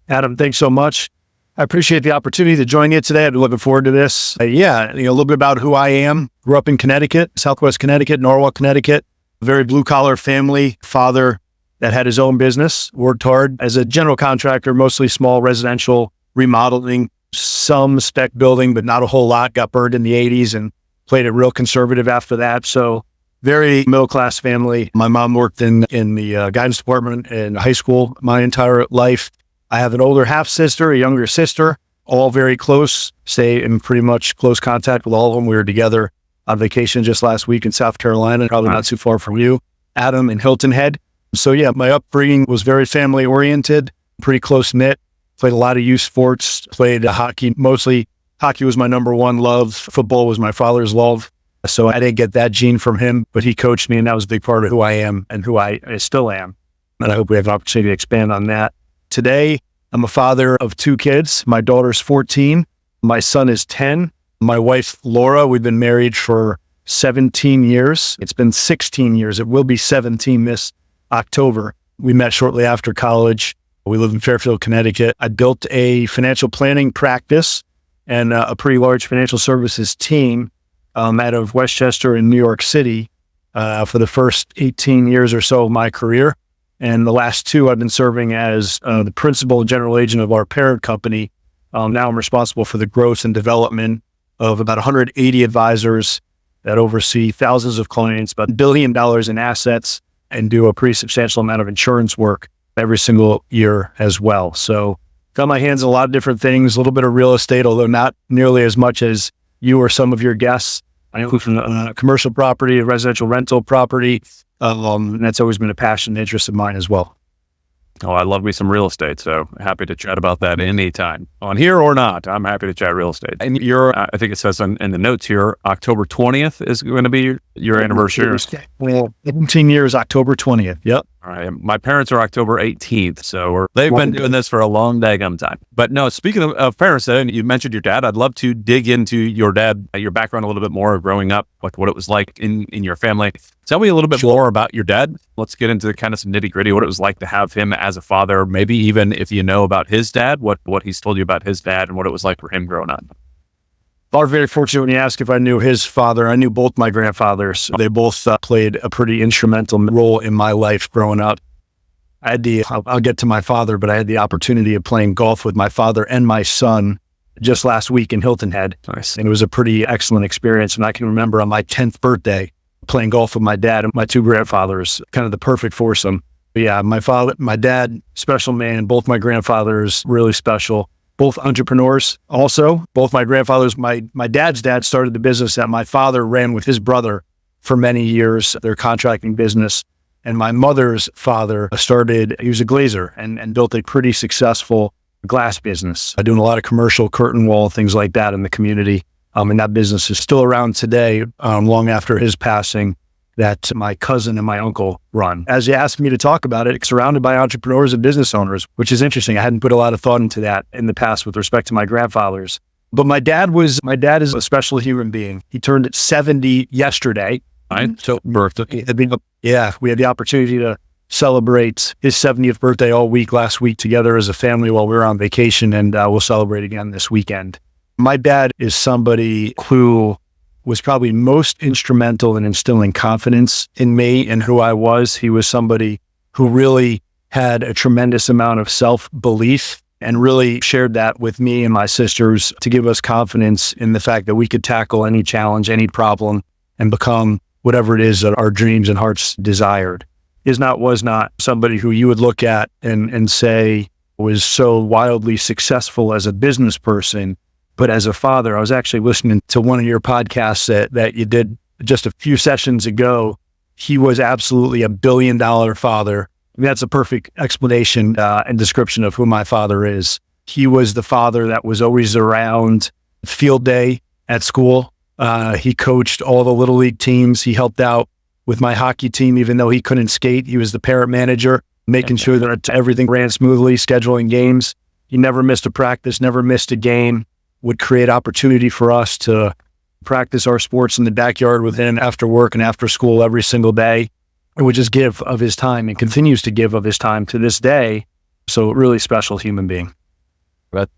Adam, thanks so much. I appreciate the opportunity to join you today. I've been looking forward to this. A little bit about who I am. Grew up in Connecticut, Southwest Connecticut, Norwalk, Connecticut. A very blue collar family. Father that had his own business, worked hard as a general contractor, mostly small residential remodeling, some spec building, but not a whole lot. Got burned in the 80s and played it real conservative after that. So very middle-class family. My mom worked in the guidance department in high school my entire life. I have an older half-sister, a younger sister, all very close. Stay in pretty much close contact with all of them. We were together on vacation just last week in South Carolina, probably not too far from you, Adam, in Hilton Head. So yeah, my upbringing was very family-oriented, pretty close-knit. Played a lot of youth sports, played hockey. Mostly hockey was my number one love. Football was my father's love. So I didn't get that gene from him, but he coached me, and that was a big part of who I am and who I still am. And I hope we have an opportunity to expand on that. Today, I'm a father of 2 kids. My daughter's 14. My son is 10. My wife, Laura, we've been married for 17 years. It's been 16 years. It will be 17 this October. We met shortly after college. We live in Fairfield, Connecticut. I built a financial planning practice and a pretty large financial services team out of Westchester in New York City for the first 18 years or so of my career. And the last 2, I've been serving as the principal and general agent of our parent company. Now I'm responsible for the growth and development of about 180 advisors that oversee thousands of clients, about $1 billion in assets, and do a pretty substantial amount of insurance work every single year as well. So got my hands on a lot of different things, a little bit of real estate, although not nearly as much as you or some of your guests. I include from commercial property, residential rental property. And that's always been a passion and interest of mine as well. Oh, I love me some real estate, so happy to chat about that anytime. On here or not, I'm happy to chat real estate. And I think it says in the notes here, October 20th is going to be your anniversary. 17 years, October 20th. Yep. All right. My parents are October 18th, so they've been doing this for a long daggum time. But no, speaking of parents, you mentioned your dad. I'd love to dig into your dad, your background a little bit more, growing up, like what it was like in your family. Tell me a little bit more about your dad. Let's get into kind of some nitty gritty, what it was like to have him as a father, maybe even if you know about his dad, what he's told you about his dad and what it was like for him growing up. I was very fortunate when you asked if I knew his father. I knew both my grandfathers. They both played a pretty instrumental role in my life growing up. I'll get to my father, but I had the opportunity of playing golf with my father and my son just last week in Hilton Head. Nice. And it was a pretty excellent experience. And I can remember on my 10th birthday, playing golf with my dad and my 2 grandfathers, kind of the perfect foursome. But yeah, my dad, special man, both my grandfathers, really special. Both entrepreneurs also. Both my grandfathers, my dad's dad started the business that my father ran with his brother for many years, their contracting business. And my mother's father he was a glazer and built a pretty successful glass business, doing a lot of commercial curtain wall, things like that in the community. And that business is still around today, long after his passing, that my cousin and my uncle run. As you asked me to talk about it, surrounded by entrepreneurs and business owners, which is interesting. I hadn't put a lot of thought into that in the past with respect to my grandfathers. But my dad is a special human being. He turned 70 yesterday. Right. So birthday. We had the opportunity to celebrate his 70th birthday all week last week together as a family while we were on vacation, and we'll celebrate again this weekend. My dad is somebody who was probably most instrumental in instilling confidence in me and who I was. He was somebody who really had a tremendous amount of self-belief and really shared that with me and my sisters to give us confidence in the fact that we could tackle any challenge, any problem, and become whatever it is that our dreams and hearts desired. Was not somebody who you would look at and say was so wildly successful as a business person. But as a father, I was actually listening to one of your podcasts that you did just a few sessions ago. He was absolutely $1 billion father. I mean, that's a perfect explanation and description of who my father is. He was the father that was always around field day at school. He coached all the little league teams. He helped out with my hockey team. Even though he couldn't skate, he was the parent manager, making sure that everything ran smoothly, scheduling games. He never missed a practice, never missed a game, would create opportunity for us to practice our sports in the backyard with him after work and after school every single day. And would just give of his time and continues to give of his time to this day. So really special human being.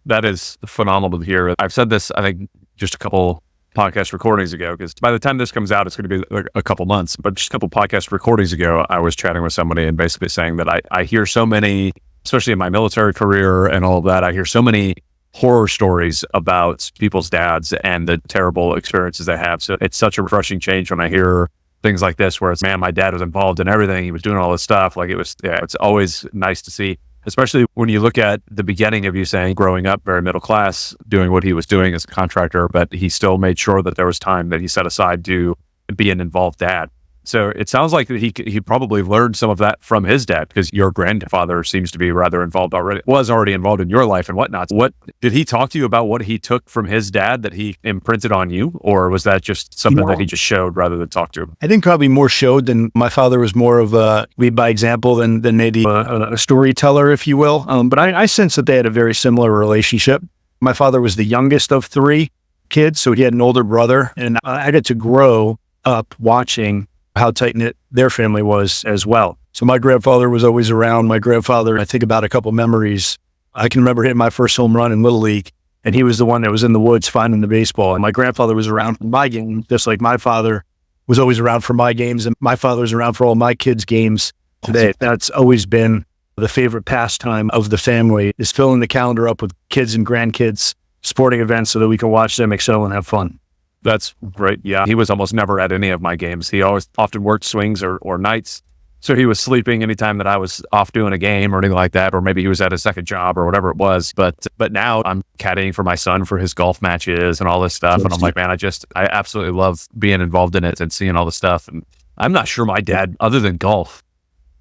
That is phenomenal to hear. I've said this, I think, just a couple podcast recordings ago, because by the time this comes out, it's going to be a couple months. But just a couple podcast recordings ago, I was chatting with somebody and basically saying that I hear so many, especially in my military career and all of that, I hear so many horror stories about people's dads and the terrible experiences they have. So it's such a refreshing change when I hear things like this, where it's, man, my dad was involved in everything. He was doing all this stuff. Like it's always nice to see, especially when you look at the beginning of you saying growing up very middle class, doing what he was doing as a contractor, but he still made sure that there was time that he set aside to be an involved dad. So it sounds like that he probably learned some of that from his dad, because your grandfather seems to be rather involved already, was already involved in your life and whatnot. What did he talk to you about, what he took from his dad that he imprinted on you? Or was that just something that he just showed rather than talk to him? I think probably more showed than my father was more of a lead by example than maybe a storyteller, if you will. But I sense that they had a very similar relationship. My father was the youngest of 3 kids, so he had an older brother, and I got to grow up watching how tight-knit their family was as well. So my grandfather was always around. My grandfather, I think about a couple memories. I can remember hitting my first home run in Little League, and he was the one that was in the woods finding the baseball. And my grandfather was around for my game, just like my father was always around for my games, and my father was around for all my kids' games today. That's always been the favorite pastime of the family, is filling the calendar up with kids and grandkids, sporting events, so that we can watch them excel and have fun. That's great. Yeah. He was almost never at any of my games. He often worked swings or nights. So he was sleeping anytime that I was off doing a game or anything like that, or maybe he was at a second job or whatever it was. But now I'm caddying for my son for his golf matches and all this stuff. And I'm like, man, I absolutely love being involved in it and seeing all the stuff. And I'm not sure my dad, other than golf,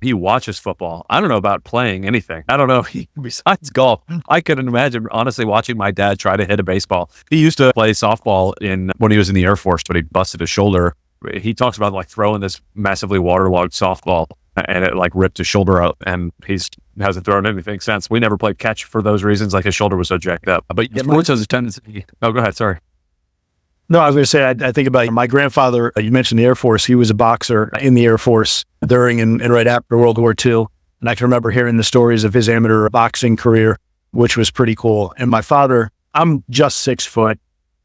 he watches football. I don't know about playing anything. I don't know. Besides golf, I couldn't imagine, honestly, watching my dad try to hit a baseball. He used to play softball when he was in the Air Force, but he busted his shoulder. He talks about like throwing this massively waterlogged softball and it like ripped his shoulder out, and he hasn't thrown anything since. We never played catch for those reasons. Like his shoulder was so jacked up. But sports has a tendency. Oh, go ahead. Sorry. No, I was going to say, I think about my grandfather. You mentioned the Air Force. He was a boxer in the Air Force during and right after World War II. And I can remember hearing the stories of his amateur boxing career, which was pretty cool. And my father, I'm just 6 foot,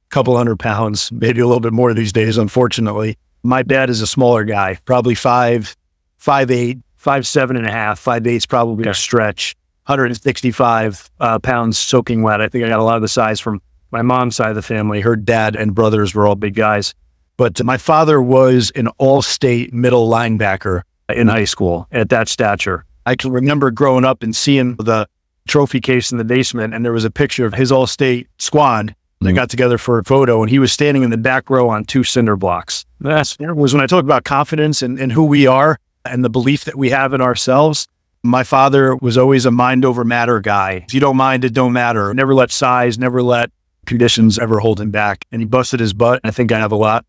couple 100 pounds, maybe a little bit more these days, unfortunately. My dad is a smaller guy, probably 5'8", 5'7" and a half. 5'8" is probably a stretch. 165 pounds soaking wet. I think I got a lot of the size from my mom's side of the family. Her dad and brothers were all big guys. But my father was an all-state middle linebacker in high school at that stature. I can remember growing up and seeing the trophy case in the basement, and there was a picture of his all-state squad. They got together for a photo, and he was standing in the back row on 2 cinder blocks. That was when I talk about confidence and who we are and the belief that we have in ourselves. My father was always a mind over matter guy. If you don't mind, it don't matter. Never let size, never let conditions ever hold him back. And he busted his butt. I think I have a lot.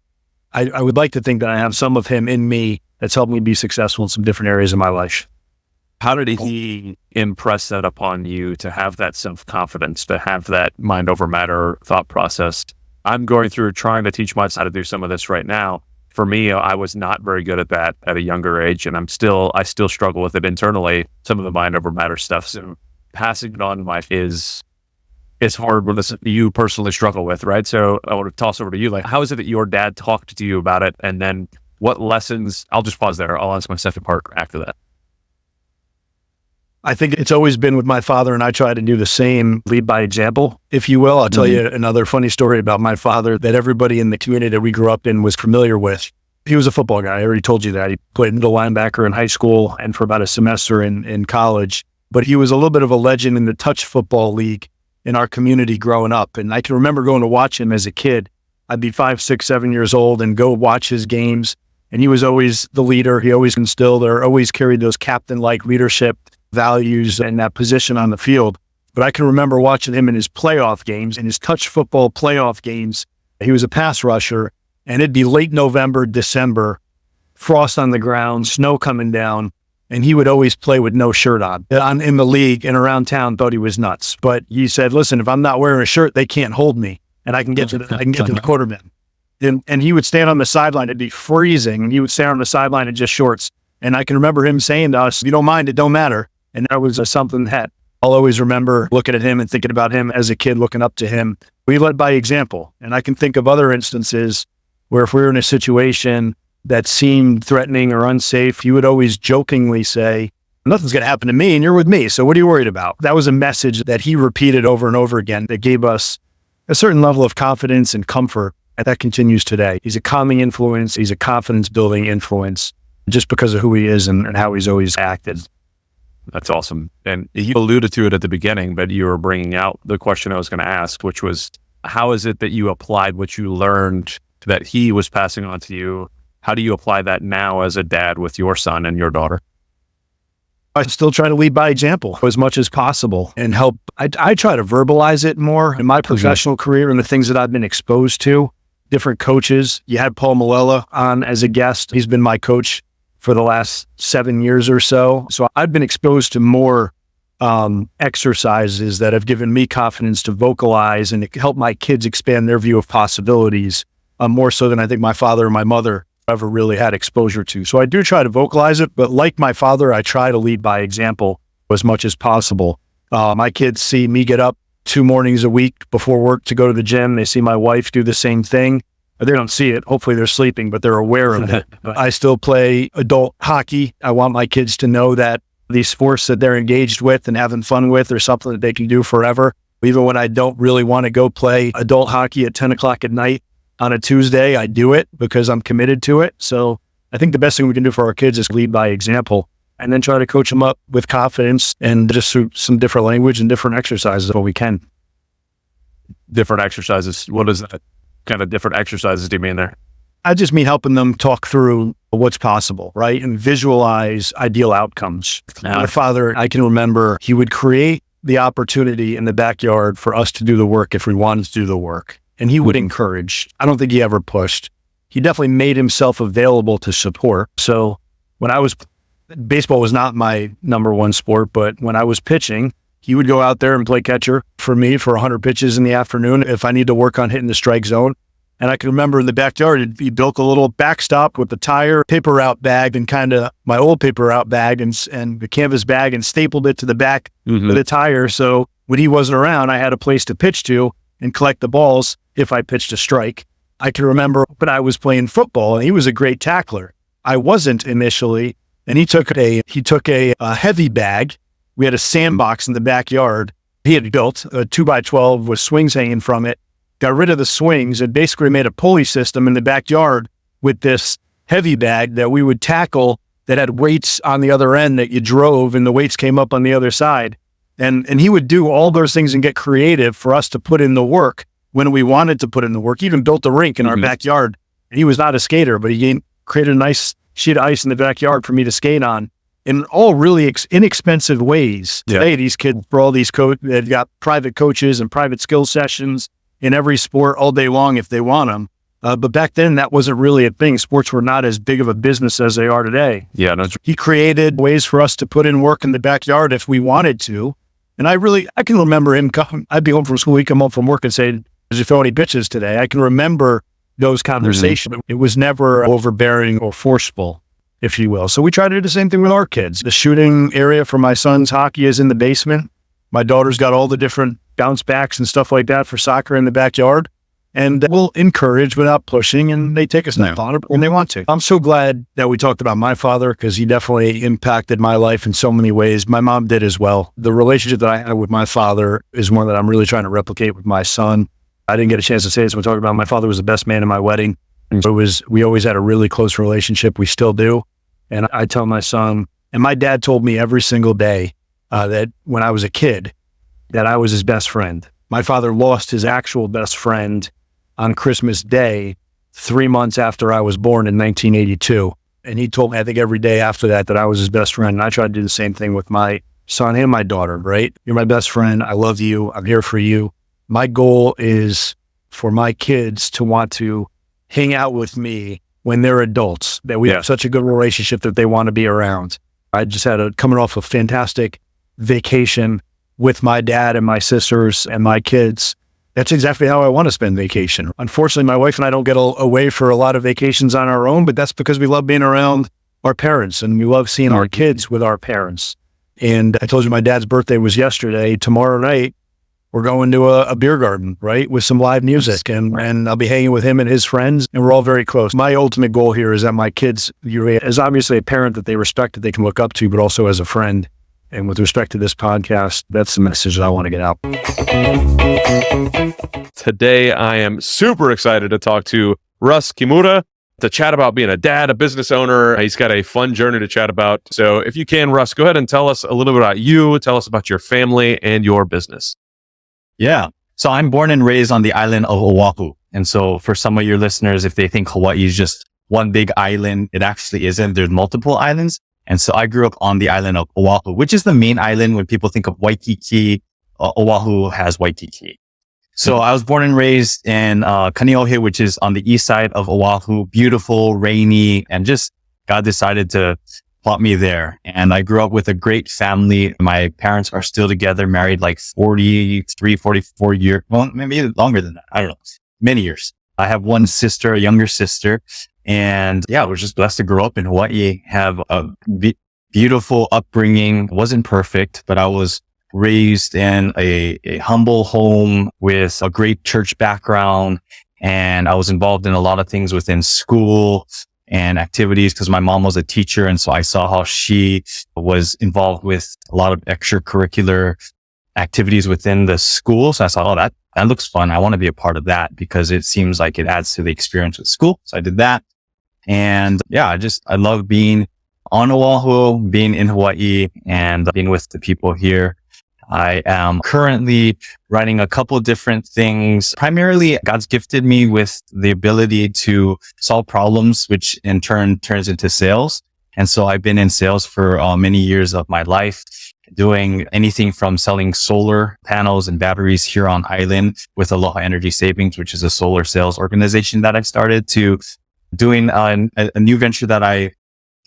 I would like to think that I have some of him in me that's helped me be successful in some different areas of my life. How did he impress that upon you, to have that self-confidence, to have that mind over matter thought process? I'm going through trying to teach myself how to do some of this right now. For me, I was not very good at that at a younger age, and I still struggle with it internally, some of the mind over matter stuff. So passing it on to my is hard when you personally struggle with, right? So I want to toss over to you. Like, how is it that your dad talked to you about it? And then what lessons, I'll just pause there. I'll ask my second part after that. I think it's always been with my father, and I try to do the same, lead by example, if you will. I'll tell you another funny story about my father that everybody in the community that we grew up in was familiar with. He was a football guy. I already told you that. He played middle linebacker in high school and for about a semester in college. But he was a little bit of a legend in the touch football league in our community growing up. And I can remember going to watch him as a kid. I'd be 5, 6, 7 years old and go watch his games. And he was always the leader. He always instilled or always carried those captain-like leadership values and that position on the field. But I can remember watching him in his playoff games, in his touch football playoff games. He was a pass rusher, and it'd be late November, December, frost on the ground, snow coming down, and he would always play with no shirt on. In the league and around town, thought he was nuts. But he said, listen, if I'm not wearing a shirt, they can't hold me, and I can get to the quarterback. And he would stand on the sideline. It'd be freezing. And he would stand on the sideline in just shorts. And I can remember him saying to us, if you don't mind, it don't matter. And that was something that I'll always remember looking at him and thinking about him as a kid, looking up to him. We led by example. And I can think of other instances where if we were in a situation that seemed threatening or unsafe, he would always jokingly say, nothing's going to happen to me and you're with me. So what are you worried about? That was a message that he repeated over and over again that gave us a certain level of confidence and comfort. And that continues today. He's a calming influence. He's a confidence building influence just because of who he is and how he's always acted. That's awesome. And you alluded to it at the beginning, but you were bringing out the question I was going to ask, which was, how is it that you applied what you learned that he was passing on to you? How do you apply that now as a dad with your son and your daughter? I still try to lead by example as much as possible and help. I try to verbalize it more in my professional career and the things that I've been exposed to. Different coaches. You had Paul Malella on as a guest. He's been my coach for the last 7 years or so. So I've been exposed to more exercises that have given me confidence to vocalize and help my kids expand their view of possibilities more so than I think my father and my mother ever really had exposure to. So I do try to vocalize it, but like my father, I try to lead by example as much as possible. My kids see me get up 2 mornings a week before work to go to the gym. They see my wife do the same thing. They don't see it. Hopefully they're sleeping, but they're aware of it. I still play adult hockey. I want my kids to know that these sports that they're engaged with and having fun with are something that they can do forever. Even when I don't really want to go play adult hockey at 10 o'clock at night on a Tuesday, I do it because I'm committed to it. So I think the best thing we can do for our kids is lead by example and then try to coach them up with confidence and just through some different language and different exercises what we can. Different exercises. What is that? Kind of different exercises do you mean there? I just mean helping them talk through what's possible, right? And visualize ideal outcomes. My father, I can remember he would create the opportunity in the backyard for us to do the work if we wanted to do the work. And he would encourage. I don't think he ever pushed. He definitely made himself available to support. So when baseball was not my number one sport, but when I was pitching, he would go out there and play catcher for me for 100 pitches in the afternoon if I need to work on hitting the strike zone. And I can remember in the backyard, he built a little backstop with the tire, paper route bag, and kind of my old paper route bag and the canvas bag and stapled it to the back of the tire. So when he wasn't around, I had a place to pitch to and collect the balls if I pitched a strike. I can remember when I was playing football and he was a great tackler. I wasn't initially. And he took a heavy bag. We had a sandbox in the backyard. He had built a 2x12 with swings hanging from it, got rid of the swings and basically made a pulley system in the backyard with this heavy bag that we would tackle that had weights on the other end that you drove and the weights came up on the other side. And he would do all those things and get creative for us to put in the work when we wanted to put in the work. He even built a rink in our backyard. And he was not a skater, but he created a nice sheet of ice in the backyard for me to skate on. In all really inexpensive ways. Today, these kids, for all these they've got private coaches and private skill sessions in every sport all day long if they want them. But back then, that wasn't really a thing. Sports were not as big of a business as they are today. Yeah, he created ways for us to put in work in the backyard if we wanted to. And I can remember him coming. I'd be home from school, he'd come home from work and say, "Did you throw any pitches today?" I can remember those conversations. It was never overbearing or forceful, if you will. So we try to do the same thing with our kids. The shooting area for my son's hockey is in the basement. My daughter's got all the different bounce backs and stuff like that for soccer in the backyard. And we'll encourage without pushing, and they take a step on it when they want to. I'm so glad that we talked about my father because he definitely impacted my life in so many ways. My mom did as well. The relationship that I had with my father is one that I'm really trying to replicate with my son. I didn't get a chance to say this when talking about my father was the best man in my wedding. And so we always had a really close relationship. We still do. And I tell my son, and my dad told me every single day that when I was a kid, that I was his best friend. My father lost his actual best friend on Christmas Day, 3 months after I was born in 1982. And he told me, I think every day after that I was his best friend. And I tried to do the same thing with my son and my daughter, right? You're my best friend. I love you. I'm here for you. My goal is for my kids to want to hang out with me when they're adults, that we have such a good relationship that they want to be around. I just coming off a fantastic vacation with my dad and my sisters and my kids. That's exactly how I want to spend vacation. Unfortunately, my wife and I don't get away for a lot of vacations on our own, but that's because we love being around our parents and we love seeing our kids with our parents. And I told you my dad's birthday was yesterday. Tomorrow night, we're going to a beer garden, right, with some live music, and I'll be hanging with him and his friends, and we're all very close. My ultimate goal here is that my kids, as obviously a parent that they respect, that they can look up to, but also as a friend. And with respect to this podcast, that's the message that I want to get out. Today, I am super excited to talk to Russ Kimura to chat about being a dad, a business owner. He's got a fun journey to chat about. So if you can, Russ, go ahead and tell us a little bit about you. Tell us about your family and your business. Yeah. So I'm born and raised on the island of Oahu. And so for some of your listeners, if they think Hawaii is just one big island, it actually isn't. There's multiple islands. And so I grew up on the island of Oahu, which is the main island. When people think of Waikiki, Oahu has Waikiki. So I was born and raised in Kaneohe, which is on the east side of Oahu. Beautiful, rainy, and just God decided to plot me there. And I grew up with a great family. My parents are still together, married like 43, 44 years. Well, maybe longer than that. I don't know. Many years. I have one sister, a younger sister. And yeah, we're just blessed to grow up in Hawaii, have a beautiful upbringing. Wasn't perfect, but I was raised in a humble home with a great church background. And I was involved in a lot of things within school and activities because my mom was a teacher. And so I saw how she was involved with a lot of extracurricular activities within the school. So I thought, that looks fun. I want to be a part of that because it seems like it adds to the experience with school. So I did that. And yeah, I love being on Oahu, being in Hawaii, and being with the people here. I am currently writing a couple different things. Primarily, God's gifted me with the ability to solve problems, which in turn turns into sales. And so I've been in sales for many years of my life, doing anything from selling solar panels and batteries here on island with Aloha Energy Savings, which is a solar sales organization that I started, to doing a new venture that I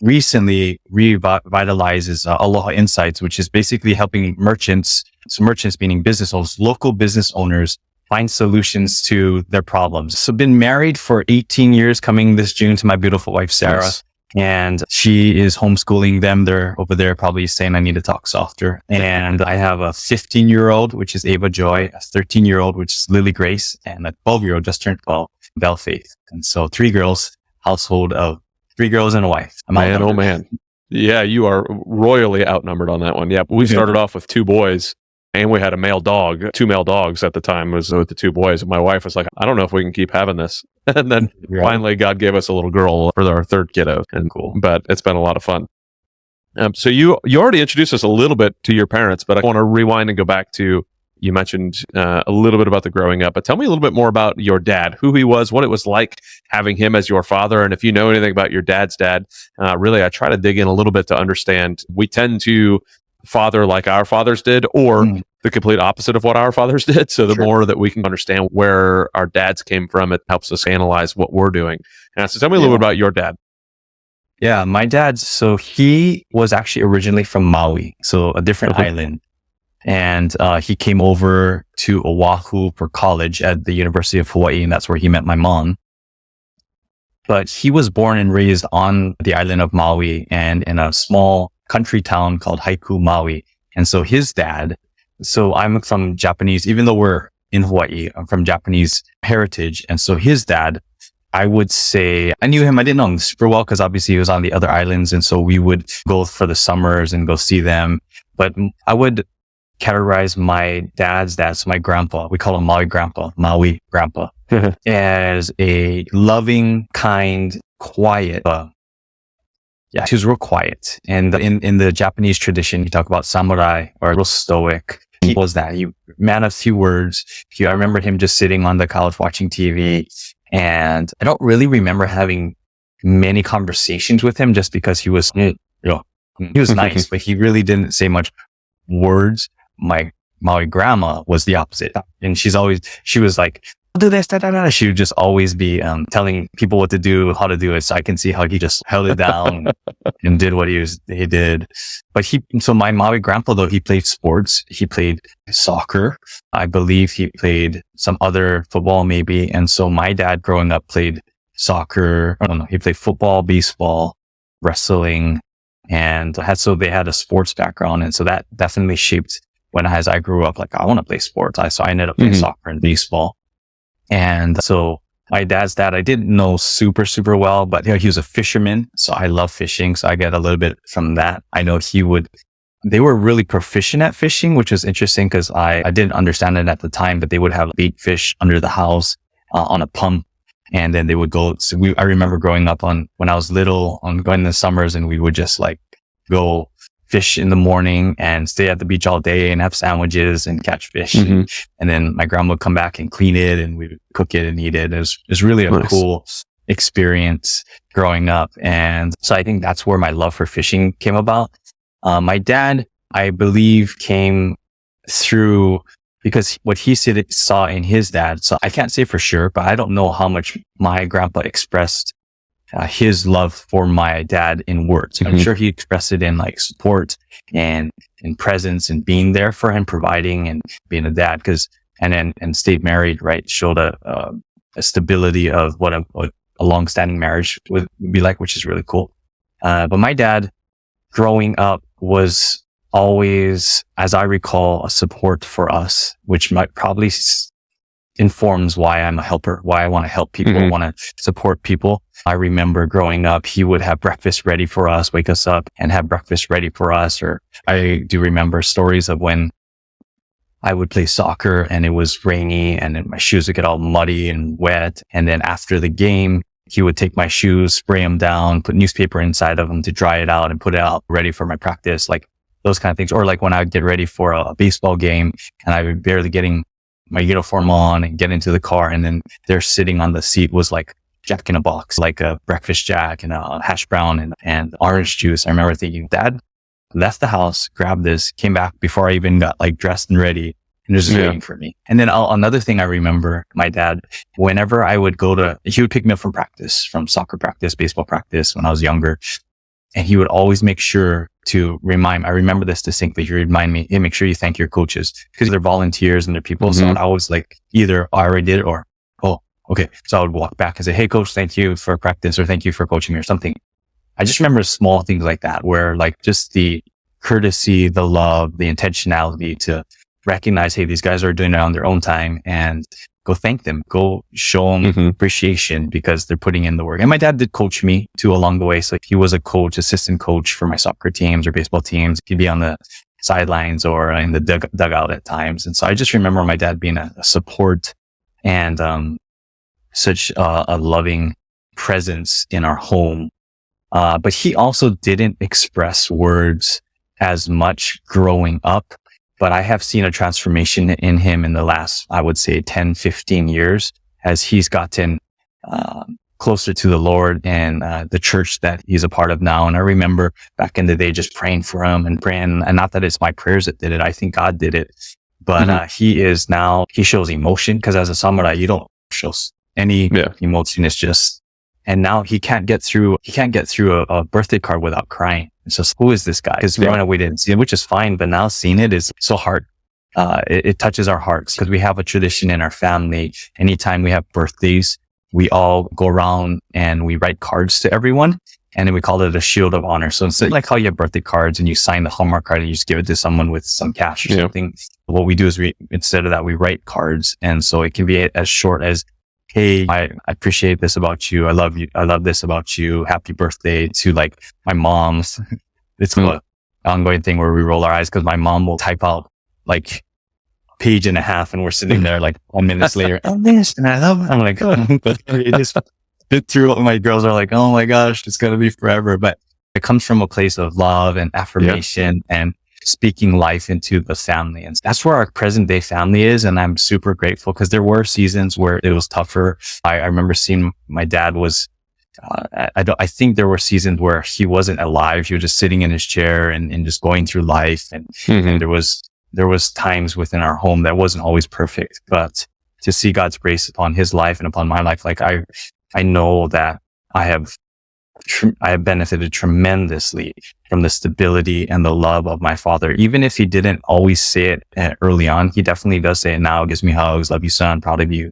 recently revitalized is Aloha Insights, which is basically helping merchants, so merchants meaning business owners, local business owners, find solutions to their problems. So been married for 18 years, coming this June to my beautiful wife, Sarah. Nice. And she is homeschooling them. They're over there probably saying I need to talk softer. And I have a 15-year-old, which is Ava Joy, a 13-year-old, which is Lily Grace, and a 12-year-old just turned 12, Belle Faith. And so 3 girls, household of 3 girls and a wife. Man, oh man. Yeah, you are royally outnumbered on that one. Yeah, we started off with 2 boys and we had a male dog, 2 male dogs at the time was with the 2 boys. And my wife was like, I don't know if we can keep having this. And then finally God gave us a little girl for our 3rd kiddo. And cool. But it's been a lot of fun. So you already introduced us a little bit to your parents, but I want to rewind and go back to, you mentioned a little bit about the growing up, but tell me a little bit more about your dad, who he was, what it was like having him as your father. And if you know anything about your dad's dad, really, I try to dig in a little bit to understand. We tend to father like our fathers did, or the complete opposite of what our fathers did. So the more that we can understand where our dads came from, it helps us analyze what we're doing. So tell me a little bit about your dad. Yeah, my dad, so he was actually originally from Maui, so a different island. And he came over to Oahu for college at the University of Hawaii, and that's where he met my mom. But he was born and raised on the island of Maui and in a small country town called Haiku, Maui. And so his dad, so I'm from Japanese, even though we're in Hawaii, I'm from Japanese heritage. And so his dad, I would say, I knew him, I didn't know him super well because obviously he was on the other islands. And so we would go for the summers and go see them. But I would categorize my dad's dad, so my grandpa, we call him Maui grandpa, as a loving, kind, quiet, he was real quiet. And in the Japanese tradition, you talk about samurai or real stoic. He was that. He man of few words. I remember him just sitting on the couch watching TV. And I don't really remember having many conversations with him just because he was nice, but he really didn't say much words. My Maui grandma was the opposite. And she was like do this, da, da, da. She would just always be telling people what to do, how to do it. So I can see how he just held it down and did what he did. But so my Maui grandpa, though, he played sports. He played soccer. I believe he played some other football maybe. And so my dad growing up played soccer. I don't know. He played football, baseball, wrestling, and so they had a sports background. And so that definitely shaped as I grew up, like I want to play sports. So I ended up playing soccer and baseball. And so my dad's dad, I didn't know super, super well, but he was a fisherman. So I love fishing. So I get a little bit from that. I know they were really proficient at fishing, which was interesting because I didn't understand it at the time, but they would have bait fish under the house on a pump. And then they would go. So I remember growing up when I was little going in the summers, and we would just like go fish in the morning and stay at the beach all day and have sandwiches and catch fish. And then my grandma would come back and clean it, and we would cook it and eat it. It was really a cool experience growing up. And so I think that's where my love for fishing came about. My dad, I believe, came through because what he saw in his dad. So I can't say for sure, but I don't know how much my grandpa expressed his love for my dad in words. I'm sure he expressed it in like support and in presence and being there for him, providing and being a dad. And stayed married, right? Showed a stability of what a long-standing marriage would be like, which is really cool. But my dad growing up was always, as I recall, a support for us, which might probably informs why I'm a helper, why I want to help people, want to support people. I remember growing up, he would have breakfast ready for us, wake us up and have breakfast ready for us. Or I do remember stories of when I would play soccer and it was rainy and then my shoes would get all muddy and wet. And then after the game, he would take my shoes, spray them down, put newspaper inside of them to dry it out and put it out ready for my practice, like those kind of things. Or like when I would get ready for a baseball game and I was barely getting my uniform on and get into the car, and then there sitting on the seat was like Jack in a Box, like a breakfast Jack and a hash brown and orange juice. I remember thinking, Dad left the house, grabbed this, came back before I even got like dressed and ready, and was just waiting for me. And then another thing I remember, my dad, whenever I would he would pick me up from practice, from soccer practice, baseball practice when I was younger. And he would always make sure to I remember this distinctly. He would remind me, hey, make sure you thank your coaches because they're volunteers and they're people. So I was like, either I already did it or, oh, okay. So I would walk back and say, hey, coach, thank you for practice or thank you for coaching me or something. I just remember small things like that where like just the courtesy, the love, the intentionality to recognize, hey, these guys are doing it on their own time and go thank them, go show them appreciation because they're putting in the work. And my dad did coach me too along the way. So he was a assistant coach for my soccer teams or baseball teams. He'd be on the sidelines or in the dugout at times. And so I just remember my dad being a support and such a loving presence in our home. But he also didn't express words as much growing up. But I have seen a transformation in him in the last, I would say 10, 15 years as he's gotten closer to the Lord and the church that he's a part of now. And I remember back in the day just praying for him and praying, and not that it's my prayers that did it. I think God did it. But he shows emotion because as a samurai, you don't show any emotion. It's just, and now he can't get through a birthday card without crying. It's just, who is this guy? Because growing up we didn't see it, which is fine, but now seeing it is so hard. It touches our hearts because we have a tradition in our family. Anytime we have birthdays, we all go around and we write cards to everyone, and then we call it a shield of honor. So instead, like how you have birthday cards and you sign the Hallmark card and you just give it to someone with some cash or something, what we do is instead of that, we write cards. And so it can be as short as, hey, I appreciate this about you. I love you. I love this about you. Happy birthday, to like my mom's. It's an ongoing thing where we roll our eyes because my mom will type out like a page and a half and we're sitting there like 1 minute later. Oh, this, and I love it. I'm like, oh, but it just bit through. My girls are like, oh my gosh, it's going to be forever. But it comes from a place of love and affirmation and speaking life into the family. And that's where our present day family is. And I'm super grateful because there were seasons where it was tougher. I remember seeing my dad was, I think there were seasons where he wasn't alive. He was just sitting in his chair and just going through life. And there was times within our home that wasn't always perfect, but to see God's grace upon his life and upon my life. Like I know that I have benefited tremendously from the stability and the love of my father. Even if he didn't always say it early on, he definitely does say it now, gives me hugs, love you, son, proud of you.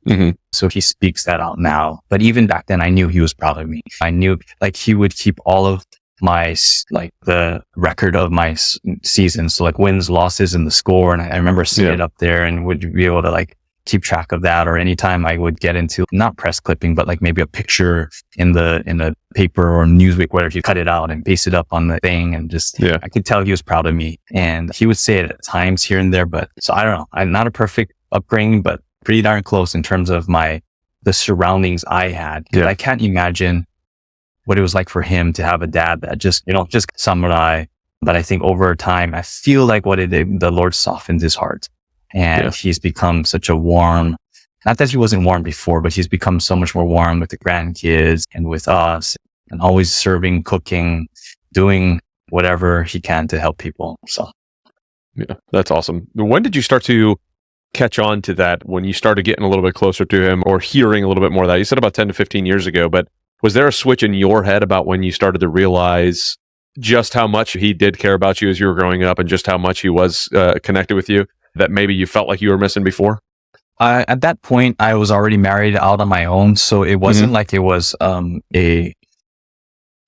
So he speaks that out now. But even back then, I knew he was proud of me. I knew like he would keep all of my, like the record of my seasons. So like wins, losses, and the score. And I remember seeing it up there and would be able to like keep track of that. Or anytime I would get into not press clipping, but like maybe a picture in the paper or Newsweek, whatever, he cut it out and paste it up on the thing. And just, I could tell he was proud of me. And he would say it at times here and there, but so I don't know. I'm not a perfect upbringing, but pretty darn close in terms of the surroundings I had. I can't imagine what it was like for him to have a dad that just samurai. But I think over time, I feel like the Lord softened his heart. And he's become such a warm, not that he wasn't warm before, but he's become so much more warm with the grandkids and with us, and always serving, cooking, doing whatever he can to help people. So, yeah, that's awesome. When did you start to catch on to that? When you started getting a little bit closer to him or hearing a little bit more of that? You said about 10 to 15 years ago, but was there a switch in your head about when you started to realize just how much he did care about you as you were growing up and just how much he was connected with you, that maybe you felt like you were missing before? At that point, I was already married out on my own. So it wasn't like it was a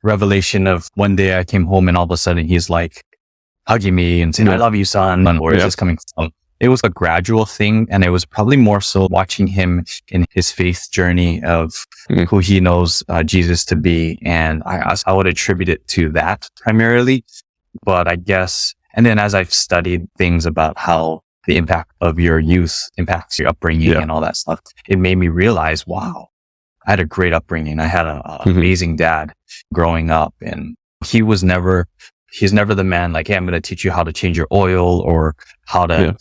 revelation of one day I came home and all of a sudden he's like hugging me and saying, I love you, son. Or is this coming from? It was a gradual thing. And it was probably more so watching him in his faith journey of who he knows Jesus to be. And I would attribute it to that primarily. But I guess, and then as I've studied things about how the impact of your youth impacts your upbringing and all that stuff, it made me realize, wow, I had a great upbringing. I had an amazing dad growing up, and he's never the man like, hey, I'm going to teach you how to change your oil or how to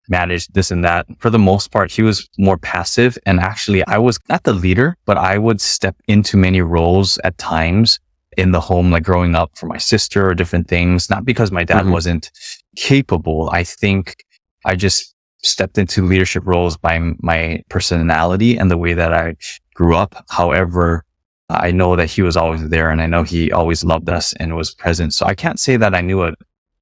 manage this and that. For the most part, he was more passive. And actually, I was not the leader, but I would step into many roles at times in the home, like growing up for my sister or different things, not because my dad wasn't capable. I think I just stepped into leadership roles by my personality and the way that I grew up. However, I know that he was always there, and I know he always loved us and was present. So I can't say that I knew a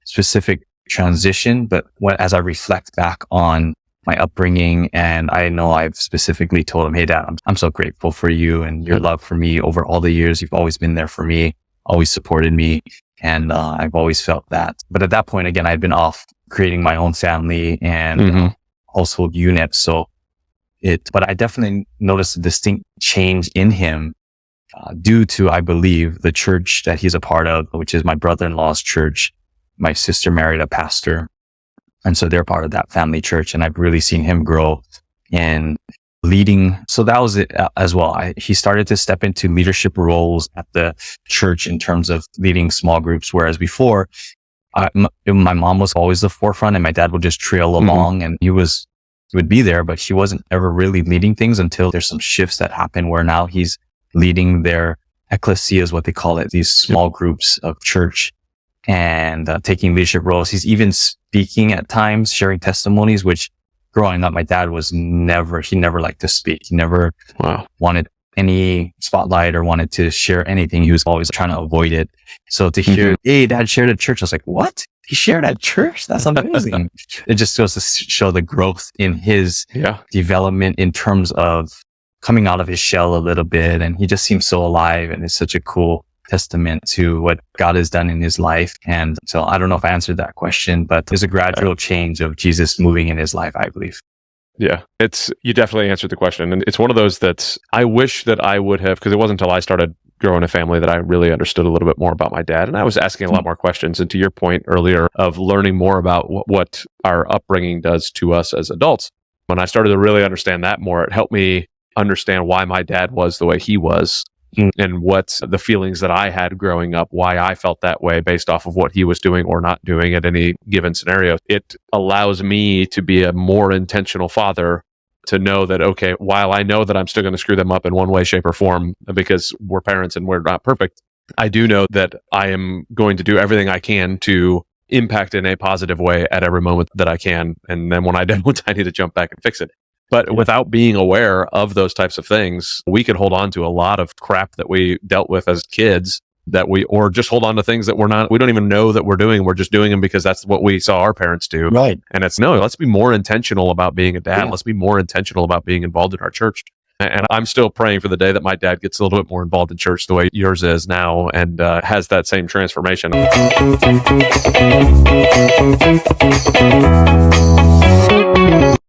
specific transition, but as I reflect back on my upbringing, and I know I've specifically told him, hey, Dad, I'm so grateful for you and your love for me over all the years. You've always been there for me, always supported me. And I've always felt that. But at that point, again, I'd been off creating my own family and household unit. But I definitely noticed a distinct change in him due to, I believe, the church that he's a part of, which is my brother-in-law's church. My sister married a pastor. And so they're part of that family church. And I've really seen him grow in leading. So that was it as well. He started to step into leadership roles at the church in terms of leading small groups. Whereas before, my mom was always the forefront and my dad would just trail along, and he would be there, but he wasn't ever really leading things until there's some shifts that happen where now he's leading their ecclesia is what they call it, these small groups of church, and taking leadership roles. He's even speaking at times, sharing testimonies, which growing up, my dad he never liked to speak. He never wanted any spotlight or wanted to share anything. He was always trying to avoid it. So to hear, hey, Dad shared at church, I was like, what? He shared at church? That's amazing. It just goes to show the growth in his development in terms of coming out of his shell a little bit. And he just seems so alive, and it's such a cool testament to what God has done in his life. And so I don't know if I answered that question, but there's a gradual change of Jesus moving in his life, I believe. Yeah, you definitely answered the question. And it's one of those that I wish that I would have, because it wasn't until I started growing a family that I really understood a little bit more about my dad. And I was asking a lot more questions. And to your point earlier of learning more about what our upbringing does to us as adults, when I started to really understand that more, it helped me understand why my dad was the way he was and what the feelings that I had growing up, why I felt that way based off of what he was doing or not doing at any given scenario. It allows me to be a more intentional father, to know that, okay, while I know that I'm still going to screw them up in one way, shape, or form because we're parents and we're not perfect, I do know that I am going to do everything I can to impact in a positive way at every moment that I can. And then when I don't, I need to jump back and fix it. But without being aware of those types of things, we could hold on to a lot of crap that we dealt with as kids or just hold on to things that we don't even know that we're doing. We're just doing them because that's what we saw our parents do. Right. And let's be more intentional about being a dad. Yeah. Let's be more intentional about being involved in our church. And I'm still praying for the day that my dad gets a little bit more involved in church the way yours is now and has that same transformation.